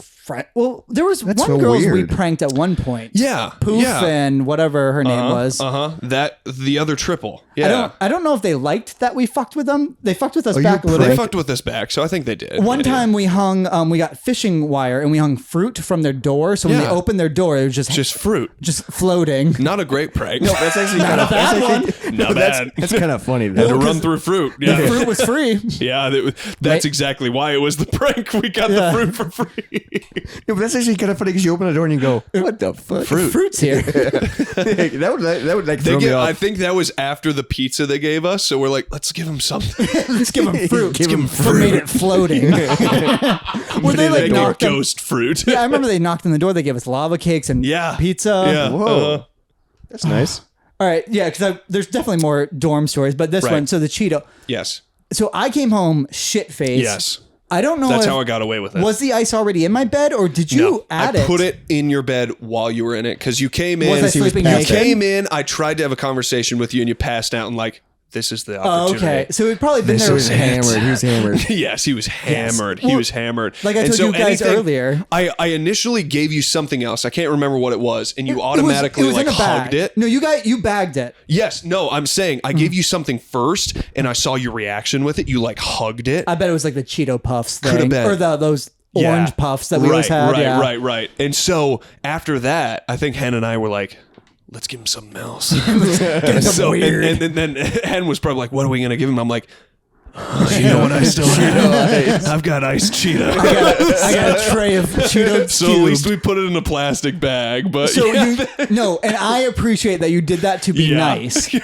well, there was That's one so girl we weird. pranked at one point. Yeah. Poof yeah. and whatever her name was. That the other triple. Yeah. I don't know if they liked that we fucked with them. They fucked with us you back a little They bit. fucked with us back, so I think they did. One Yeah. time we hung, we got fishing wire and we hung fruit from their door. So when they Yeah. opened their door, it was just fruit. floating. Not a great prank. No, that's actually kind of bad one. Not bad. That's kind of funny. Had Though. to run through fruit. The Yeah. fruit was free. Yeah, that's exactly why it was the prank. We got Yeah. the fruit for free. Yeah, but that's actually kind of funny because you open the door and you go, "What the fuck?" Fruit's here. that would like They throw me I off. think that was after the pizza they gave us, so we're like, let's give them something. Let's give them fruit. Give 'em But made it floating. Were they like They were knocked on, ghost fruit. yeah, I remember they knocked on the door. They gave us lava cakes and Yeah. pizza. Yeah. Whoa, that's nice. All right. Yeah. Because there's definitely more dorm stories, but this Right. one, so the Cheeto. Yes. So I came home shit faced. Yes. I don't know That's if, how I got away with it. was the ice already in my bed or did you No, add I it? put it in your bed while you were in it because you came in. Was I sleeping you naked? came in. I tried to have a conversation with you, and you passed out and like, this is the Oh, opportunity. okay. So it'd probably been He there. was hammered. He was hammered. Yes, he was hammered. He Well, was hammered. like I And told you guys earlier. I initially gave you something else. I can't remember what it was, and you It was- automatically it was like in a bag. hugged it. No, you bagged it. Yes, no, I'm saying I gave you something first, and I saw your reaction with it. You like hugged it. I bet it was like the Cheeto Puffs Could've thing. been. Or those orange Yeah. puffs that we always had. Right, Yeah. right. And so after that, I think Hen and I were like, let's give him something else. Something weird. And then Hen was probably like, what are we going to give him? I'm like, you know what I still have? I've got iced Cheeto. I got a tray of Cheeto So cubes. at least we put it in a plastic bag. But So yeah. no, and I appreciate that you did that to be Yeah. nice. No,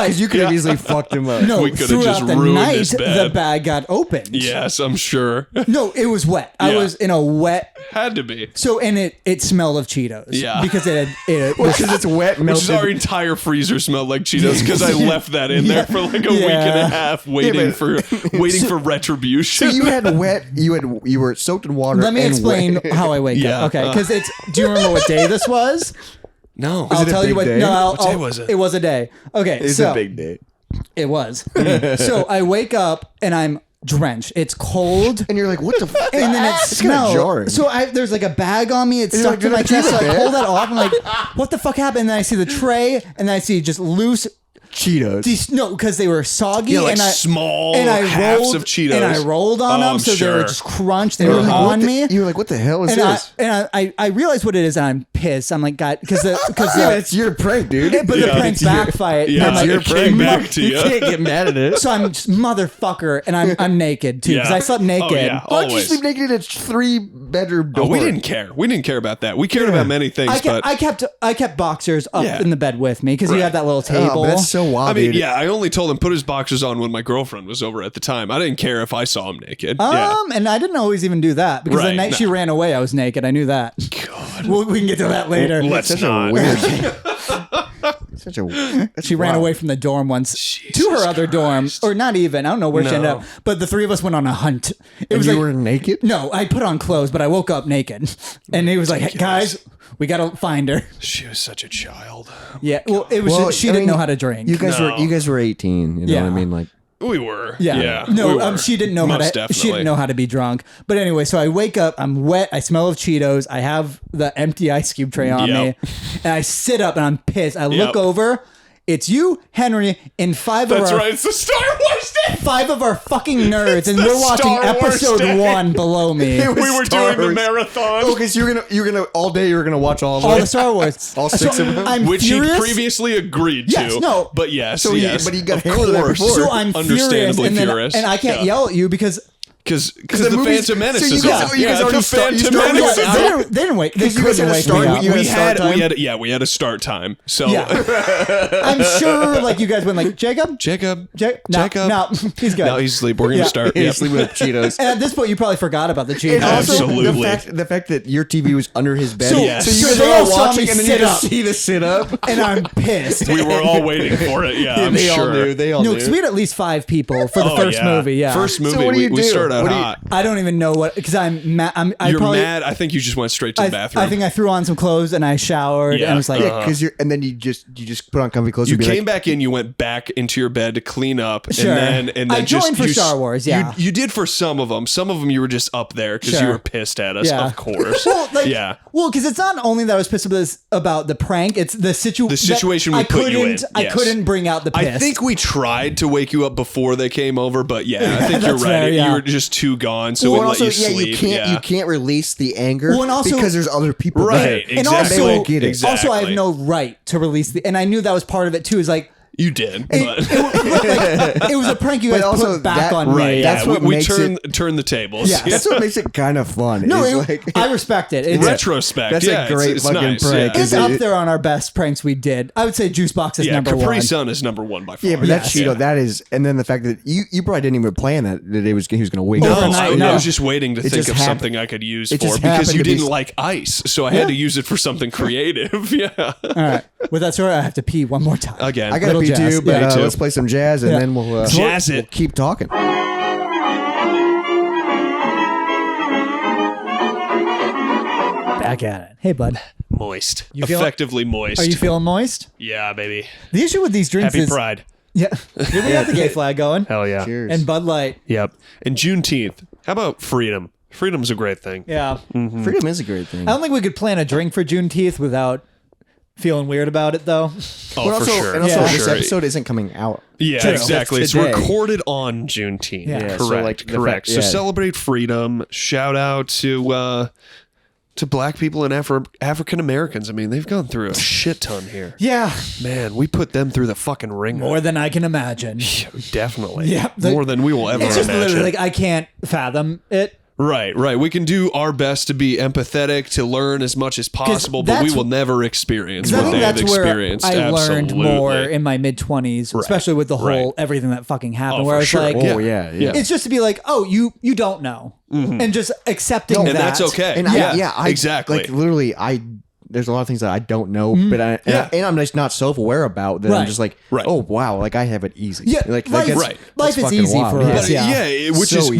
because you could have easily fucked him up. No, We could've throughout just the ruined night, this the bed. bag got opened. Yes, I'm sure. No, it was wet. I Yeah. was in a wet. Had to be. So and it smelled of Cheetos. Yeah. Because it Because it's wet, Which is melted. our entire freezer smelled like Cheetos because I left that in there for like a week and a half waiting for retribution. So you had wet. You were soaked in water. Let me and explain wet. how I wake Yeah. up. Okay, because do you remember what day this was? no. I'll it a tell you big what. day? No, What day was it? It was a day. Okay, It's so a big day. It was. So I wake up and I'm drenched. It's cold. And you're like, what the fuck? And then it smells. So there's like a bag on me. It's stuck to my chest. So I pull that off. I'm like, what the fuck happened? And then I see the tray, and then I see just loose Cheetos. No, because they were soggy, like and small halves rolled, of Cheetos. and I rolled on them, so they were just crunched. They were on me. You were like, what the hell is this? I realized what it is, and I'm pissed. I'm like, God, because it's your prank, dude. But the prank's backfired. Yeah, I'm your prank back to you. You can't get mad at it. So I'm just motherfucker, and I'm naked too because I slept naked. Oh, yeah. Why'd you sleep naked in a 3-bedroom door? Oh, we didn't care. We didn't care about that. We cared about many things, I kept boxers up in the bed with me because you had that little table. But that's so wild. I mean, dude. I only told him put his boxers on when my girlfriend was over at the time. I didn't care if I saw him naked. And I didn't always even do that because the night she ran away, I was naked. I knew that. God. We can get to that later. Let's not. She ran away from the dorm once to her other dorm, or not even. I don't know where she ended up. But the three of us went on a hunt. You were naked? No, I put on clothes, but I woke up naked. And he was like, hey, guys, we got to find her. She was such a child. Yeah, well, it was she didn't know how to drink. You guys were 18. You know what I mean? Like. We were. Yeah. No, she didn't know she didn't know how to be drunk. But anyway, so I wake up, I'm wet, I smell of Cheetos, I have the empty ice cube tray on me, and I sit up and I'm pissed. I look over, it's you, Henry, and That's right, it's the Star Wars day. 5 of our fucking nerds, and we're watching episode 1 below me. We were doing the marathon. Oh, because you're gonna all day. You're gonna watch all the Star Wars, all 6 of them, I'm which furious. he previously agreed to. Yes, no, but yes, but he got hammered there before. So I'm understandably furious, and I can't yell at you because. Because the Phantom Menace is on. You guys already Phantom Menace. They didn't wait. They couldn't wake me up. We had a start time. So I'm sure, like you guys went like Jacob. No, he's good. No, he's asleep. We're gonna start. He's sleeping with Cheetos. And at this point, you probably forgot about the Cheetos. And also, absolutely. the fact that your TV was under his bed. So you guys they are all saw watching, me and then sit you up. just see the sit up, and I'm pissed. We were all waiting for it. Yeah, I'm they sure. all knew. They all knew. Because we had at least 5 people for the first movie. Yeah, first movie. So what do you we do? started out hot. I don't even know what because I'm mad. You're mad. I think you just went straight to the bathroom. I think I threw on some clothes and I showered and I was like, because and then you just put on comfy clothes. You came back in. You went back into your bed to clean up, Sure. and then I joined for Star Wars. Yeah, you did for some of them. Some of them you were just up there because you were pissed at us. Yeah. Of course. Well, because it's not only that I was pissed about the prank. It's the situation we put you in. Yes. I couldn't bring out the piss. I think we tried to wake you up before they came over, but I think you're right. Fair, You were just too gone, so we let you sleep. You can't release the anger and also, because there's other people right, there. Exactly. And also, they won't get it. Exactly. Also, I have no right to release and I knew that was part of it too. Is like. You did, but It was a prank you guys put back on me. That's what we turn the tables. Yeah. That's what makes it kind of fun. No, I respect it. It's retrospect. That's a great fucking nice, prank. It's up there on our best pranks we did. I would say Juice Box is number Capri 1. Sun is number 1 by far. Yeah, but that Cheeto, that is, and then the fact that you probably didn't even plan that he was going to wake up. I was just waiting to think of something I could use for because you didn't like ice, so I had to use it for something creative. Yeah. All right. With that story, I have to pee one more time. Again, I got to pee too, but let's play some jazz and then we'll jazz it. We'll keep talking. Back at it. Hey, bud. Moist. Effectively moist. Are you feeling moist? Yeah, baby. The issue with these drinks Happy is... Pride. Yeah. We have the gay flag going. Hell yeah. Cheers. And Bud Light. Yep. And Juneteenth. How about freedom? Freedom's a great thing. Yeah. Mm-hmm. Freedom is a great thing. I don't think we could plan a drink for Juneteenth without feeling weird about it, though. Oh, for sure. And also, for this sure. episode isn't coming out. Yeah, True. exactly. It's today. recorded on Juneteenth. Yeah. Correct. So correct. So celebrate freedom. Shout out to Black people and African Americans. I mean, they've gone through a shit ton here. Yeah. Man, we put them through the fucking ringer. More than I can imagine. Definitely. Yeah. More than we will ever It's just imagine. literally like I can't fathom it. Right. We can do our best to be empathetic, to learn as much as possible, but we will never experience what they have experienced. I learned Absolutely. more in my mid-20s, especially with the whole everything that fucking happened, where I was sure. like, yeah. it's just to be like, oh, you don't know, and just accepting that. And that's okay. And exactly. Like literally, there's a lot of things that I don't know, but and I'm just not self-aware about that. I'm just like, oh wow, like I have it easy. Yeah, like life, life is easy for us.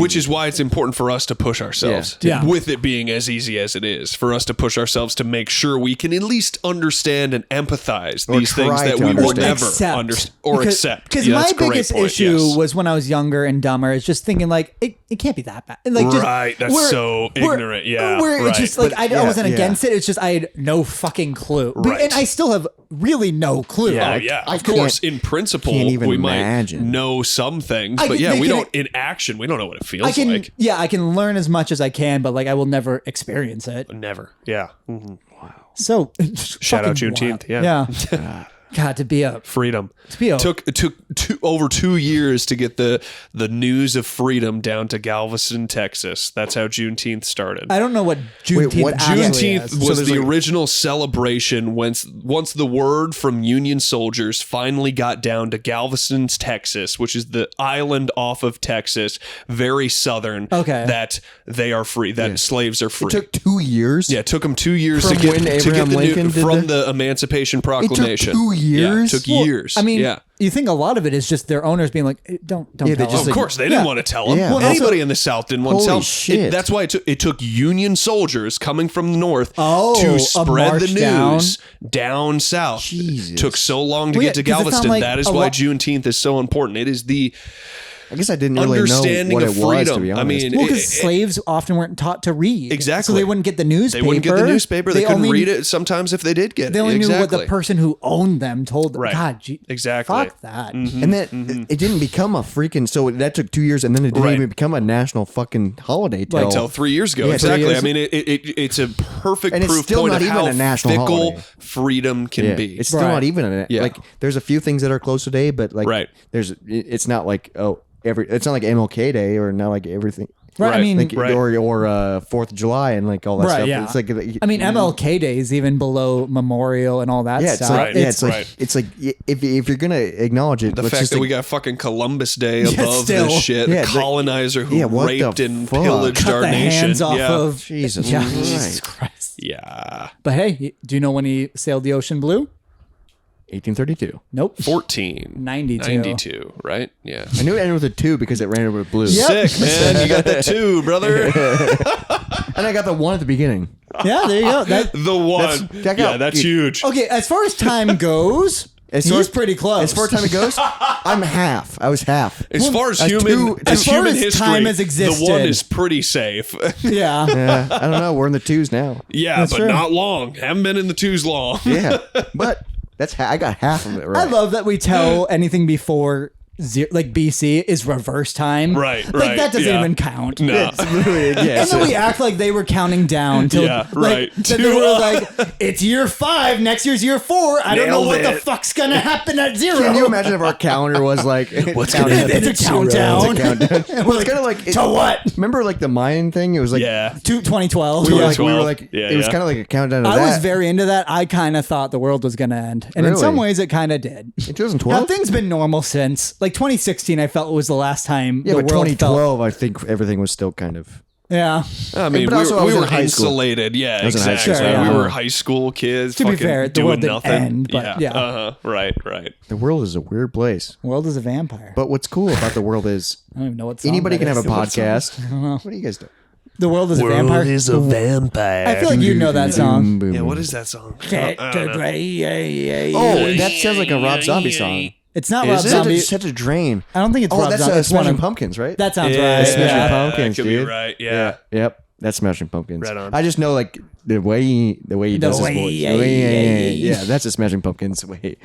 Which is why it's important for us to push ourselves with it being as easy as it is, for us to push ourselves to make sure we can at least understand and empathize these things that we will never understand or accept. Because my biggest issue was when I was younger and dumber, is just thinking like it can't be that bad. Like, that's so ignorant. It's just like I wasn't against it. It's just I had no fucking clue, and I still have really no clue. Of course, in principle, we might know some things, but we don't. In action, we don't know what it feels like. Yeah, I can learn as much as I can, but like I will never experience it. Never. Yeah. Mm-hmm. Wow. So shout out Juneteenth. Yeah. God, to be a freedom. Took over 2 years to get the news of freedom down to Galveston, Texas. That's how Juneteenth started. I don't know what Juneteenth Juneteenth was the original celebration once the word from Union soldiers finally got down to Galveston, Texas, which is the island off of Texas, very southern. Okay. That they are free. That slaves are free. It took 2 years. Yeah, it took them 2 years from to get when Abraham Lincoln from the Emancipation Proclamation. It took 2 years. Yeah, it took years. I mean, you think a lot of it is just their owners being like, don't tell them. Of course, they didn't want to tell them. Yeah. Well, anybody in the South didn't want to tell them. Shit. That's why it took Union soldiers coming from the North to spread the news down south. Jesus. It took so long to get to Galveston. That is why Juneteenth is so important. It is the I guess I didn't really know what it was, to be honest. I mean, because slaves often weren't taught to read. Exactly. So they wouldn't get the newspaper. They wouldn't get the newspaper. They couldn't read it sometimes if they did get it. They only knew what the person who owned them told them. Right. God, exactly. Fuck that. Mm-hmm. And then it didn't become a freaking, so that took 2 years, and then it didn't even become a national fucking holiday until 3 years ago. Exactly. I mean, it's a perfect proof point of how fickle freedom can be. It's still not even like there's a few things that are close today, but like it's not like it's not like MLK Day or not like everything. Right. I mean, like, or 4th of July and like all that stuff. Yeah. It's like, I mean, MLK Day is even below Memorial and all that stuff. It's like if you're gonna acknowledge it, the fact that we got fucking Columbus Day above this shit, the colonizer who raped and pillaged our nation. Hands off of Jesus Christ. Yeah. But hey, do you know when he sailed the ocean blue? 1832. Nope. 92, right? Yeah. I knew it ended with a 2 because it ran with blue. Yep. Sick, man. You got the 2, brother. And I got the 1 at the beginning. Yeah, there you go. The 1. That's huge. Okay, as far as time goes, he's pretty close. As far as time goes, I'm half. I was half. As far as human history, time has existed, the 1 is pretty safe. Yeah. I don't know. We're in the 2s now. Yeah, that's true. Not long. Haven't been in the 2s long. Yeah, but I got half of it right. I love that we tell anything before like BC is reverse time. Right. Like that doesn't even count. No. And then we act like they were counting down till right. They were like, it's year 5, next year's year 4. I don't know what the fuck's gonna happen at 0. Can you imagine if our calendar was like what's gonna happen? It's a countdown. Well, it's kind of like to what? Remember like the Mayan thing? It was like 2012. We were like it was kind of like a countdown to that. I was very into that. I kind of thought the world was gonna end, and in some ways it kind of did. In 2012, now things been normal since. Like 2016, I felt it was the last time. Yeah, but 2012, I think everything was still kind of. Yeah. I mean, we were insulated. Yeah, exactly. We were high school kids. To be fair, the world didn't end, but Right. The world is a weird place. The world is a vampire. But what's cool about the world is I don't even know what anybody can have a podcast. What do you guys do? The world is a vampire. World is a vampire. I feel like you know that song. Yeah, what is that song? Oh, that sounds like a Rob Zombie song. It's not Rob Zombie. It's such a drain. I don't think it's Rob Zombie. That's Smashing Pumpkins, right? That sounds right. Smashing Pumpkins, could dude. be right. Yeah. Yep. That's Smashing Pumpkins. Right on. I just know like the way he does his voice. Yeah, that's a Smashing Pumpkins way.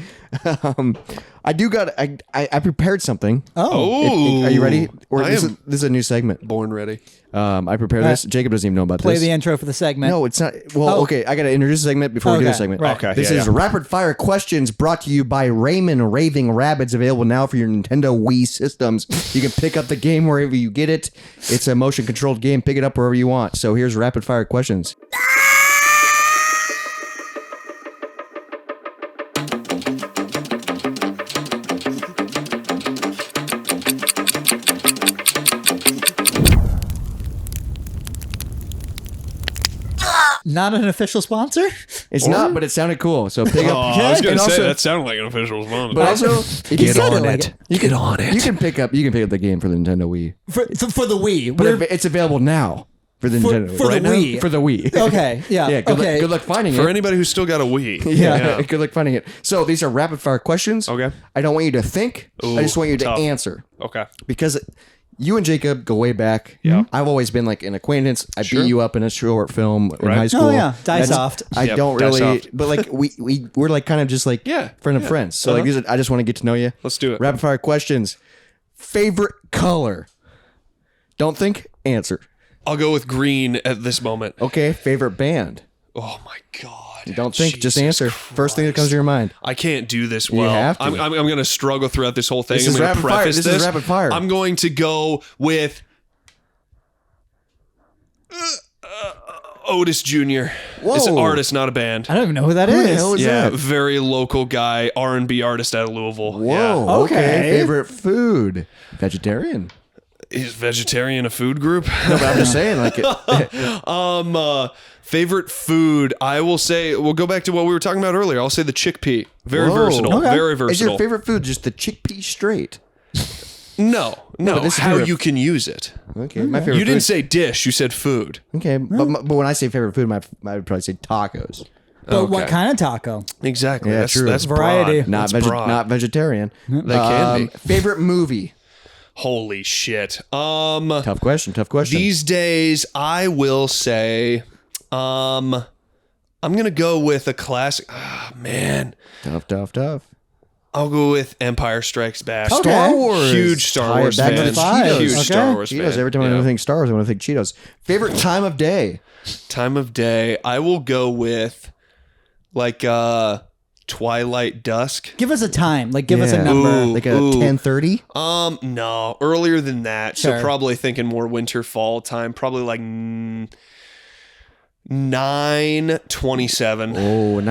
I prepared something. Oh. Are you ready? Or this is a new segment. Born ready. I prepared this. Jacob doesn't even know about Play this. the intro for the segment. No, it's not. Well, okay. I got to introduce the segment before we do the segment. Right. Okay. This is Rapid Fire Questions brought to you by Raymond Raving Rabbids, available now for your Nintendo Wii systems. You can pick up the game wherever you get it. It's a motion controlled game. Pick it up wherever you want. So here's Rapid Fire Questions. Not an official sponsor? It's not, but it sounded cool. So pick up. I was going to say also, that sounded like an official sponsor. but also Get on it. Get on it. You can pick up the game for the Nintendo Wii. For the Wii. But it's available now for the Nintendo for Wii. the Wii. For the Wii. Okay, yeah. Yeah, good luck finding it. For anybody who's still got a Wii. Yeah, good luck finding it. So these are rapid fire questions. Okay. I don't want you to think. Ooh, I just want you to tough. answer. Okay. Because you and Jacob go way back. Yeah. I've always been like an acquaintance. I Sure. beat you up in a short film in Right. high school. Oh, yeah. Die That's- soft. I Yep, don't die really, soft. but like we're like kind of just like friend of friends. So like I just want to get to know you. Let's do it. Rapid fire questions. Favorite color? Don't think. Answer. I'll go with green at this moment. Okay. Favorite band? Oh my God. Don't think. Just Jesus answer. First thing that comes to your mind. I can't do this well. have to. I'm going to struggle throughout this whole thing. This I'm is going to rapid fire. preface This is rapid fire. I'm going to go with Otis Jr. It's an Whoa. artist, not a band. I don't even know who that Who the is. hell is Yeah, that? very local guy, R&B artist out of Louisville. Whoa. Okay. Favorite food? Vegetarian. Yeah. Is vegetarian a food group? No, but I'm just saying, like, Favorite food, I will say, we'll go back to what we were talking about earlier. I'll say the chickpea. Very Whoa. versatile. Okay. Very is versatile. your favorite food just the chickpea straight? No. but this is How your- you can use it. Okay, my favorite. You didn't food- say dish, you said food. Okay, but when I say favorite food, I would probably say tacos. But what Okay. kind of taco? Exactly. Yeah, that's true. that's Variety. broad. Not That's broad. not vegetarian. They can be. Favorite movie? Holy shit. Tough question. These days I will say I'm gonna go with a classic. Ah, man. Tough. I'll go with Empire Strikes Back. Okay. Star Wars. Huge Star Tie it Wars back to fan. the Cheetos. Huge Okay. Star Wars Cheetos. fan. Every time I think Star Wars, I want to think Cheetos. Favorite time of day? Time of day, I will go with like twilight dusk. Give us a time. Like, give us a number. Ooh. Like a 10:30. No, earlier than that. Sure. So probably thinking more winter fall time. Probably like 9:27. Oh,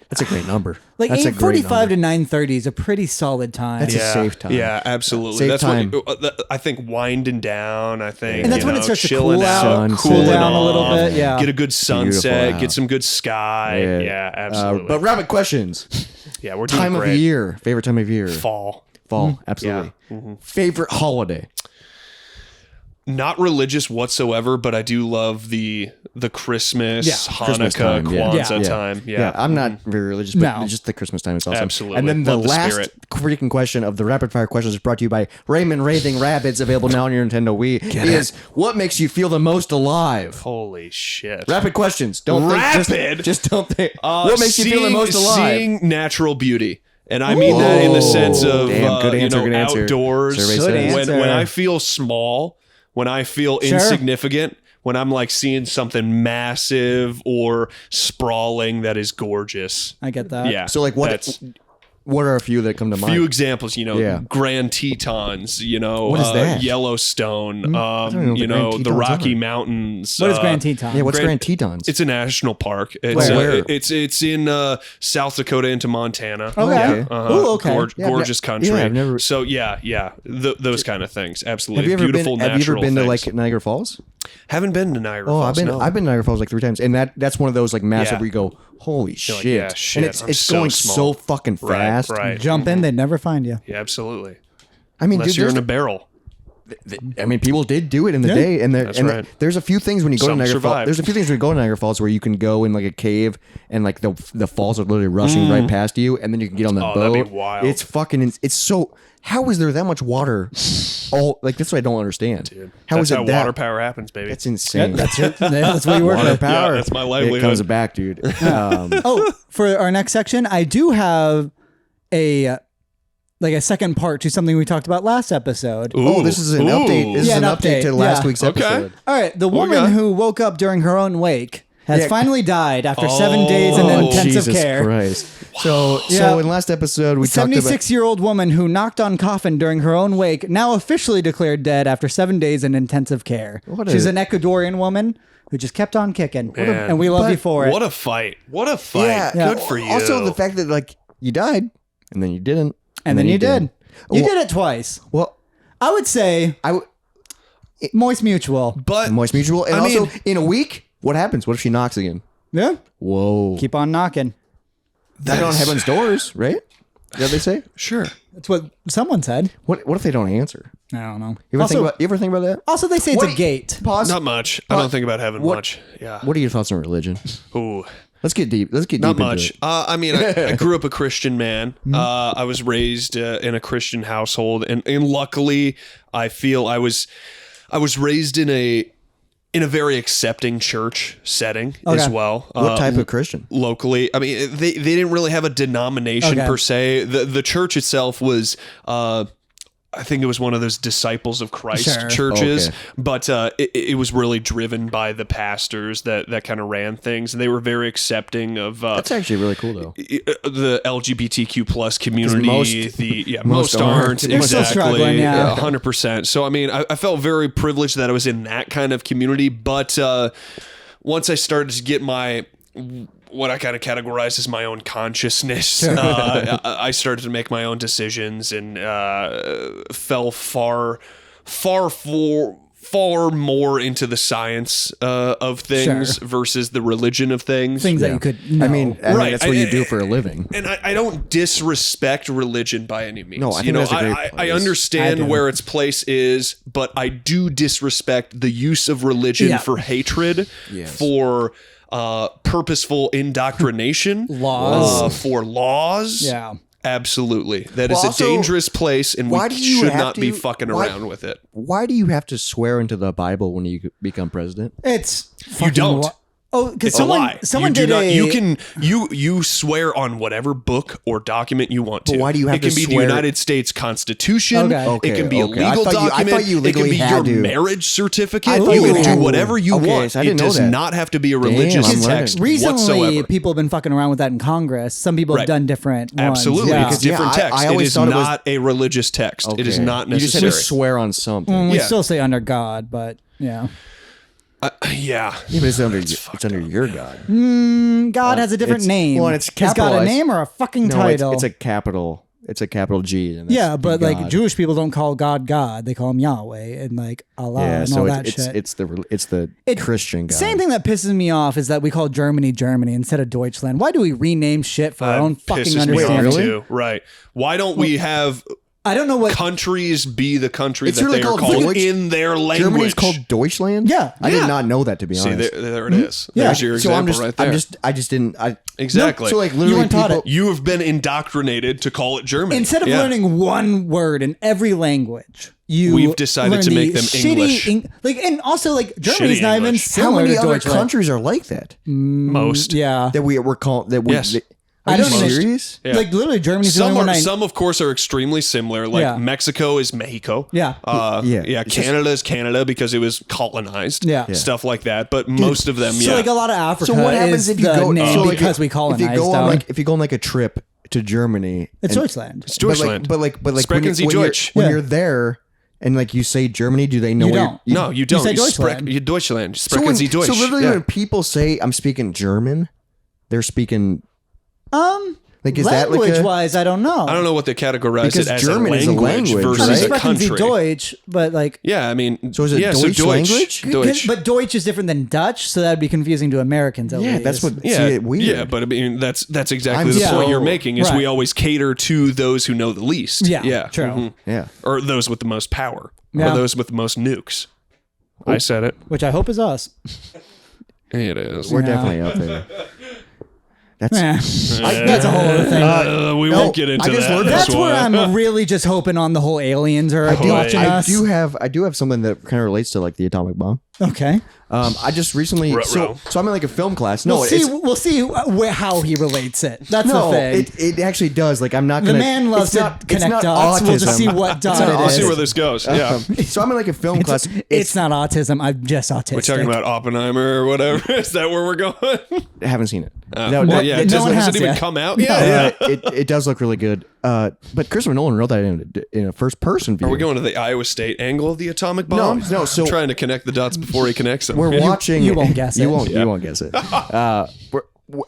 that's a great number. Like That's a great 8:45 number. to 9:30 is a pretty solid time. That's a safe time. Yeah, absolutely. Safe That's time. what I think. Winding down. I think, And that's you when it know, starts to chilling cool out, out, Sunset. cool cooling down a little off, bit. Yeah. Get a good sunset. Beautiful Get out. some good sky. Yeah, absolutely. But rapid questions. Yeah, we're doing Time of great. the year. Favorite time of year. Fall. Fall. Absolutely. Favorite holiday. Not religious whatsoever, but I do love the Christmas, Yeah. Hanukkah, Christmas time, yeah. Kwanzaa Yeah. time. Yeah, Yeah. I'm not very religious, but No. just the Christmas time is awesome. Absolutely. And then the Love the last spirit. freaking question of the rapid fire questions is brought to you by Raymond Raving Rabbids, available now on your Nintendo Wii. Is what makes you feel the most alive? Holy shit. Rapid questions. Don't Rapid? think. Just don't think. What makes you feel the most alive? Seeing natural beauty. And I mean that in the sense of Damn, good answer, good answer. outdoors. Survey Good says. answer. When I feel small, when I feel Sure. insignificant, when I'm like seeing something massive or sprawling that is gorgeous. I get that. Yeah. So like what are a few that come to mind? Few examples, Yeah. Grand Tetons, What is that? Yellowstone, don't know what the Grand the Tetons Rocky are. Mountains. What is Grand Teton? Yeah, what's Grand- Grand Tetons? It's a national park. It's Where? it's in South Dakota into Montana. Okay. Yeah. Ooh, okay. Yeah, Gorgeous country. yeah, I've never- So those kind of things. Absolutely. have you ever Beautiful been? Have you ever natural been to things. like Niagara Falls? Haven't been to Niagara Oh, Falls. no. I've been to Niagara Falls like 3 times, and that's one of those like massive Yeah. where you go, holy shit. like, yeah, shit, and it's I'm it's so going small. so fucking Right, fast. right. Jump in, they'd never find you. Yeah, absolutely. I mean, Unless dude, you're in there's- a barrel. I mean, people did do it in the Yeah. day, and That's right. there's a few things when you go Some to Niagara Falls. survived. There's a few things when you go to Niagara Falls where you can go in like a cave, and like the falls are literally rushing right past you, and then you can get on the Oh, boat. that'd be wild. It's fucking. It's so. How is there that much water? Oh, like that's what I don't understand. How That's is it how that? water power happens, baby. That's insane. That's it. That's what you work water with. power. Yeah, that's my It livelihood. comes back, dude. Oh, for our next section, I do have a second part to something we talked about last episode. Oh, this is an update. This Yeah, is an an update update. to last Yeah. week's Okay. episode. All right, the we woman got? who woke up during her own wake has Yeah. finally died after 7 days in Oh, intensive Jesus care. Christ. So Yeah. in last episode we talked about 76-year-old woman who knocked on coffin during her own wake, now officially declared dead after 7 days in intensive care. What She's a- an Ecuadorian woman who just kept on kicking, Man. and we love But you for it. What a fight. What a fight. Yeah. Good for you. Also, the fact that like you died and then you didn't, and then you did. You Well- did it twice. Well, I would say I Moist Mutual. but Moist Mutual, and I also mean- in a week What happens? What if she knocks again? Yeah. Whoa. Keep on knocking. That's on heaven's doors, right? Is that what they say? Sure. That's what someone said. What if they don't answer? I don't know. You ever think about that? Also, they say it's a gate. Pause. Not much. I don't think about heaven much. Yeah. What are your thoughts on religion? Ooh. Let's get deep. Not much. I mean, I grew up a Christian man. I was raised in a Christian household, and luckily, I feel I was raised in a very accepting church setting as well. What type of Christian? Locally, I mean, they didn't really have a denomination per se. The church itself was. I think it was one of those Disciples of Christ churches, but it was really driven by the pastors that kind of ran things, and they were very accepting of. That's actually really cool, though. The LGBTQ plus community, most aren't They're still struggling, 100%. So I mean, I felt very privileged that I was in that kind of community, but once I started to get what I kind of categorize as my own consciousness. I started to make my own decisions and fell far more into the science of things versus the religion of things. Things that you could know. I mean that's what you do for a living. And I don't disrespect religion by any means. No, I think that's a great place. I understand where its place is, but I do disrespect the use of religion for hatred, for purposeful indoctrination, for laws. Yeah. Absolutely. That is a dangerous place, and we should not be fucking around with it. Why do you have to swear into the Bible when you become president? It's you don't. Because someone did you swear on whatever book or document you want to. But why do you have to swear? It can be the United States Constitution. It can be a legal document. It can be your marriage certificate. You can do whatever you want. It does not have to be a religious text recently, whatsoever. people have been fucking around with that in Congress. Some people have done different ones. Absolutely, because different text. It is not a religious text. It is not necessary. You just have to swear on something. We still say under God, but yeah. But it's under your God. God has a different name. Well, it's Has God a name or a fucking title? It's a capital. It's a capital G. And but God. Like Jewish people don't call God God; they call him Yahweh and like Allah and all that shit. It's the Christian God. Same thing that pisses me off is that we call Germany instead of Deutschland. Why do we rename shit for our own fucking understanding? Too. Right? Why don't we have? I don't know what countries be the country that really they are called in their language. Germany's called Deutschland? Yeah. I did not know that, to be honest. See, there it is. There's your example right there. I just didn't. Exactly. So like literally you have been indoctrinated to call it German. Instead of learning one word in every language, we've decided to make them English. And also like Germany's not even How many other countries are like that? Most. Yeah. That we're called that we Are you serious? Yeah. Like literally, Germany's the only one. Some, of course, are extremely similar. Like Mexico is Mexico. Canada is Canada because it was colonized. Stuff like that. But most of them, So like a lot of Africa. So what happens if you go because we colonized? If you go on like a trip to Germany, it's Deutschland. It's Deutschland. But when you're there. And like you say Germany, do they know? You don't. No, you don't. You say Deutschland. Deutschland. Sprechen Sie Deutsch. So literally, when people say I'm speaking German, they're speaking. Like is that like language-wise? I don't know. I don't know what they categorize it as German is a language versus a country. Deutsch, but like I mean, so is it Deutsch language? Deutsch. But Deutsch is different than Dutch, so that would be confusing to Americans. That's what. Weird. Yeah, but I mean that's exactly the point you're making. Is we always cater to those who know the least. Yeah, true. Mm-hmm. Yeah, or those with the most power, or those with the most nukes. I said it. Which I hope is us. It is. We're definitely up there. That's a whole other thing. We won't get into that. That's where I'm really just hoping on the whole aliens are watching us. I do have something that kind of relates to like the atomic bomb. Okay. I just recently so I'm in like a film class. We'll see how he relates it. That's the thing. It actually does. Like I'm not gonna. The man loves to connect dots. We'll just see what dot it is. I'll see where this goes. Yeah. So I'm in like a film class. It's not autism. I'm just autistic. We're talking about Oppenheimer or whatever. Is that where we're going? I haven't seen it. No one has it even yet. come out? Yeah. It does look really good. But Christopher Nolan wrote that in a first person view. Are we going to the Iowa State angle of the atomic bomb? No. So I'm trying to connect the dots before he connects them. We're watching. You won't guess it. You won't guess it.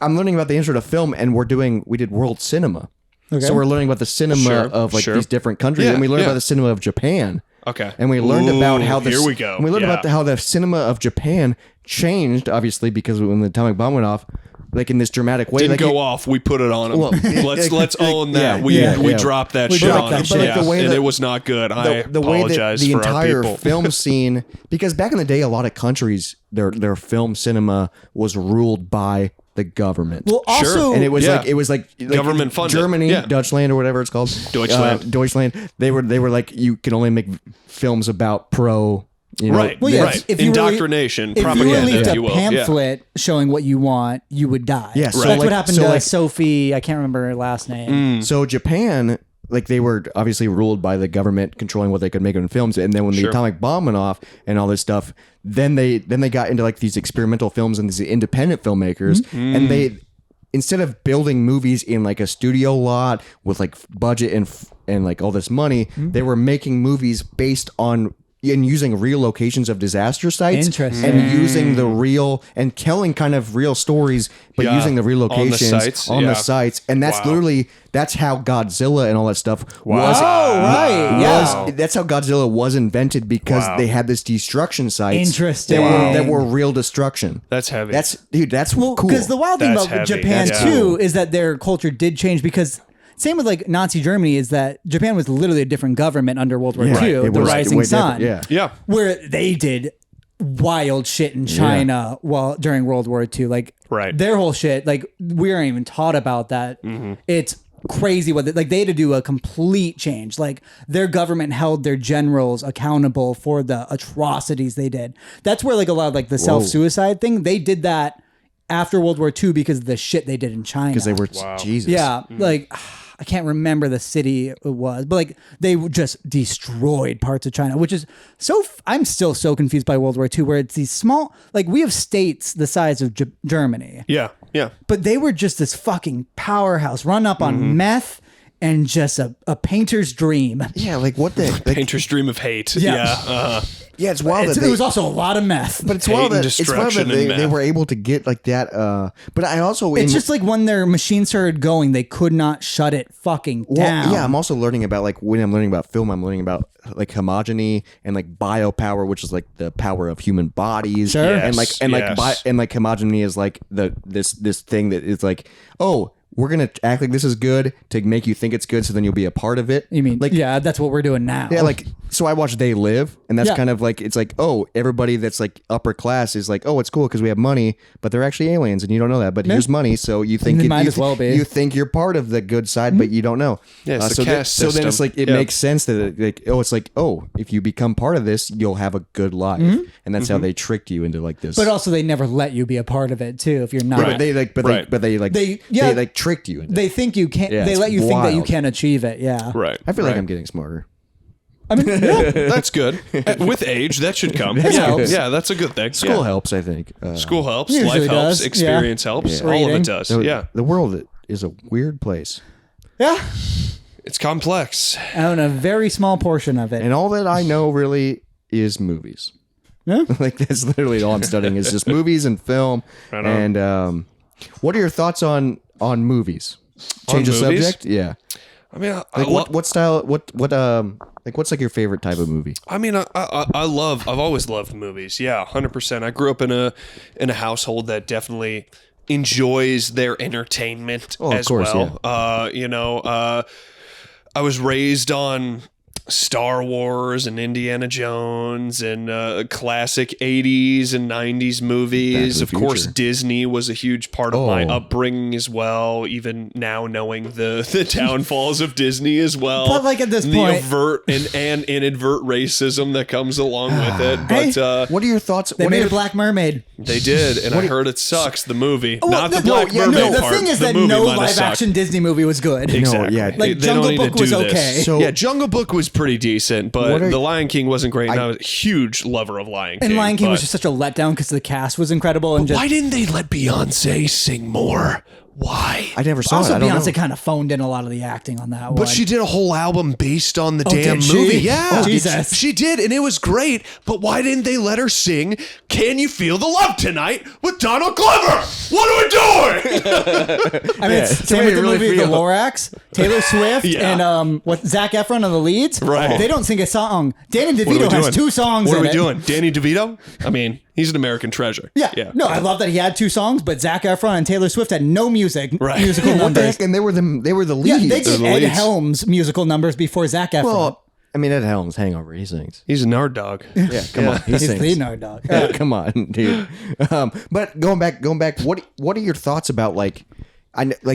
I'm learning about the intro to film, and we did world cinema. Okay. So we're learning about the cinema of like these different countries, and we learned about the cinema of Japan. Okay. And we learned about how here we go. We learned about how the cinema of Japan changed, obviously, because when the atomic bomb went off, like in this dramatic way. Didn't like go off. We put it on them. Well, let's own that. Yeah, we dropped that shit on them. And it was not good. I apologize the for our entire people. film scene, because back in the day, a lot of countries, their film cinema was ruled by the government. Well, also, and it was like government funded. Germany, Deutschland, or whatever it's called, Deutschland. They were like, you can only make films about pro. Right. Well, yeah, right. If you Indoctrination, propaganda, if you you will. a pamphlet showing what you want, you would die. Yeah, so that's what happened to Sophie. I can't remember her last name. So Japan, like they were obviously ruled by the government, controlling what they could make in films. And then when the atomic bomb went off and all this stuff, then they got into like these experimental films and these independent filmmakers, and they, instead of building movies in like a studio lot with like budget and like all this money, they were making movies based on and using real locations of disaster sites. Interesting. And using the real and telling kind of real stories, but using the real locations on the sites. And that's literally, that's how Godzilla and all that stuff was. Oh, right. That's how Godzilla was invented, because they had this destruction sites. Interesting. That were real destruction. That's heavy. That's cool. Because the wild thing about Japan too is that their culture did change, because same with like Nazi Germany is that Japan was literally a different government under World War II, the Rising Sun. Where they did wild shit in China during World War II. Like their whole shit, like we aren't even taught about that. It's crazy what they had to do a complete change. Like their government held their generals accountable for the atrocities they did. That's where like a lot of like the self-suicide thing, they did that after World War II because of the shit they did in China. Because they were Jesus. Yeah, like I can't remember the city it was, but like they just destroyed parts of China, which is I'm still so confused by World War II, where it's these small, like we have states the size of Germany. Yeah. But they were just this fucking powerhouse run up on meth and just a painter's dream. Yeah, like what the painter's dream of hate. Yeah. Yeah, it's wild. It was also a lot of meth. But it's wild that they were able to get like that. But I also... It's just like when their machine started going, they could not shut it fucking down. Yeah, I'm also learning about like when I'm learning about film, I'm learning about like homogeny and like biopower, which is like the power of human bodies. Sure. And like homogeny is like this thing that is like, oh, we're going to act like this is good to make you think it's good, so then you'll be a part of it. You mean, like, yeah, that's what we're doing now. Yeah, like, so I watch They Live, and that's kind of like, it's like, oh, everybody that's like upper class is like, oh, it's cool because we have money, but they're actually aliens, and you don't know that. But here's money, so you think you think you're part of the good side, but you don't know. Yeah, it's the caste system. So then it's like, it makes sense that if you become part of this, you'll have a good life. And that's how they tricked you into like this. But also they never let you be a part of it too if you're not. Right. They tricked you into They think you can't. They let you think that you can't achieve it. Yeah. Right. I feel like I'm getting smarter. I mean, that's good. With age, that should come. Yeah, that's a good thing. School helps, I think. School helps. Life helps. Experience helps. All of it does. The world is a weird place. Yeah. It's complex. I own a very small portion of it. And all that I know really is movies. Yeah. Like that's literally all I'm studying is just movies and film. Right on. And what are your thoughts on movies? Change of subject? Yeah. I mean, what style? What's like your favorite type of movie? I mean, I've always loved movies. Yeah, 100%. I grew up in a household that definitely enjoys their entertainment as well. Yeah. I was raised on Star Wars and Indiana Jones and classic 80s and 90s movies. Of course, Disney was a huge part of my upbringing as well, even now knowing the downfalls of Disney as well. But like at this point... The overt and inadvert racism that comes along with it. But what are your thoughts? They made a Black Mermaid. They did, and I heard it sucks, the movie. Not the Black Mermaid the part. The thing is that no live-action Disney movie was good. Exactly. Like Jungle Book was okay. So, Jungle Book was pretty decent, but The Lion King wasn't great, and I was a huge lover of Lion King. And Lion King was just such a letdown because the cast was incredible. And why didn't they let Beyonce sing more? Why? I never saw it. Also, I don't Beyonce know. kind of phoned in a lot of the acting on that one. But she did a whole album based on the damn did she? movie. Yeah. Oh, Jesus. She did, and it was great. But why didn't they let her sing Can You Feel the Love Tonight with Donald Glover? What are we doing? I mean, it's same with the really movie The feel- Lorax, Taylor Swift, Yeah. and Zac Efron are the leads. Right. They don't sing a song. Danny What are we DeVito has doing? 2 songs What are in we it. doing? Danny DeVito? I mean, he's an American treasure. Yeah. No, I love that he had 2 songs, but Zac Efron and Taylor Swift had no musical Right. musical What the numbers. heck? And they were the Yeah, leads. they did the Ed leads. Helms musical numbers before Zac Efron. Well, I mean, Ed Helms, Hangover, he sings. He's a nard dog. Yeah, come on, he He's sings. the nerd dog. Yeah, come on, dude. But going back, what are your thoughts about like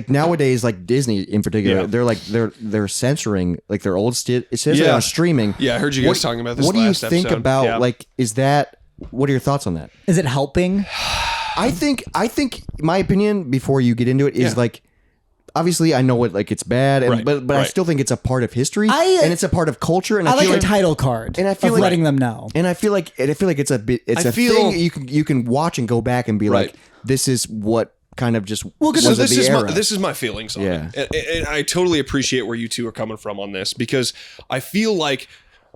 nowadays, like Disney in particular? Yeah. They're censoring like their old especially Yeah. on streaming. Yeah, I heard you guys talking about this What do you last think episode. about Yeah. like? Is that? What are your thoughts on that? Is it helping? I think my opinion before you get into it is Yeah. like. Obviously, I know it like it's bad, and, Right, but I right. still think it's a part of history, I- and it's a part of culture. And I I, like feel a like title card and I feel of like- letting them know. And I feel like it's a bit. It's I a feel- thing you can watch and go back and be Right. like, this is what kind of just because So was this the is era. this is my feelings on Yeah. it, and I totally appreciate where you two are coming from on this, because I feel like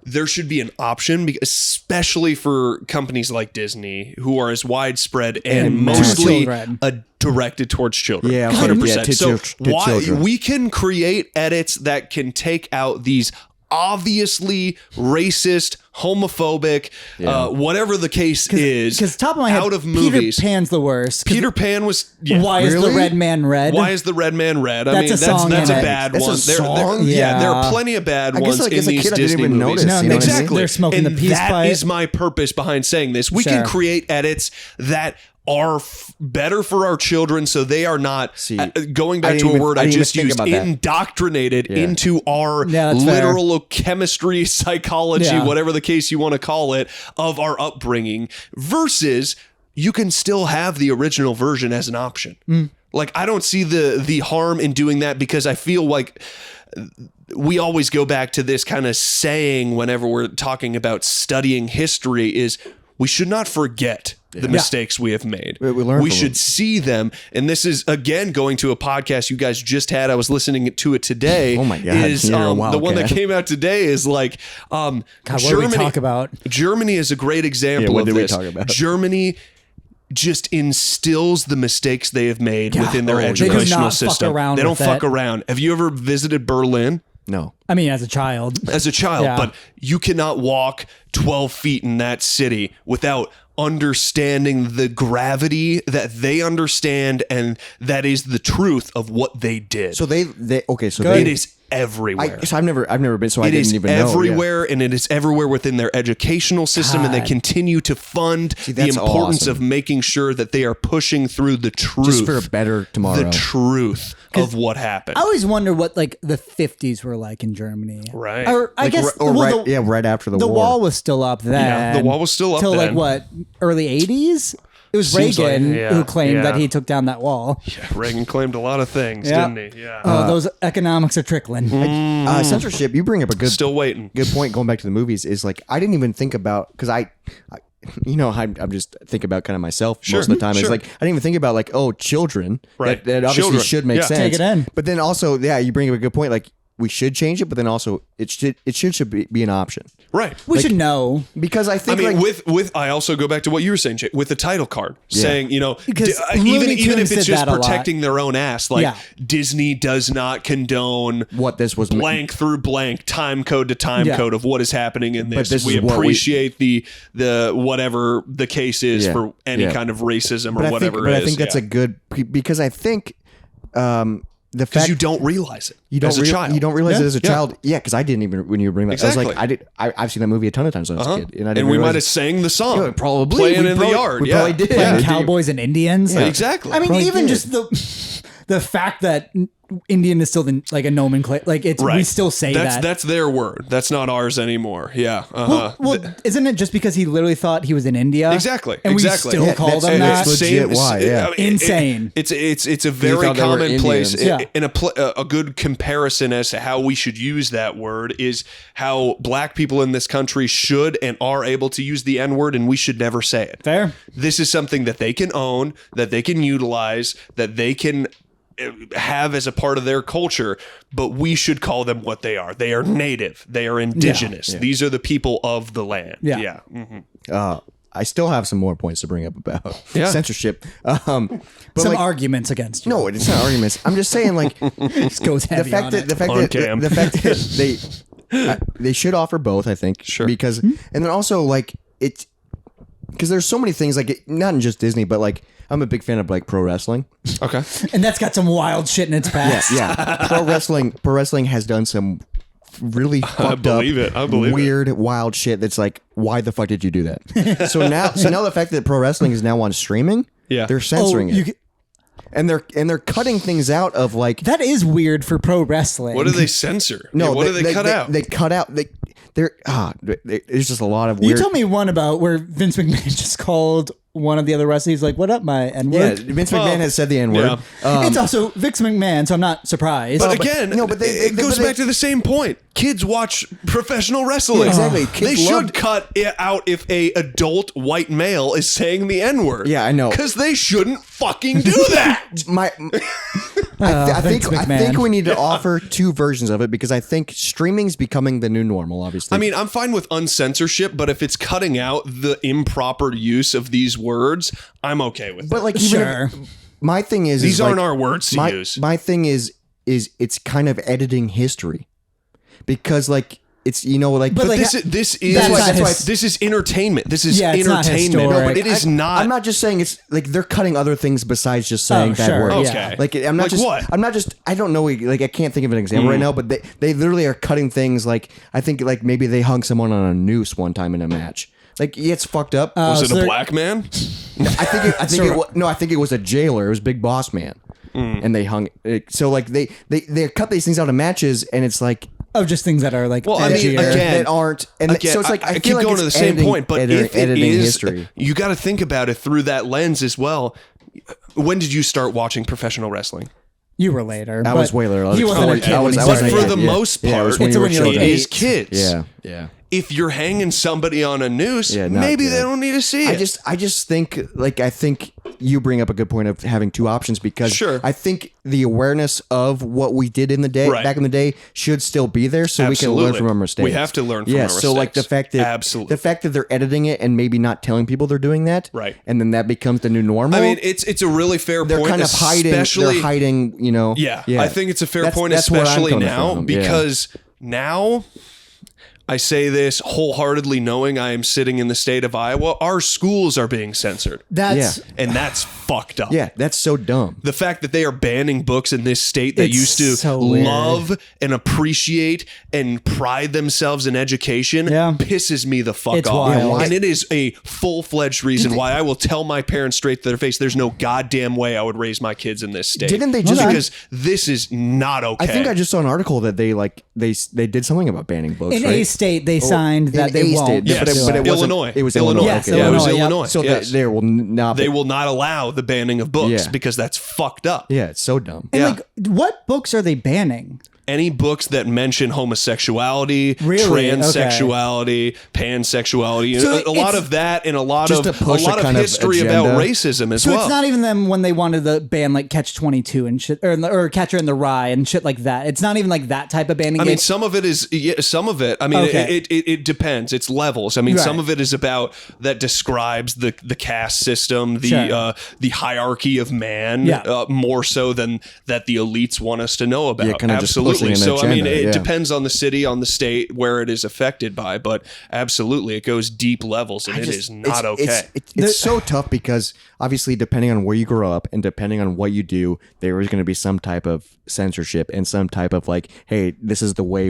there should be an option, especially for companies like Disney, who are as widespread and And mostly children. directed towards children. Yeah, 100%. to So why children. we can create edits that can take out these obviously racist, homophobic, whatever the case is, Because top of my head, out of Peter movies. Pan's the worst. 'Cause Peter Pan was. Yeah. why is the Really? red man red? Why is the red man red? I That's mean, a song that's in a it. bad That's a one. song? Yeah, there Yeah. are plenty of bad I guess, ones like, in as a these kid, I didn't Disney even movies. notice, No, you know what I mean? Exactly. They're smoking and the peace that pipe. is my purpose behind saying this. We Sure. can create edits that are better for our children, so they are not going back to a word I just used, indoctrinated into our Yeah, that's literal chemistry, psychology, Yeah. whatever the case you want to call it, of our upbringing, versus you can still have the original version as an option. Like, I don't see the harm in doing that, because I feel like we always go back to this kind of saying whenever we're talking about studying history is we should not forget the mistakes we have made. We learn We from should them. see them. And this is, again, going to a podcast you guys just had. I was listening to it today. Oh my God, Is you're a the one that wildcat. came out today is like God, what did Germany. we talk about? Germany is a great example what of did we this. talk about? Germany just instills the mistakes they have made within their Oh, yeah. They do educational not fuck system. around They don't with fuck it. around. Have you ever visited Berlin? No. I mean, as a child. As a child, Yeah. but you cannot walk 12 feet in that city without understanding the gravity that they understand, and that is the truth of what they did. So they okay. So it they is everywhere. So I've never been. So I It is didn't even know. Yeah. everywhere, and it is everywhere within their educational system, and they God. continue to fund the that's importance awesome. of making sure that they are pushing through the truth, Just for a better tomorrow. the truth of what happened. I always wonder what like the 50s were like in Germany. Right. Or I guess right after the the war. wall was still up then. Yeah, the wall was still up till like then. what, early 80s? It was Seems like- Reagan yeah, who claimed that yeah. he took down that wall. Reagan claimed a lot of things, Yeah. didn't he? Yeah. Those economics are trickling. Censorship. You bring up a good Still waiting. good point. Going back to the movies is like I didn't even think about because I I'm just thinking about kind of myself most of the time. Sure. It's like I didn't even think about like Right. that obviously Children. should make Yeah. sense. Take it in. But then also you bring up a good point. Like we should change it, but then also it should be an option Right. We should know. because I I think mean, like, with I also go back to what you were saying, Jay, with the title card, saying Because even Looney even Tunes if it's did just that a lot. protecting their own ass, like Yeah. Disney does not condone what this was blank through blank, time code to time Yeah. code of what is happening in this. this We is what we- appreciate the whatever the case is Yeah. for any Yeah. kind of racism But or whatever I it is. think that's a good because I think the because fact you don't realize it you don't as a child. You don't realize it as a Yeah. child. Yeah, because I didn't even when you were bringing that. I was Exactly. like, I've seen that movie a ton of times when I was a kid, and I didn't and we realize might have sang the song, Yeah, probably. playing We in probably- the yard. we yeah. probably did. Yeah. Like cowboys and Indians. Exactly. I mean, Probably even did. just the fact that Indian is still like a nomenclature. Like it's we still say that. That's their word. That's not ours anymore. Yeah. Well, isn't it just because he literally thought he was in India? Exactly. And exactly. we still call that's- them that. that's legit why, yeah. Insane. It's a very thought they were commonplace. Indians. Yeah. And a good comparison as to how we should use that word is how black people in this country should and are able to use the N word, and we should never say it. Fair. This is something that they can own, that they can utilize, that they can have as a part of their culture, but we should call them what they are. They are native. They are indigenous. Yeah. These are the people of the land. Yeah. Mm-hmm. I still have some more points to bring up about censorship. But some arguments against you. No, it's not arguments. I'm just saying, like, this goes heavy the fact that they should offer both, I think. Sure. Because, and then also, like, it's because there's so many things, like, not in just Disney, but like, I'm a big fan of like pro wrestling. Okay. And that's got some wild shit in its past. Yeah. Pro wrestling has done some really fucked up, weird, wild shit that's like, why the fuck did you do that? so now the fact that pro wrestling is now on streaming, they're censoring it. And they're cutting things out of like... That is weird for pro wrestling. What do they censor? No, what do they cut out? They cut out... There's just a lot of weird... You told me one about where Vince McMahon just called one of the other wrestlers, like, what up, my N-word? Yeah, Vince McMahon has said the N-word. Yeah. It's also Vince McMahon, so I'm not surprised. But again, it goes back to the same point. Kids watch professional wrestling. Yeah, exactly. They should cut it out if a adult white male is saying the N-word. Yeah, I know. Because they shouldn't fucking do that. I think we need to offer two versions of it because I think streaming's becoming the new normal, obviously. I mean, I'm fine with uncensorship, but if it's cutting out the improper use of these words, I'm okay with but it. Like, even my thing is these aren't like, our words to use. My thing is it's kind of editing history because like it's like but like, this is entertainment. This is entertainment. No, but it is not. I'm not just saying it's like they're cutting other things besides just saying that word. Okay. Like I'm not just what? I'm not just I don't know like I can't think of an example right now, but they literally are cutting things like I think like maybe they hung someone on a noose one time in a match. Like it's fucked up. Was it a black man? I think it was a jailer. It was Big Boss Man. And they hung so like they cut these things out of matches and it's like just things that are like again, that aren't and again, so it's like I keep like going to the same point, but if it is history. You got to think about it through that lens as well. When did you start watching professional wrestling? You were later. I was way later. He wasn't a kid. But for the most part, it is kids. Yeah. If you're hanging somebody on a noose, maybe they don't need to see it. I just think I think you bring up a good point of having two options because I think the awareness of what we did in the day back in the day should still be there so we can learn from our mistakes. We have to learn from our mistakes. So like the fact that they're editing it and maybe not telling people they're doing that, and then that becomes the new normal. I mean, it's a really fair they're point. Kind of hiding. They're hiding. I think it's a fair point, especially now because now. I say this wholeheartedly knowing I am sitting in the state of Iowa. Our schools are being censored. And that's fucked up. Yeah, that's so dumb. The fact that they are banning books in this state that used to love and appreciate and pride themselves in education pisses me the fuck off. And it is a full-fledged reason why I will tell my parents straight to their face, there's no goddamn way I would raise my kids in this state. Didn't they just... Because this is not okay. I think I just saw an article that they did something about banning books, right? State they signed that they won't. Yes, but it Illinois. It was Illinois. Yes, okay. It was Illinois. So they will not. They will not allow the banning of books because that's fucked up. Yeah, it's so dumb. And like, what books are they banning? Any books that mention homosexuality, transsexuality, pansexuality, so a lot of that, and a lot of history about racism as well. So it's not even them when they wanted to ban like Catch-22 and shit, or Catcher in the Rye and shit like that. It's not even like that type of banning. I mean, some of it is. Some of it. I mean, it depends. It's levels. I mean, some of it is about that describes the caste system, the hierarchy of man, more so than that the elites want us to know about. Absolutely. So, I mean, it depends on the city, on the state, where it is affected by, but absolutely, it goes deep levels, and it is not okay. It's so tough because, obviously, depending on where you grow up and depending on what you do, there is going to be some type of censorship and some type of like, hey, this is the way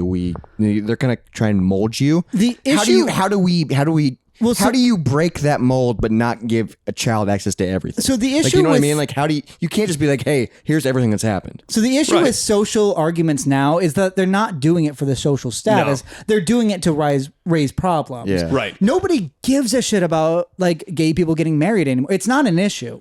they're going to try and mold you. The issue... How do how do you break that mold but not give a child access to everything? So the issue, like, you know what I mean? Like, how do you can't just be like, hey, here's everything that's happened. So the issue with social arguments now is that they're not doing it for the social status. No. They're doing it to raise problems. Yeah. Right. Nobody gives a shit about like gay people getting married anymore. It's not an issue.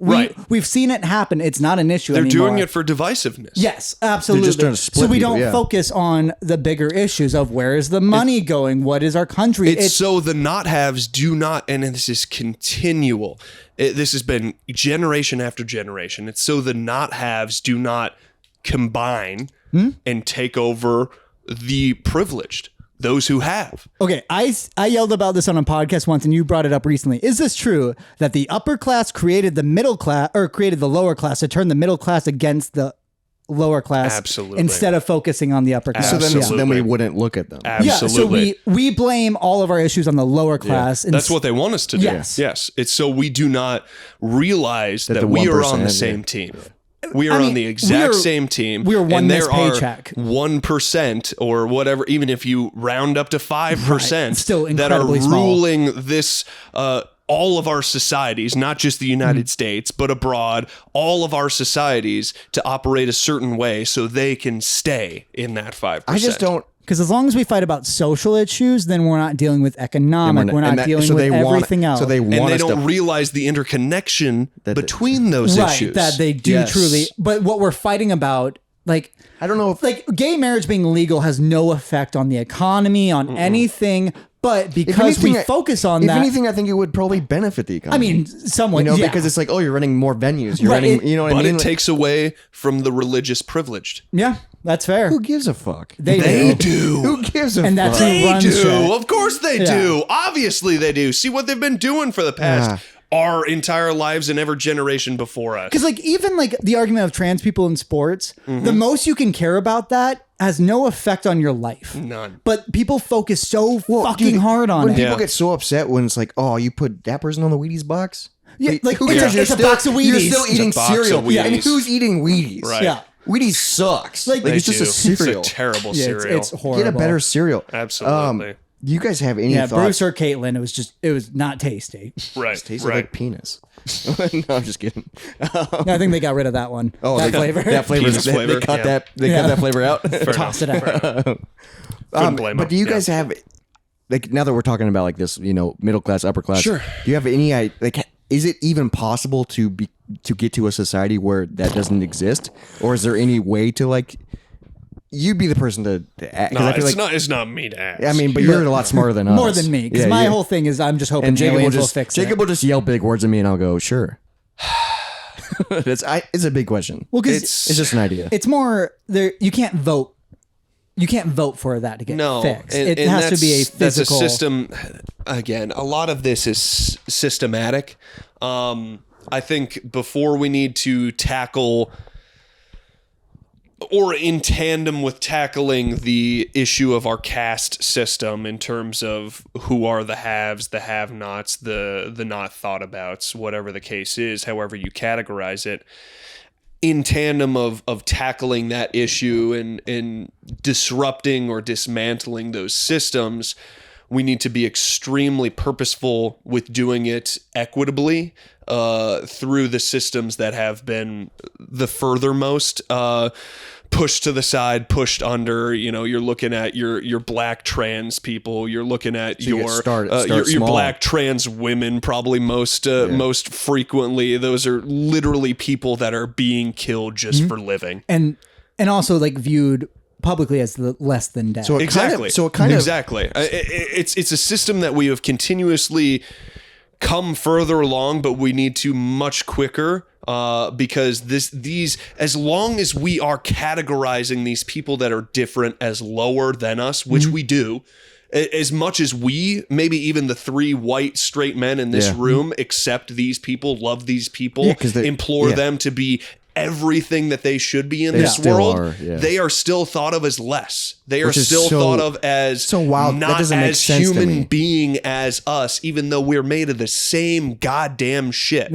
We've seen it happen. It's not an issue anymore. They're doing it for divisiveness. Yes, absolutely. They're just trying to split so we people, don't focus on the bigger issues of where is the money going? What is our country? It's so the not haves do not, and this is continual. This has been generation after generation. It's so the not haves do not combine and take over the privileged, those who have. Okay, I yelled about this on a podcast once, and you brought it up recently. Is this true that the upper class created the middle class, or created the lower class to turn the middle class against the lower class? Absolutely. Instead of focusing on the upper class. So Absolutely. then we wouldn't look at them. Absolutely. Yeah, so we blame all of our issues on the lower class. That's what they want us to do. Yes. It's so we do not realize that we are on the same team. We are on the exact same team. We are one and there missed paycheck. are 1% or whatever, even if you round up to 5%, Still that are incredibly small. ruling this, all of our societies, not just the United States, but abroad, all of our societies to operate a certain way so they can stay in that 5%. I just don't. Because as long as we fight about social issues, then we're not dealing with economic. We're not dealing with everything else. So they want and they us don't to realize the interconnection between those issues. That they do truly. But what we're fighting about, like, I don't know if like gay marriage being legal has no effect on the economy, on anything. But because we focus on that, if anything, I think it would probably benefit the economy. I mean, somewhat, because it's like, oh, you're running more venues. You're running, you know what I mean? But it takes away from the religious privileged. Yeah, that's fair. Who gives a fuck? They do. Who gives a fuck? And that's They who runs do. shit. Of course they do. Obviously they do. See what they've been doing for the past our entire lives and every generation before us. Because like even like the argument of trans people in sports, the most you can care about that has no effect on your life. None. But people focus so fucking hard on when it. people get so upset when it's like, oh, you put that person on the Wheaties box? Yeah, like who it's cares? a box of Wheaties. You're still eating It's a box cereal. of Wheaties. And who's eating Wheaties? Right. Yeah. Wheaties sucks. Like They it's just a do. cereal. It's a terrible Yeah, cereal. it's horrible. Get a better cereal. Absolutely. Do you guys have any Yeah, thoughts? Bruce or Caitlin, it was not tasty. Right. It tastes right. like penis. No, I'm just kidding. I think they got rid of that one. Oh, that flavor. That flavor. Penis flavor, They cut yeah. that. They cut that flavor out. Toss it out. Couldn't blame But them. do you guys have, like, now that we're talking about like this, middle class, upper class? Sure. Do you have any like? Is it even possible to get to a society where that doesn't exist, or is there any way to like? You'd be the person to act. No, I feel it's not me to ask. I mean, but you're a lot smarter than us. More than me. Because my whole thing is I'm just hoping and Jacob will aliens will just fix Jacob it. will just yell big words at me, and I'll go, sure. It's a big question. Well, 'cause it's just an idea. It's more there. You can't vote. You can't vote for that to get fixed. It has to be a physical That's a system. Again, a lot of this is systematic. I think before we need to tackle, or in tandem with tackling the issue of our caste system in terms of who are the haves, the have-nots, the not thought abouts, whatever the case is, however you categorize it, in tandem of tackling that issue and disrupting or dismantling those systems, we need to be extremely purposeful with doing it equitably through the systems that have been the furthermost pushed to the side, pushed under. You're looking at your black trans people. You're looking at your black trans women probably most frequently. Those are literally people that are being killed just for living. and also like viewed publicly as the less than dead. So Exactly. Exactly. It's a system that we have continuously come further along, but we need to much quicker. Because these, as long as we are categorizing these people that are different as lower than us, which we do, as much as we, maybe even the 3 white straight men in this room, accept these people, love these people, implore them to be everything that they should be in this world, they are still thought of as less. They are still thought of as not as human being as us, even though we're made of the same goddamn shit.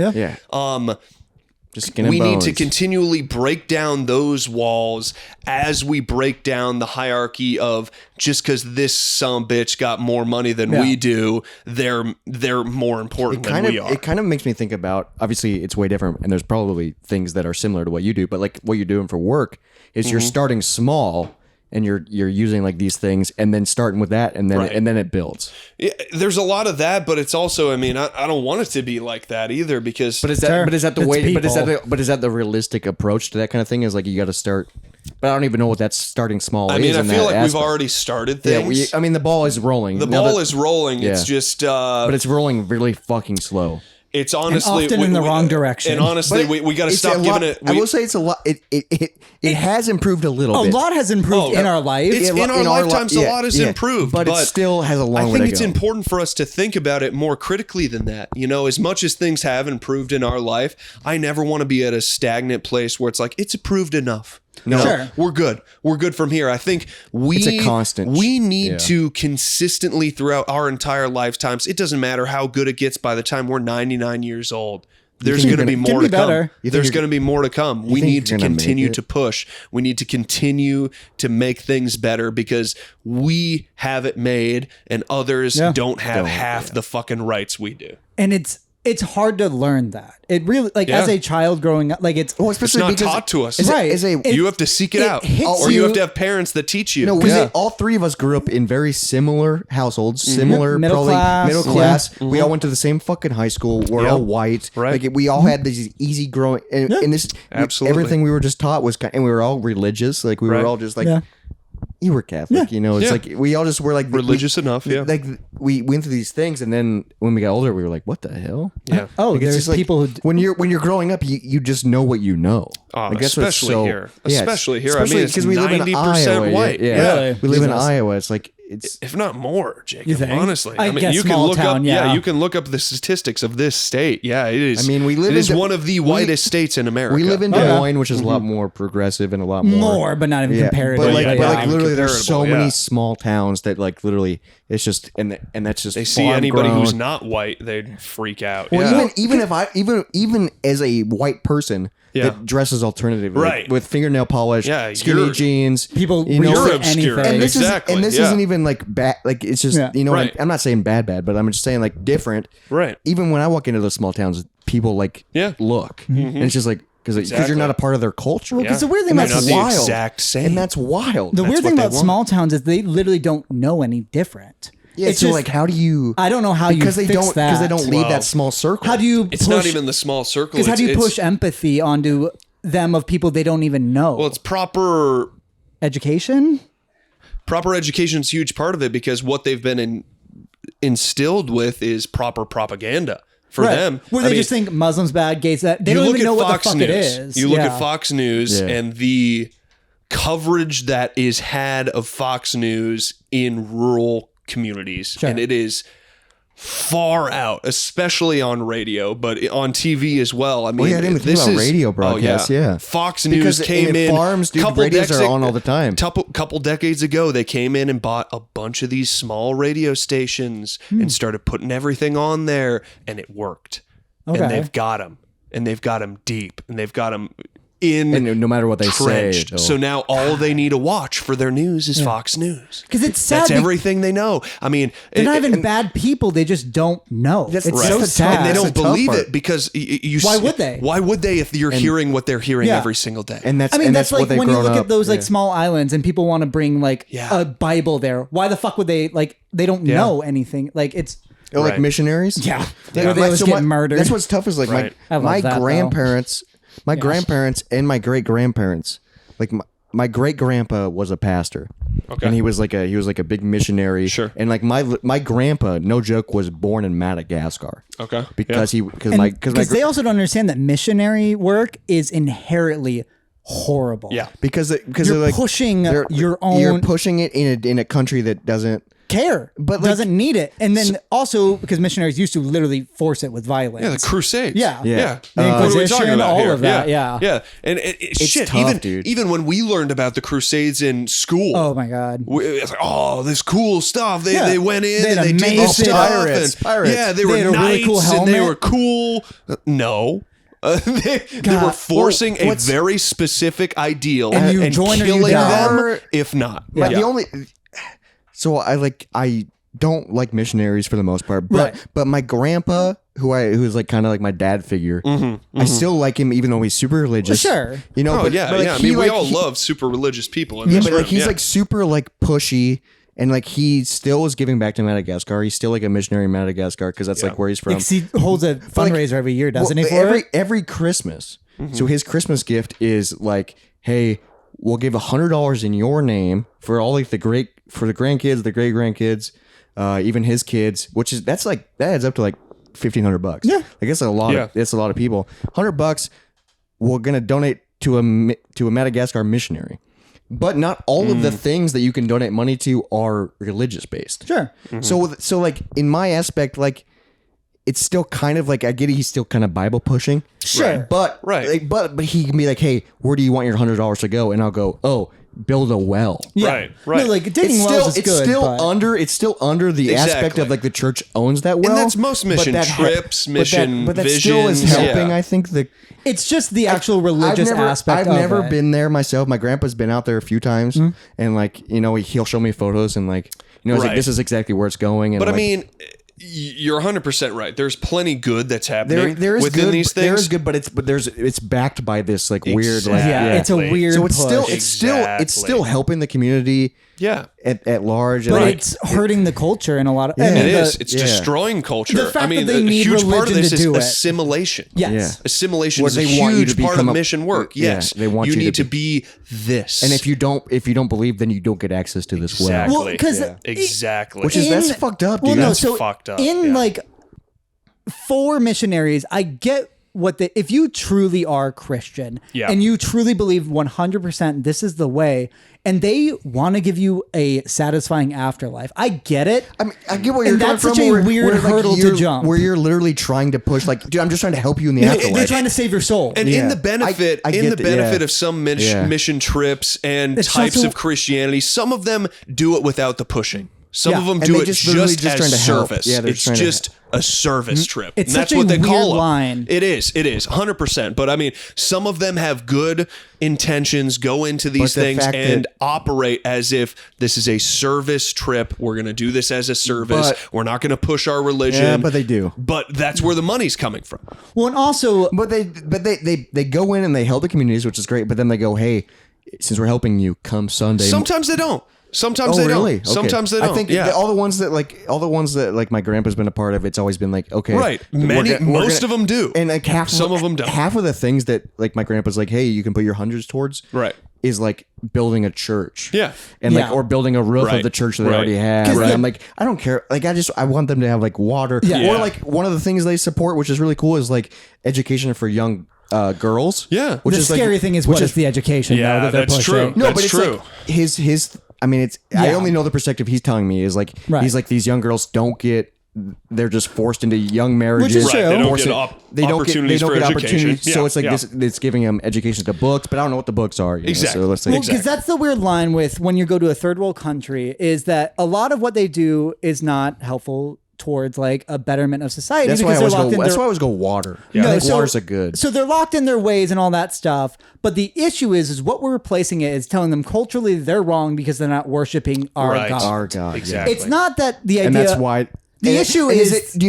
We need to continually break down those walls as we break down the hierarchy of just because this son of a bitch got more money than we do, they're more important than we are. It kind of makes me think about, obviously it's way different, and there's probably things that are similar to what you do, but like what you're doing for work is you're starting small. And you're using like these things, and then starting with that, and then it builds. Yeah, there's a lot of that, but it's also, I mean, I don't want it to be like that either, because. But is that the way? But is that the realistic approach to that kind of thing? Is like you got to start. But I don't even know what that starting small is. I mean, I feel like we've already started things. I mean, the ball is rolling. The ball is rolling. It's just. But it's rolling really fucking slow. It's honestly and often in the wrong direction. And honestly, we got to stop giving it. I will say it's a lot. It has improved a little bit. A lot has improved in our life. In our lifetimes, a lot has improved, but it still has a long way to go. I think it's important for us to think about it more critically than that. You know, as much as things have improved in our life, I never want to be at a stagnant place where it's like it's improved enough. No, sure. We're good. We're good from here. I think it's a constant. We need to consistently throughout our entire lifetimes. It doesn't matter how good it gets by the time we're 99 years old. There's going to be more to come. There's going to be more to come. We need to continue to push. We need to continue to make things better because we have it made and others don't have half the fucking rights we do. And it's hard to learn that. It really, like, as a child growing up, like it's not taught to us. Right. You have to seek it out. Or you have to have parents that teach you. No, because all three of us grew up in very similar households, similar, middle class. Yeah. We all went to the same fucking high school. We're all white. Right. Like, we all had these easy growing, and this, absolutely. everything we were just taught was and we were all religious. Like, we were all just like, you were Catholic, you know, it's like, we all just were like religious enough. Yeah. Like, we went through these things, and then when we got older, we were like, what the hell? Yeah. Oh, like, there's people who when you're growing up, you just know what you know. Like, especially here. Especially here. I mean, it's because we live in 90% Iowa, white. Really? We live in Iowa. It's like, if not more, Jacob. You think? Honestly, I guess you can small look town, up. You can look up the statistics of this state. Yeah, it is. I mean, it is one of the whitest states in America. We live in Des Moines, which is a lot more progressive and a lot more, but not even comparative. But like literally, there's so comparable, many small towns that like literally, it's just and that's just they see anybody who's not white, they'd freak out. Well, even as a white person. That dresses alternatively, right? With fingernail polish, skinny jeans. People, you're obscure, and this exactly. This isn't even like bad. Like, it's just you know. Right. I'm not saying bad, but I'm just saying like different. Right. Even when I walk into those small towns, people like look, and it's just like because you're not a part of their culture. Because the weird thing about the exact same, and that's wild. The weird thing about small towns is they literally don't know any different. Yeah, it's so just, like, how do you? I don't know how you fix that. Because they don't leave that small circle. How do you? It's not even the small circle. Because how do you push empathy onto them of people they don't even know? Well, it's proper education. Proper education is a huge part of it because what they've been instilled with is proper propaganda for them. Where they just think Muslims bad, gays that. They don't even know what the fuck it is. You look at Fox News and the coverage that is had of Fox News in rural communities, and it is far out, especially on radio, but on TV as well. I mean, this is radio broadcasts. Fox News came in. Farms, dude, radios are on all the time. Couple decades ago, they came in and bought a bunch of these small radio stations and started putting everything on there, and it worked. Okay. And they've got them, and they've got them deep, and they've got them in, and no matter what they trenched. say. So now all they need to watch for their news is Fox News. Because it's sad. That's everything they know. I mean, they're not even bad people. They just don't know. It's so sad. And they don't believe it because why would they? Why would they if you're hearing what they're hearing every single day? And that's that's like what when you look at those like small islands and people want to bring like a Bible there. Why the fuck would they they don't know anything? Like it's. Like missionaries? Yeah. Where they always get murdered. That's what's tough is like my grandparents. My grandparents and my great grandparents, like my great grandpa was a pastor, and he was like a big missionary. Sure. And like my grandpa, no joke, was born in Madagascar. Okay. Because because they also don't understand that missionary work is inherently horrible. Yeah. Because you're like pushing your own. You're pushing it in a country that doesn't care, but doesn't need it. And then also because missionaries used to literally force it with violence. Yeah, the Crusades. Yeah. The Inquisition, all of that. Yeah. And it's shit, tough, dude. Even when we learned about the Crusades in school. Oh my God. It's like, this cool stuff. They went in and they did amazing stuff. Pirates. Yeah, they were had a knights really cool and they helmet. were cool. No. They were forcing a very specific ideal and you and join killing them them if not. But the only... So I don't like missionaries for the most part, but my grandpa, who's like kind of like my dad figure, I still like him even though he's super religious. Well, sure, you know. But I mean, we all love super religious people. In this but room. Like he's like super like pushy, and like he still is giving back to Madagascar. He's still like a missionary in Madagascar because that's like where he's from. He holds a fundraiser every year, doesn't he? Every Christmas. So his Christmas gift is like, hey, we'll give $100 in your name for all like the grandkids, the great grandkids, even his kids, that adds up to like $1,500. Yeah. Like it's a lot. It's a lot of people. $100. We're gonna donate to a Madagascar missionary. But not all of the things that you can donate money to are religious based. Sure. So like in my aspect, like it's still kind of like I get it, he's still kind of Bible pushing. Sure. But like, but he can be like, hey, where do you want your $100 to go? And I'll go, oh, build a well. Right. No, like digging wells is good. It's still under the aspect of like the church owns that well. And that's most mission trips, mission but that visions. still is helping. I think it's just the actual religious aspect. I've never been there myself. My grandpa's been out there a few times, and like he'll show me photos and like he's like, this is exactly where it's going. And but like, I mean, you're 100% right. There's plenty good that's happening there is within good, these things. There is good, but it's backed by this like weird, like it's a weird. So it's push. it's still helping the community. Yeah. At large, but and it's hurting the culture in a lot of. Yeah. I mean, It is. It's destroying culture. The fact I mean, that they a need huge part of religion this to is do it. assimilation. Yes. Assimilation Where is a they want you to huge part become of a- mission work. yeah, Yes. they want you need to to be this. And if you don't believe, then you don't get access to this well. Exactly. Well, because exactly. Which is that's fucked up, dude. Well, no, That's so fucked up, in yeah. like for missionaries, I get what if you truly are Christian and you truly believe 100% this is the way, and they want to give you a satisfying afterlife. I get it. I mean, I get what you're And coming that's from. such a where, weird where, like, hurdle to you're- jump. Where you're literally trying to push, like, dude, I'm just trying to help you in the afterlife. They're trying to save your soul. And in the benefit, I get that, of some mission trips and It's types also- of Christianity, some of them do it without the pushing. Some of them And do they it just literally just just trying as to help. service. Yeah, they're It's trying to just a service trip. It's and that's such a what they call weird them. line. It is 100%. But I mean, some of them have good intentions, go into these But the things fact and that- operate as if this is a service trip. We're going to do this as a service. But- We're not going to push our religion. Yeah, but they do. But that's where the money's coming from. Well, and also, But they go in and they help the communities, which is great. But then they go, hey, since we're helping you, come Sunday. Sometimes they don't. Sometimes Oh, they really? don't. Sometimes they don't. I think yeah. all the ones that like my grandpa's been a part of, it's always been like, okay, Right. Most of them do. and like Some of them don't. Half of the things that like my grandpa's like, hey, you can put your hundreds towards, Right. is like building a church, Yeah. and like Yeah. or building a roof Right. of the church that they Right. already have. Right. And I'm like, I don't care. Like I want them to have like water, Yeah. or like one of the things they support, which is really cool, is like education for young girls. Yeah. which the is like- scary thing is which what is the education Yeah, though, that they're that's pushing. true. No, That's but it's true. like his. I mean, it's. I Yeah. only know the perspective he's telling me is like Right. he's like these young girls don't get. They're just forced into young marriages. Which is true. Right, they don't Forced get it- opportunities for education. So Yeah, it's like yeah. this. It's giving them education to books, but I don't know what the books are. Exactly. So let's say Well, because that's the weird line with when you go to a third world country is that a lot of what they do is not helpful towards like a betterment of society. that's why I because always they're go. locked in That's their- why I always go water. Yeah. I No, think so- water's a good. So they're locked in their ways and all that stuff. But the issue is what we're replacing it is telling them culturally they're wrong because they're not worshiping our Right. God. Our God. Exactly. It's not that the idea. And that's why The and- issue and is- it, do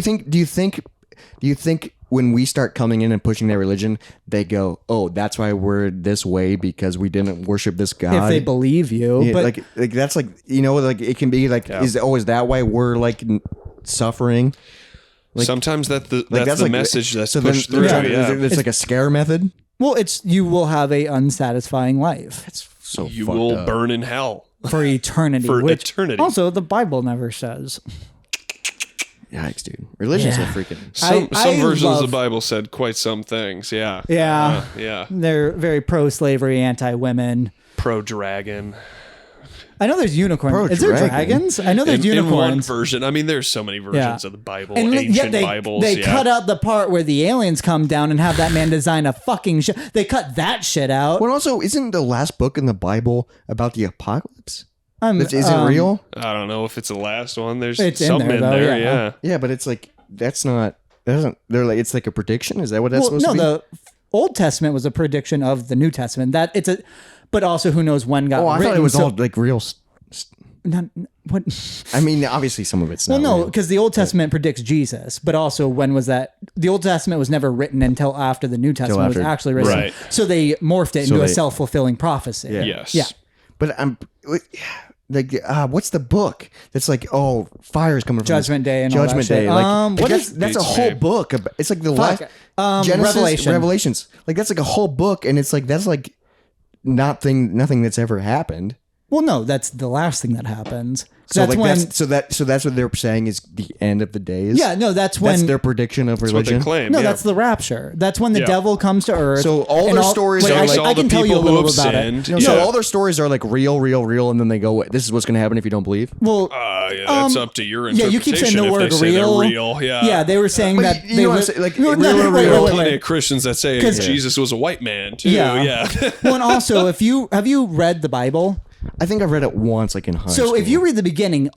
you think when we start coming in and pushing their religion, they go, oh, that's why we're this way because we didn't worship this God. if they believe you, Yeah, but like that's like like it can be like is that why we're like suffering? Sometimes that's the like message that's so pushed then, through. yeah, Yeah. it's like a scare method. well, it's you will have a unsatisfying life It's so You fucked will up. burn in hell. for eternity. For which eternity. Also, the Bible never says. Yikes, dude! Religion's a freaking. Some I versions love- of the Bible said quite some things. Yeah. Yeah. Yeah. They're very pro-slavery, anti-women. Pro dragon. I know there's unicorns. Pro Is there dragon. dragons? I know there's In one unicorns. version. I mean, there's so many versions of the Bible, And ancient they, Bibles. They cut out the part where the aliens come down and have that man design a fucking ship. They cut that shit out. Well, also, isn't the last book in the Bible about the apocalypse? Is it Um, real? I don't know if it's the last one. There's It's in something there, in though, there. yeah. Yeah. Yeah, but it's like that's not. That doesn't. They're like it's like a prediction. Is that what that's Well, supposed no, to be? the Old Testament was a prediction of the New Testament. That it's a, but also who knows when got Oh, I written. thought it was so- all like real. what? I mean, obviously some of it's Well, not. no, real. because the Old Testament predicts Jesus, but also when was that? The Old Testament was never written until after the New Testament was after. actually written. Right. So they morphed it into a they- self-fulfilling prophecy. Yeah. Yes. Yeah. But I'm like, what's the book that's like, oh, fire's coming from Judgment Day and all that Judgment shit. Day. Like, what that's is- that's a Beats whole me. book. It's like the last Revelation. Revelations. Like that's like a whole book, and it's like that's like nothing that's ever happened. Well, no, that's the last thing that happens. So That's like when. that's what they're saying is the end of the days. Yeah, no, that's when. That's their prediction of That's what they religion. claim. No, yeah. that's the rapture. That's when the Yeah. devil comes to earth. So all and their stories wait, are like I can tell you a little bit about it. sinned. So all their stories are like real, and then they go, "This is what's going to happen if you don't believe." Well, Yeah, that's up to your yeah, interpretation. you keep saying the if word they say they're real. real. Yeah. Yeah, they were saying But that you they know what were I'm saying, like, no, real, no, real, wait, real. wait, wait, Plenty wait. of Christians that say 'Cause- Jesus was a white man too. Yeah. Yeah. Well, and also, if you have you read the Bible? I think I read it once, like in high school. So if you read the beginning,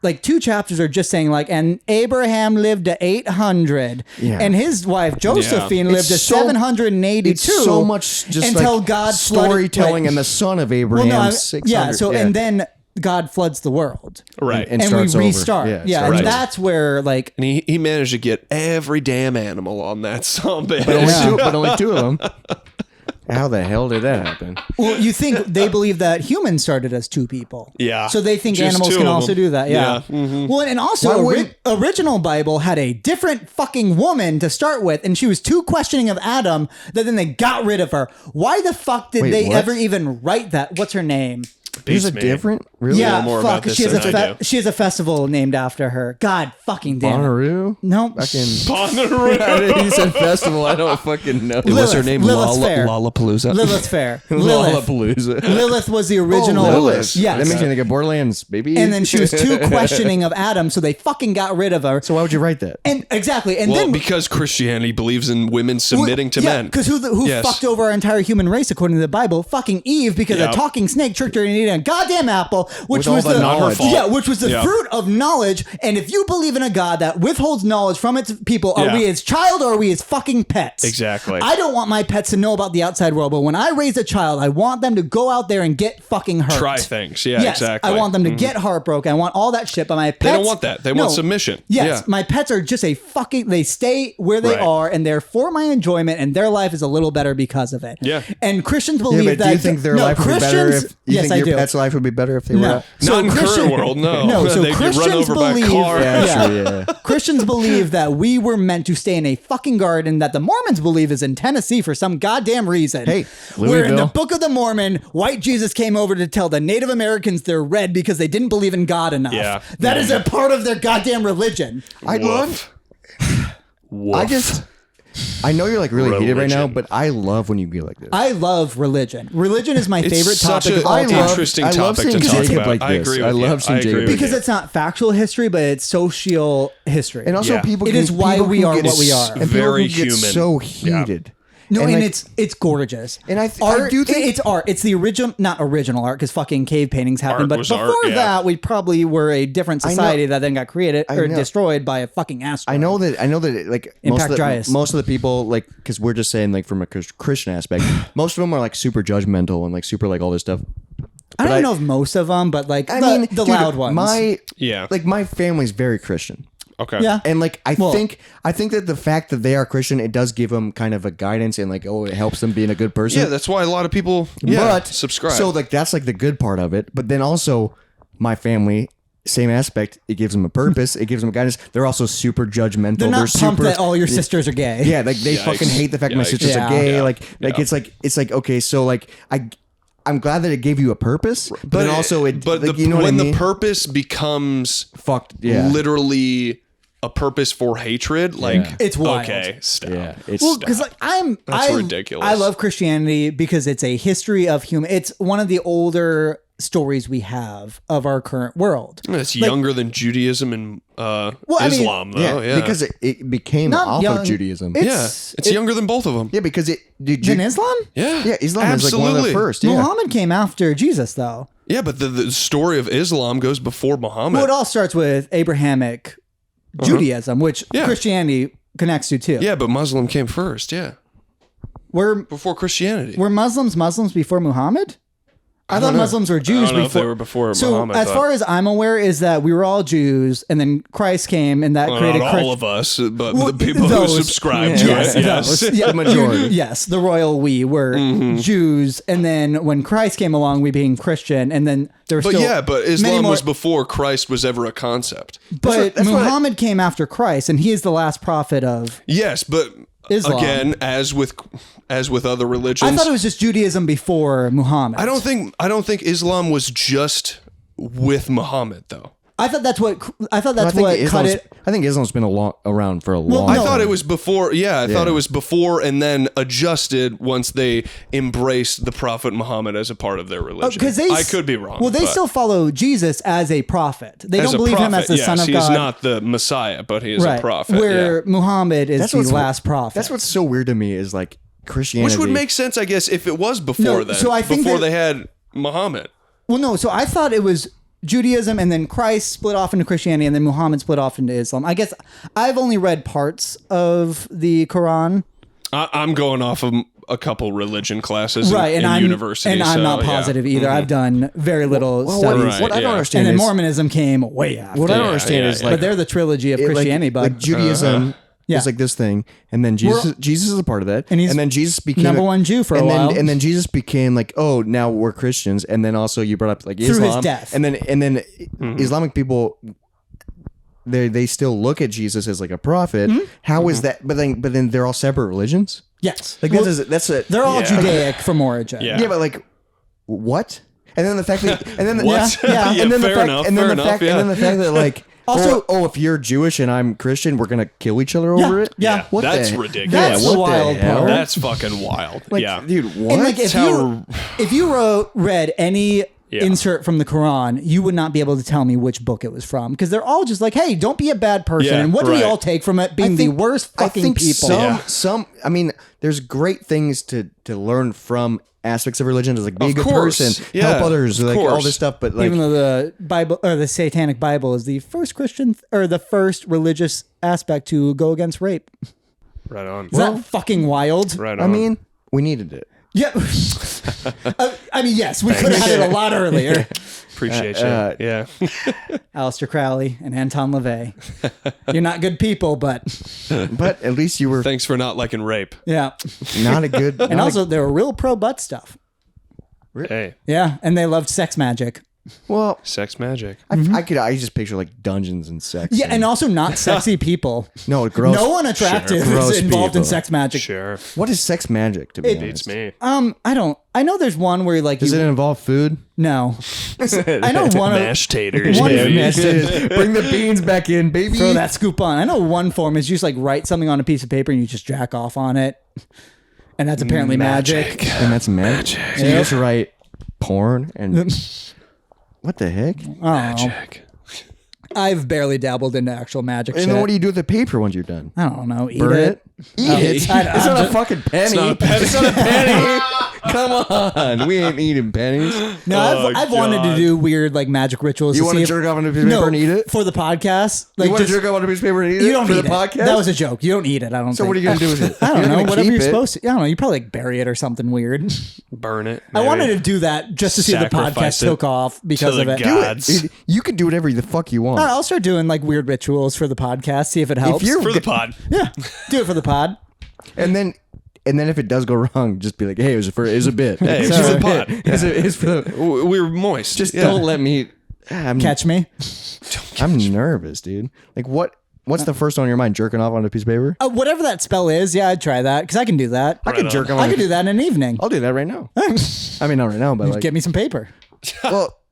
like 2 chapters are just saying like, and Abraham lived to 800, Yeah. and his wife Josephine lived to It's so- 782. it's so much just until like God storytelling flooded, and the son of well, Abraham. no, 600. yeah. So and then God floods the world, Right. And and we starts over. restart. Yeah, it Yeah, starts and over. that's where like. And he managed to get every damn animal on that zombie. But only, Yeah. but only 2 of them. How the hell did that happen? Well, you think they believe that humans started as 2 people. Yeah. So they think Just animals 2 can of also them. do that. Yeah. Yeah. Mhm. Well, and also Why wouldn't- original Bible had a different fucking woman to start with, and she was too questioning of Adam that then they got rid of her. Why the fuck did Wait, they what? ever even write that? What's her name? There's a me. different, really? Yeah, more fuck. about this She has than I do. she has a festival named after her. God fucking damn. it. Bonnaroo? No. Fucking. Bonnaroo. He said festival. I don't fucking know. Lilith, What's her name? Lilith's Fair. Lollapalooza. Lilith Fair. Lilith. Lollapalooza. Lilith was the original. Lilith. Yes. That makes me think of Borderlands, baby. And then she was too questioning of Adam, so they fucking got rid of her. So why would you write that? And exactly, and Well, then because Christianity believes in women submitting to men. Because who Yes. fucked over our entire human race according to the Bible? Fucking Eve, because Yep. a talking snake tricked her into eating a goddamn apple, which With all was the knowledge. which was the Yep. fruit of knowledge. And if you believe in a God that withholds knowledge from its people, are Yeah. we his child or are we his fucking pets? Exactly. I don't want my pets to know about the outside world, but when I raise a child, I want them to go out there and get fucking hurt. Try things. Yeah, Yes, exactly. I want them to get heartbroken. I want all that shit, but my pets... They don't want that. They want submission. Yes, Yeah. my pets are just they stay where they Right. are, and they're for my enjoyment, and their life is a little better because of it. Yeah. And Christians Yeah, believe but that... do you think their no, life would be better Christians- if you yes, think I your do. pet's life would be better if they were No. Not in current world, no. No, so They'd get run Christians over by a believe... car. Yeah, sure, yeah. Christians believe that we were meant to stay in a fucking garden that the Mormons believe is in Tennessee for some goddamn reason. Hey, where in the Louisville. Book of the Mormon, white Jesus came over to tell the Native Americans they're red because they didn't believe in God enough. Yeah. That is a part of their goddamn religion. I love. Woof. I know you're like really heated right now, Religion. but I love when you get like this. I love religion. Religion is my It's favorite such topic a of all time. interesting I love topic to seeing talk Jacob about. like I this. agree I with love you. seeing I agree Jacob with Because you. it's not factual history, but it's social history. And also, Yeah. people. It can- is why people we can are get what we s- are. and people Very can get human. so Yeah. heated. No, and like, it's gorgeous. And I art, do think- it's art. It's the original, not original art, because fucking cave paintings happened. Art But was before art, yeah. that, we probably were a different know- society that then got created or know. destroyed by a fucking asteroid. I know that like Impact Dryas. most of the people like because we're just saying like from a Christian aspect, most of them are like super judgmental and like super like all this stuff. I don't but I- know if most of them, but like I the mean, the dude, loud ones. Yeah. my family's very Christian. Okay. Yeah. And like I Well- think that the fact that they are Christian, it does give them kind of a guidance and like it helps them being a good person. Yeah, that's why a lot of people subscribe. So like that's like the good part of it. But then also my family, same aspect. It gives them a purpose. It gives them guidance. They're also super judgmental. They're not pumped super that all your sisters are gay. yeah. Like they Yikes. fucking hate the fact my Yikes. sisters Yeah. are gay. Yeah. Like Yeah. it's like okay. So like I'm glad that it gave you a purpose, but then also it. But like, you know what I when mean? the purpose becomes fucked. Yeah. literally a purpose for hatred, like It's wild. Okay, stop. Yeah. It's Well, because like That's ridiculous. I love Christianity because it's a history of human. It's one of the older stories we have of our current world. It's Like- younger than Judaism and I mean, Islam, though. Yeah, because it became Not off young. of Judaism. It's- it's younger than both of them. Yeah, because In Islam, Yeah, Islam is like one of the absolutely. first. Yeah. Muhammad came after Jesus, though. Yeah, but the story of Islam goes before Muhammad. Well, it all starts with Abrahamic Judaism, which Yeah. Christianity connects to too. Yeah, but Muslim came first. Yeah, Were before Christianity. Muslims before Muhammad? I thought don't know. Muslims were Jews I don't know if before. they were before so Muhammad. as far as I'm aware, is that we were all Jews, and then Christ came, and that well, created not all of us, but Well, the people those- who subscribe yeah, to yes, it. Yes. those. Yeah, The majority. Yes, the royal we were Mm-hmm. Jews, and then when Christ came along, we became Christian, and then there were But still yeah, but many Islam more- was before Christ was ever a concept. But that's what I- Muhammad came after Christ, and he is the last prophet of. Yes, but Islam. Again, as with other religions. I thought it was just Judaism before Muhammad. I don't think Islam was just with Muhammad though. I thought that's what cut it. I think Islam's been around for a long I time. thought it was before. Yeah, I thought it was before and then adjusted once they embraced the Prophet Muhammad as a part of their religion. I could be wrong. Well, they still follow Jesus as a prophet. They don't believe him as the son of God. He's not the Messiah, but he is a prophet. Where Muhammad is the last prophet. That's what's so weird to me is like Christianity. Which would make sense, I guess, if it was before then. So I think before they had Muhammad. Well, no. So I thought it was Judaism, and then Christ split off into Christianity, and then Muhammad split off into Islam. I guess I've only read parts of the Quran. I'm going off of a couple religion classes in university. And I'm not positive either. I've done very little studies. What I don't understand and is... then Mormonism came way after. What I don't understand is... but they're the trilogy of Christianity, like Judaism... Yeah. It's like this thing, and then Jesus is a part of that, and then Jesus became number one Jew for a while, and then Jesus became like, oh, now we're Christians, and then also you brought up like Islam, through his death, and then Islamic people, they still look at Jesus as like a prophet. How is that? But then they're all separate religions. Yes, like they're all Judaic from origin. Yeah, but like what? And then the fact that and then what? And then the fact that like. Also, if you're Jewish and I'm Christian, we're gonna kill each other over it. Yeah, that's ridiculous. That's the wild part. That's fucking wild. Like, dude, what? And like, if you read any insert from the Quran, you would not be able to tell me which book it was from, because they're all just like, "Hey, don't be a bad person." And what do we all take from it? Being the worst fucking people. I mean, there's great things to learn from aspects of religion, is like be a good person, help others, like all this stuff. But like, even though the Bible or the Satanic Bible is the first Christian or the first religious aspect to go against rape. Right on. Is that fucking wild? Right on. I mean, we needed it. Yeah. I mean, yes, we could have had it a lot earlier. Appreciate you. Yeah. Aleister Crowley and Anton LaVey. You're not good people, but at least you were. Thanks for not liking rape. Yeah. Not a good. And also, they were real pro butt stuff. Hey. Yeah, and they loved sex magic. Well, sex magic. I just picture like dungeons and sex. Yeah, and also not sexy people. No, gross. No one attractive is involved in sex magic. Sure. What is sex magic? To be honest, beats me. I don't. I know there's one where like does it involve food? No. I know one mashed taters. Mashed taters. Bring the beans back in, baby. Throw that scoop on. I know one form is you just like write something on a piece of paper and you just jack off on it, and that's apparently magic. And that's magic. So you just write porn and. What the heck? Magic. I've barely dabbled into actual magic. And then what do you do with the paper once you're done? I don't know. Eat Burn it. Eat it. It's not a fucking penny. It's not a penny. Come on, we ain't eating pennies. No, I've wanted to do weird like magic rituals. You want to jerk off on a piece of paper and eat it for the podcast? Like, you want to jerk off on a piece of paper and eat it? You don't for eat the it. podcast? That was a joke. You don't eat it. I don't. So think. What are you gonna do with it? I don't know. Whatever you're supposed to. I don't know. You probably like bury it or something weird. Burn it. Maybe. I wanted to do that just to see if the podcast took off because of it. Gods. Do it. You can do whatever the fuck you want. I'll start doing like weird rituals for the podcast. See if it helps. For the pod. Yeah, do it for the pod. And then if it does go wrong, just be like, hey, it was a bit. Hey, it's for the pod. It's for the, we're moist. Just don't let me catch me. I'm nervous, dude. Like what's the first one on your mind? Jerking off on a piece of paper? Whatever that spell is, yeah, I'd try that because I can do that. I can jerk off. I can do that in an evening. I'll do that right now. I mean, not right now, but like, get me some paper.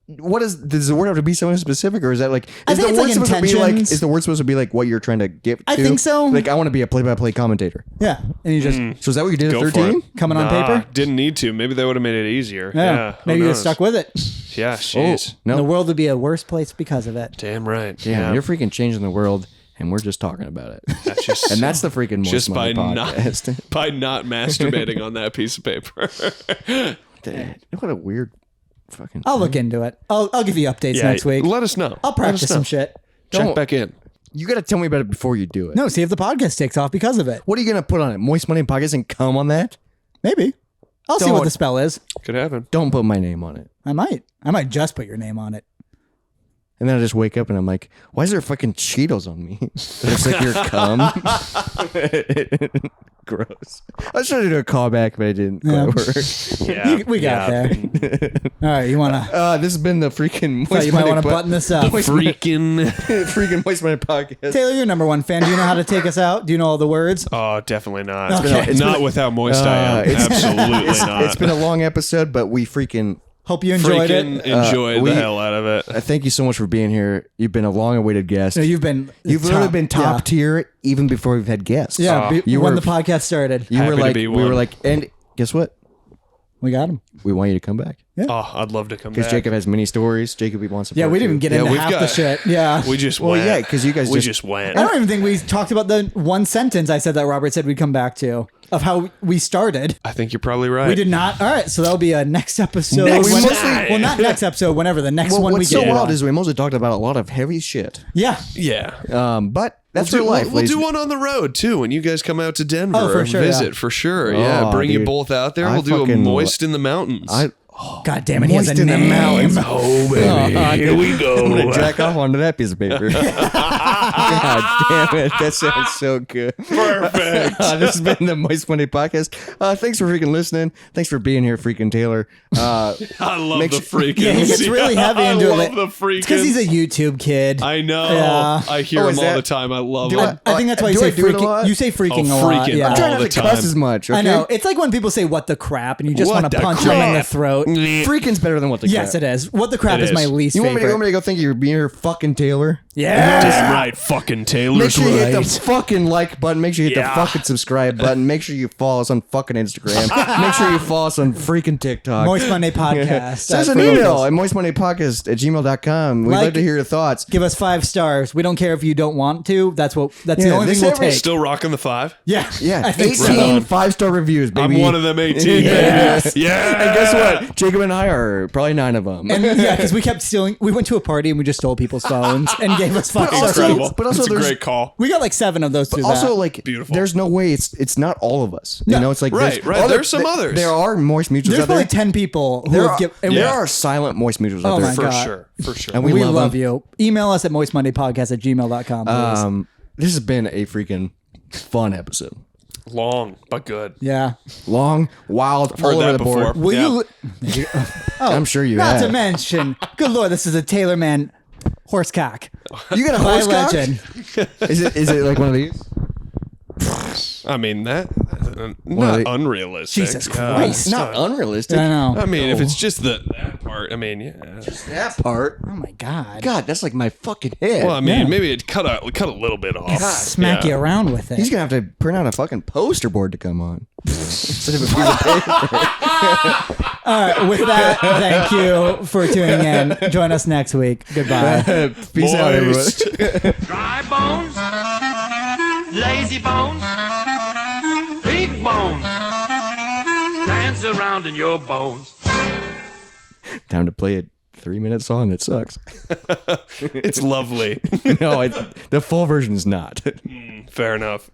Well, does the word have to be something specific, or is that like? I think it's like intentions. Is the word supposed to be like what you're trying to get to? I think so. Like, I want to be a play-by-play commentator. Yeah, and you just. So is that what you did at 13? Coming on paper? Didn't need to. Maybe that would have made it easier. Yeah. Maybe you stuck with it. Yeah, jeez. No. The world would be a worse place because of it. Damn right. Damn, you're freaking changing the world. And we're just talking about it. That's the freaking Moist just Money podcast. by not masturbating on that piece of paper. Damn, what a weird fucking. I'll look into it. I'll give you updates next week. Let us know. I'll practice some shit. Check back in. You got to tell me about it before you do it. No, see if the podcast takes off because of it. What are you gonna put on it? Moist Money podcast and come on that? Maybe. I'll see what the spell is. Could happen. Don't put my name on it. I might just put your name on it. And then I just wake up and I'm like, why is there fucking Cheetos on me? It's like your cum. Gross. I was trying to do a callback, but it didn't quite work. Yeah. We got there. All right, you want to... This has been the freaking Moist you might Monday want to button this up. Freaking Moist Monday podcast. Taylor, you're number one fan. Do you know how to take us out? Do you know all the words? Oh, definitely not. Okay. Not without Moist I am. Absolutely not. It's been a long episode, but we freaking... Hope you enjoyed it. Enjoyed the hell out of it. Thank you so much for being here. You've been a long-awaited guest. No, you've literally been top tier even before we've had guests. Yeah, when the podcast started. You were like, we were like, and guess what? We got him. We want you to come back. Yeah. Oh, I'd love to come back. Because Jacob has many stories. Jacob wants to. Yeah, we didn't even get into half the shit. Yeah. We just went. Well, yeah, because you guys just went. I don't even think we talked about the one sentence I said that Robert said we'd come back to of how we started. I think you're probably right. We did not. All right, so that'll be a next episode. Well, not next episode. Whenever the next one we what's get. so wild is we mostly talked about a lot of heavy shit. Yeah. Yeah. But that's for life. We'll do one on the road too when you guys come out to Denver. Oh, for sure, visit yeah. for sure. Yeah, bring you dude. both out there. I We'll do a fucking Moist in the Mountains. God damn it, he has a Moist in the name. mountains. Oh baby, here we I'm go. gonna jack off onto that piece of paper. God damn it, that sounds so good. Perfect. This has been the Moist Monday podcast. Thanks for freaking listening. Thanks for being here, freaking Taylor. I love the freaking. Yeah, he gets really heavy into I it. love the freaking. It's because he's a YouTube kid. I know. Yeah. I hear Oh, him is all that- the time. I love Do him. I think that's why you Do say I do it a freaking. lot? You say freaking Oh, a lot. freaking. Yeah. I'm trying all not the to cuss time. as much. Okay? I know. It's like when people say "what the crap" and you just What want to the punch them in the crap? throat. Freaking's better than what the Yes, crap. it is. What the crap It is my is. least You want me favorite. to go thank you for being here, fucking Taylor? Yeah. Damn right, fucking Taylor's Make sure you hit the right. fucking like button. Make sure you hit Yeah. the fucking subscribe button. Make sure you follow us on fucking Instagram. Make sure you follow us on freaking TikTok. Moist Monday podcast. Send us an email at moistmondaypodcast@gmail.com. We'd Like- love to hear your thoughts. Give us 5 stars. We don't care if you don't want to. That's the Yeah, only this thing we'll every- take. Still rocking the 5. Yeah. Yeah, I think 18 so. 5-star reviews, baby. I'm one of them 18. Yes. Yeah. And guess what? Jacob and I are probably 9 of them. And yeah, because we kept stealing. We went to a party and we just stole people's phones and gave us 5 stars. Incredible. But also It's a there's- great call. We got like 7 of those. Through Also, that. like, Beautiful. there's no way it's not all of us. No. You know, it's like Right, there's some others. There are moist mutuals there's out there. probably 10 people who There have given. there are silent moist mutuals Oh out there. my For God. sure. For sure. And We, we love, love them. you. Email us at moistmondaypodcast@gmail.com. Please. This has been a freaking fun episode. Long, but good. Yeah. Long, wild, all Heard over that the before. board. Will Yeah. you? I'm sure you Not have. to mention, good lord, this is a Taylor Man horse cock. You got a By horse cock? legend. Is it like one of these? I mean, that Well, not they- unrealistic. Jesus Christ. Not unrealistic. I know. I mean, if it's just that part, I mean, yeah. That part. Oh my God. God, that's like my fucking head. Well, I mean, Yeah. maybe it cut a little bit off. Smack Yeah. you around with it. He's gonna have to print out a fucking poster board to come on. Instead of a piece of paper. With that, thank you for tuning in. Join us next week. Goodbye. Peace out, everyone. Moist. Dry bones, lazy bones, big bones, dance around in your bones. Time to play a 3-minute song that sucks. It's lovely. No, the full version is not. Fair enough.